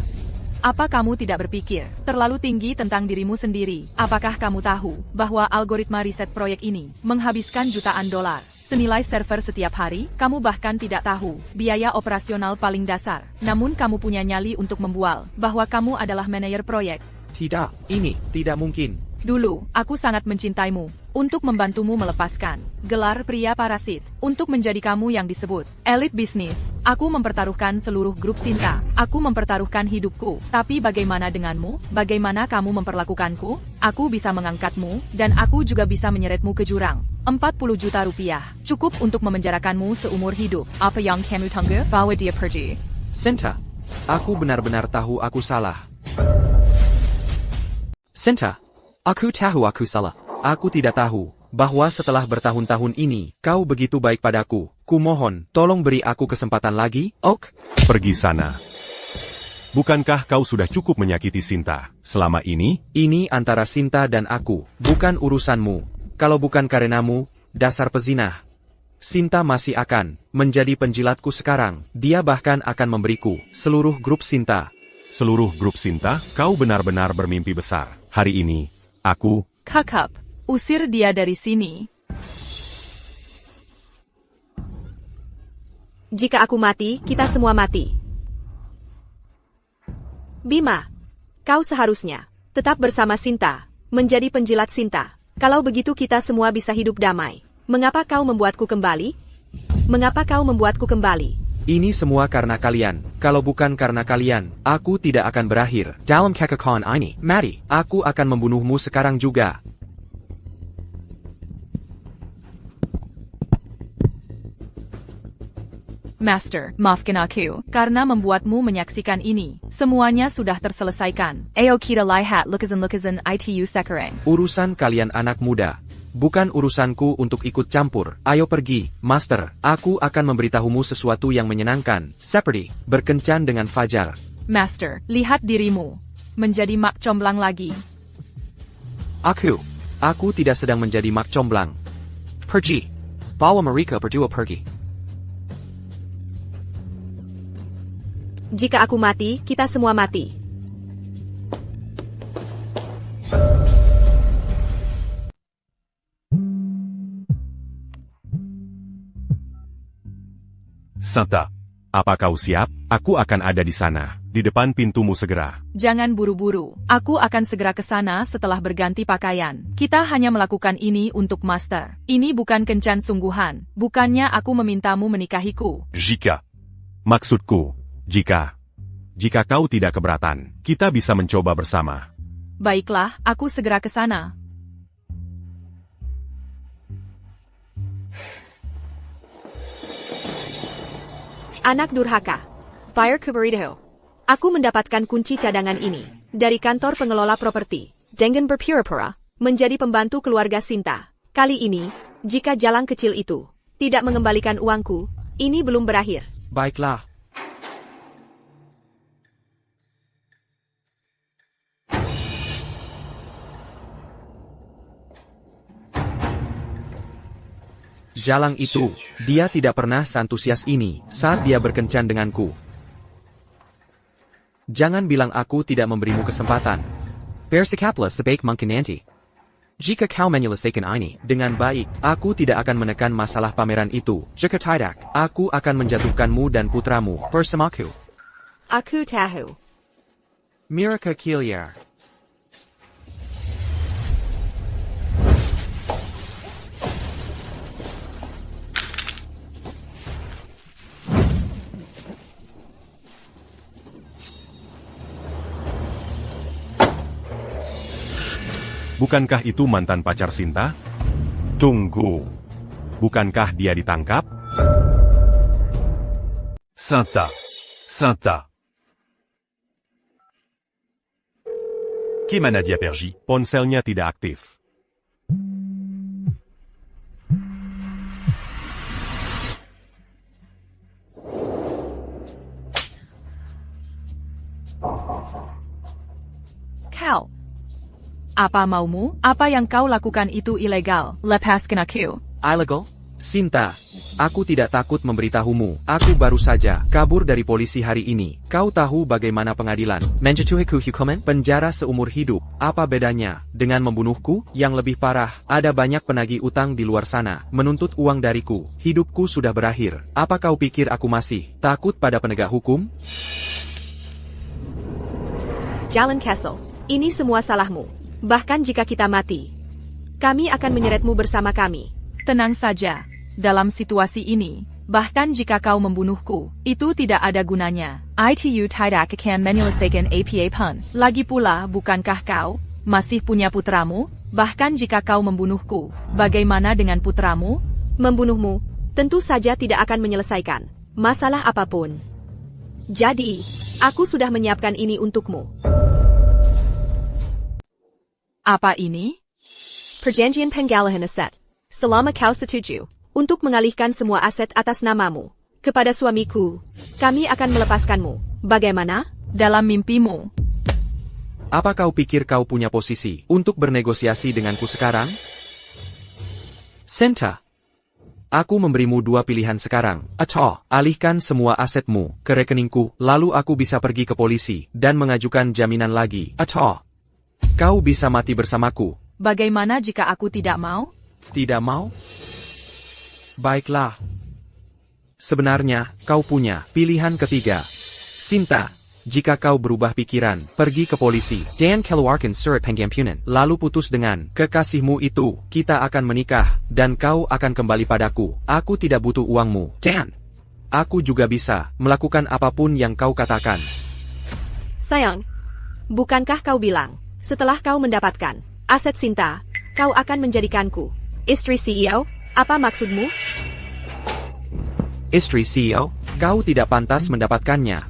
apa kamu tidak berpikir terlalu tinggi tentang dirimu sendiri? Apakah kamu tahu bahwa algoritma riset proyek ini menghabiskan jutaan dolar senilai server setiap hari? Kamu bahkan tidak tahu biaya operasional paling dasar. Namun kamu punya nyali untuk membual bahwa kamu adalah manajer proyek. Tidak, ini tidak mungkin. Dulu, aku sangat mencintaimu untuk membantumu melepaskan gelar pria parasit untuk menjadi kamu yang disebut elit bisnis. Aku mempertaruhkan seluruh grup Sinta. Aku mempertaruhkan hidupku. Tapi bagaimana denganmu? Bagaimana kamu memperlakukanku? Aku bisa mengangkatmu, dan aku juga bisa menyeretmu ke jurang. 40 juta rupiah cukup untuk memenjarakanmu seumur hidup. Apa yang kamu tunggu? Bawa dia pergi. Sinta, aku benar-benar tahu aku salah. Sinta, aku tahu aku salah. Aku tidak tahu bahwa setelah bertahun-tahun ini, kau begitu baik padaku. Kumohon, tolong beri aku kesempatan lagi, ok? Pergi sana. Bukankah kau sudah cukup menyakiti Sinta selama ini? Ini antara Sinta dan aku, bukan urusanmu. Kalau bukan karenamu, dasar pezinah, Sinta masih akan menjadi penjilatku sekarang. Dia bahkan akan memberiku seluruh grup Sinta. Seluruh grup Sinta? Kau benar-benar bermimpi besar. Hari ini, aku... Kakap, usir dia dari sini. Jika aku mati, kita semua mati. Bima, kau seharusnya tetap bersama Sinta, menjadi penjilat Sinta. Kalau begitu kita semua bisa hidup damai. Mengapa kau membuatku kembali? Mengapa kau membuatku kembali? Ini semua karena kalian. Kalau bukan karena kalian, aku tidak akan berakhir dalam kekacauan ini. Mari, aku akan membunuhmu sekarang juga. Master, maafkan aku, karena membuatmu menyaksikan ini. Semuanya sudah terselesaikan. Ayo kita lihat lukisan-lukisan itu sekarang. Urusan kalian anak muda. Bukan urusanku untuk ikut campur. Ayo pergi, Master. Aku akan memberitahumu sesuatu yang menyenangkan. Seperti berkencan dengan Fajar. Master, lihat dirimu menjadi mak comblang lagi. Aku tidak sedang menjadi mak comblang. Pergi. Bawa mereka berdua pergi. Jika aku mati, kita semua mati. Sinta. Apa kau siap? Aku akan ada di sana, di depan pintumu segera. Jangan buru-buru. Aku akan segera ke sana setelah berganti pakaian. Kita hanya melakukan ini untuk Master. Ini bukan kencan sungguhan. Bukannya aku memintamu menikahiku. Jika. Maksudku, jika kau tidak keberatan, kita bisa mencoba bersama. Baiklah, aku segera ke sana. Anak durhaka. Fire Kuberido. Aku mendapatkan kunci cadangan ini dari kantor pengelola properti. Dengan berpura-pura menjadi pembantu keluarga Sinta. Kali ini, jika jalan kecil itu tidak mengembalikan uangku, ini belum berakhir. Baiklah. Jalang itu, dia tidak pernah seantusias ini saat dia berkencan denganku. Jangan bilang aku tidak memberimu kesempatan. Bersikaplah sebaik mungkin nanti. Jika kau menyelesaikan ini dengan baik, aku tidak akan menekan masalah pameran itu. Jika tidak, aku akan menjatuhkanmu dan putramu bersamaku. Aku tahu. Miraka Kiliar. Bukankah itu mantan pacar Sinta? Tunggu. Bukankah dia ditangkap? Sinta. Sinta. Qui m'a Nadia Perji? Ponselnya tidak aktif. Kau. Apa maumu? Apa yang kau lakukan itu ilegal. Lepaskan aku. Illegal? Sinta, aku tidak takut memberitahumu. Aku baru saja kabur dari polisi hari ini. Kau tahu bagaimana pengadilan menjatuhiku hukuman penjara seumur hidup. Apa bedanya dengan membunuhku? Yang lebih parah, ada banyak penagih utang di luar sana menuntut uang dariku. Hidupku sudah berakhir. Apa kau pikir aku masih takut pada penegak hukum? Jalan Castle. Ini semua salahmu. Bahkan jika kita mati, kami akan menyeretmu bersama kami. Tenang saja. Dalam situasi ini, bahkan jika kau membunuhku, itu tidak ada gunanya. ITU tidak akan menyelesaikan APA pun. Lagi pula, bukankah kau masih punya putramu? Bahkan jika kau membunuhku, bagaimana dengan putramu? Membunuhmu tentu saja tidak akan menyelesaikan masalah apapun. Jadi, aku sudah menyiapkan ini untukmu. Apa ini? Perjanjian penggalian aset. Selama kau setuju untuk mengalihkan semua aset atas namamu kepada suamiku, kami akan melepaskanmu. Bagaimana? Dalam mimpimu. Apa kau pikir kau punya posisi untuk bernegosiasi denganku sekarang? Sinta, aku memberimu dua pilihan sekarang. Atau, alihkan semua asetmu ke rekeningku, lalu aku bisa pergi ke polisi dan mengajukan jaminan lagi. Atau, kau bisa mati bersamaku. Bagaimana jika aku tidak mau? Tidak mau? Baiklah. Sebenarnya, kau punya pilihan ketiga. Sinta, jika kau berubah pikiran, pergi ke polisi dan keluarkan surat pengampunan, lalu putus dengan kekasihmu itu, kita akan menikah, dan kau akan kembali padaku. Aku tidak butuh uangmu, dan aku juga bisa melakukan apapun yang kau katakan. Sayang, bukankah kau bilang, setelah kau mendapatkan aset Sinta, kau akan menjadikanku istri CEO? Apa maksudmu? Istri CEO, kau tidak pantas mendapatkannya.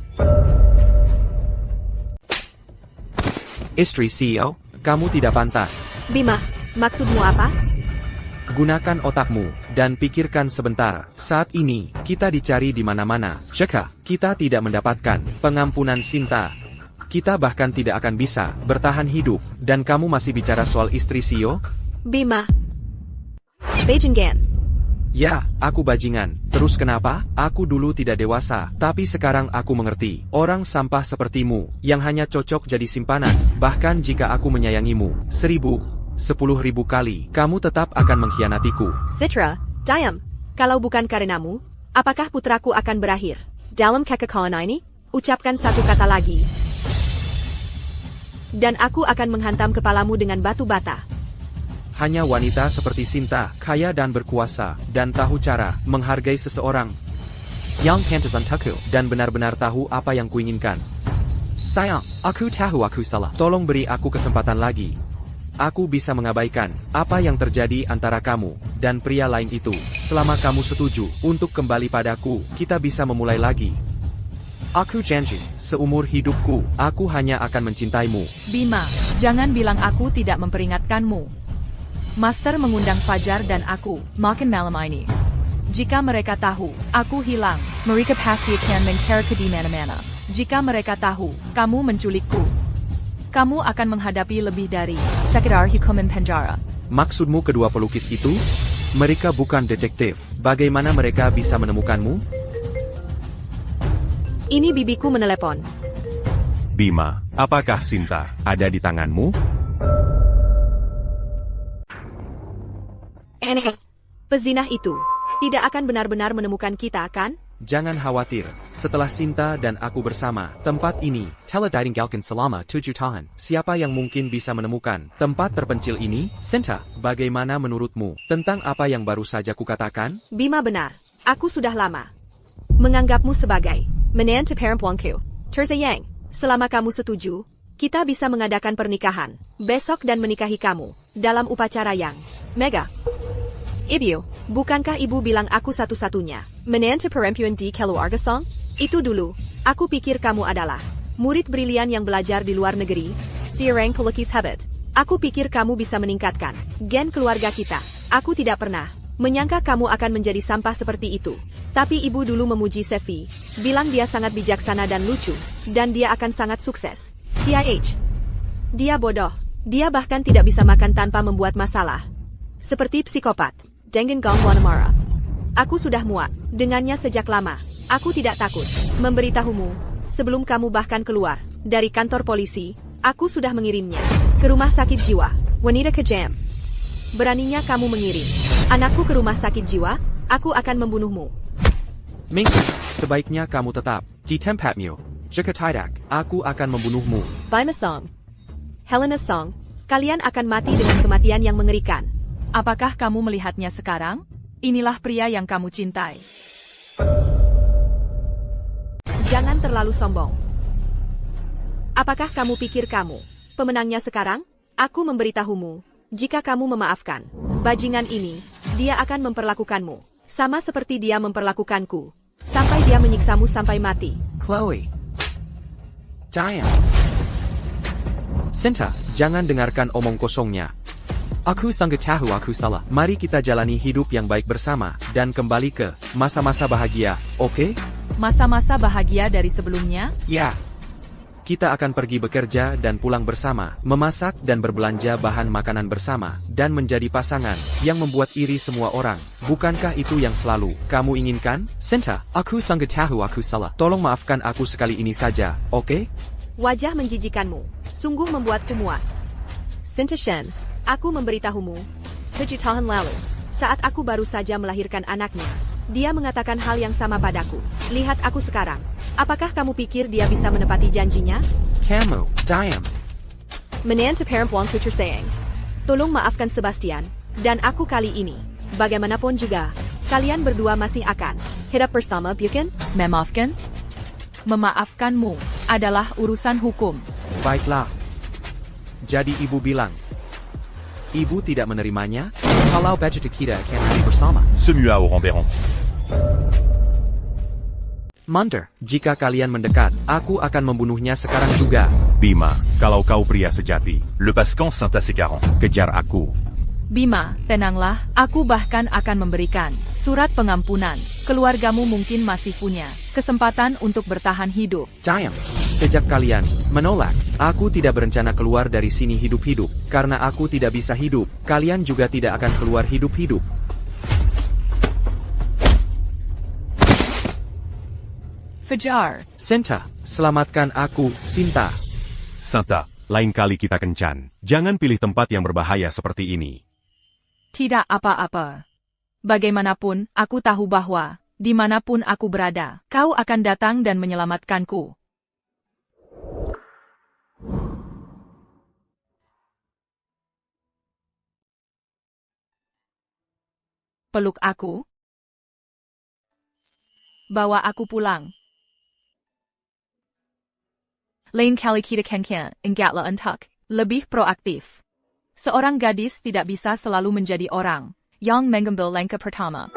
Istri CEO, kamu tidak pantas. Bima, maksudmu apa? Gunakan otakmu dan pikirkan sebentar. Saat ini, kita dicari di mana-mana. Jika kita tidak mendapatkan pengampunan Sinta, kita bahkan tidak akan bisa bertahan hidup. Dan kamu masih bicara soal istri CEO? Bima. Bajingan. Ya, aku bajingan. Terus kenapa? Aku dulu tidak dewasa, tapi sekarang aku mengerti. Orang sampah sepertimu, yang hanya cocok jadi simpanan. Bahkan jika aku menyayangimu 1000, 10.000 kali, kamu tetap akan mengkhianatiku. Citra, diam. Kalau bukan karenamu, Apakah putraku akan berakhir dalam kekekalan ini? Ucapkan satu kata lagi. Dan aku akan menghantam kepalamu dengan batu bata. Hanya wanita seperti Sinta, kaya dan berkuasa, dan tahu cara menghargai seseorang. Yang pantas untukku, dan benar-benar tahu apa yang kuinginkan. Sayang, aku tahu aku salah. Tolong beri aku kesempatan lagi. Aku bisa mengabaikan apa yang terjadi antara kamu dan pria lain itu. Selama kamu setuju untuk kembali padaku, kita bisa memulai lagi. Aku janji, seumur hidupku, aku hanya akan mencintaimu. Bima, jangan bilang aku tidak memperingatkanmu. Master mengundang Fajar dan aku makan malam ini. Jika mereka tahu, aku hilang, mereka pasti akan mencari di mana-mana. Jika mereka tahu, kamu menculikku, kamu akan menghadapi lebih dari sekedar hukuman penjara. Maksudmu kedua pelukis itu? Mereka bukan detektif. Bagaimana mereka bisa menemukanmu? Ini bibiku menelepon. Bima, apakah Sinta ada di tanganmu? Pezinah itu tidak akan benar-benar menemukan kita, kan? Jangan khawatir, setelah Sinta dan aku bersama, tempat ini telah ditinggalkan selama 7 tahun. Siapa yang mungkin bisa menemukan tempat terpencil ini? Sinta, bagaimana menurutmu tentang apa yang baru saja kukatakan? Bima benar. Aku sudah lama menganggapmu sebagai menantu perempuanku. Tersayang, selama kamu setuju, kita bisa mengadakan pernikahan besok dan menikahi kamu dalam upacara yang mega. Ibu, bukankah ibu bilang aku satu-satunya menantu perempuan di keluarga Song? Itu dulu, aku pikir kamu adalah murid brilian yang belajar di luar negeri, seorang pelukis hebat. Aku pikir kamu bisa meningkatkan gen keluarga kita. Aku tidak pernah menyangka kamu akan menjadi sampah seperti itu. Tapi ibu dulu memuji Sevi, bilang dia sangat bijaksana dan lucu, dan dia akan sangat sukses. CIH. Dia bodoh. Dia bahkan tidak bisa makan tanpa membuat masalah. Seperti psikopat. Dengan Gong Wanamara. Aku sudah muak dengannya sejak lama. Aku tidak takut memberitahumu. Sebelum kamu bahkan keluar dari kantor polisi, aku sudah mengirimnya ke rumah sakit jiwa. Wanita kejam. Beraninya kamu mengirim anakku ke rumah sakit jiwa? Aku akan membunuhmu. Minky, sebaiknya kamu tetap di tempatmu. Jika tidak, aku akan membunuhmu. Bima Song. Helena Song, kalian akan mati dengan kematian yang mengerikan. Apakah kamu melihatnya sekarang? Inilah pria yang kamu cintai. Jangan terlalu sombong. Apakah kamu pikir kamu pemenangnya sekarang? Aku memberitahumu, jika kamu memaafkan bajingan ini, dia akan memperlakukanmu sama seperti dia memperlakukanku, sampai dia menyiksamu sampai mati. Chloe. Diane. Sinta, jangan dengarkan omong kosongnya. Aku sangat tahu aku salah. Mari kita jalani hidup yang baik bersama, dan kembali ke masa-masa bahagia, oke? Masa-masa bahagia dari sebelumnya? Ya. Kita akan pergi bekerja dan pulang bersama, memasak dan berbelanja bahan makanan bersama, dan menjadi pasangan yang membuat iri semua orang. Bukankah itu yang selalu kamu inginkan? Sinta, aku sangat tahu aku salah. Tolong maafkan aku sekali ini saja, oke? Wajah menjijikanmu sungguh membuatku muak. Sinta Shen, aku memberitahumu, 7 tahun lalu, saat aku baru saja melahirkan anaknya, dia mengatakan hal yang sama padaku. Lihat aku sekarang. Apakah kamu pikir dia bisa menepati janjinya? Kamu, Diane. Menantu perempuanku tersayang. Tolong maafkan Sebastian, dan aku kali ini. Bagaimanapun juga, kalian berdua masih akan hidup bersama, bukan? Memaafkan? Memaafkanmu adalah urusan hukum. Baiklah. Jadi ibu bilang, ibu tidak menerimanya? Kalau budget kita akan hidup bersama. Semua au Ramberon. Mundur, jika kalian mendekat, aku akan membunuhnya sekarang juga. Bima, kalau kau pria sejati, Le Pascan Saint-Assez-Caron. kejar aku. Bima, tenanglah, aku bahkan akan memberikan surat pengampunan. Keluargamu mungkin masih punya kesempatan untuk bertahan hidup. Diane, sejak kalian menolak, aku tidak berencana keluar dari sini hidup-hidup. Karena aku tidak bisa hidup, kalian juga tidak akan keluar hidup-hidup. Fajar. Sinta, selamatkan aku, Sinta. Sinta, lain kali kita kencan. Jangan pilih tempat yang berbahaya seperti ini. Tidak apa-apa. Bagaimanapun, aku tahu bahwa Dimanapun aku berada, kau akan datang dan menyelamatkanku. Peluk aku. Bawa aku pulang. Lain kali kita kencan, enggaklah entak, lebih proaktif. Seorang gadis tidak bisa selalu menjadi orang yang mengambil langkah pertama.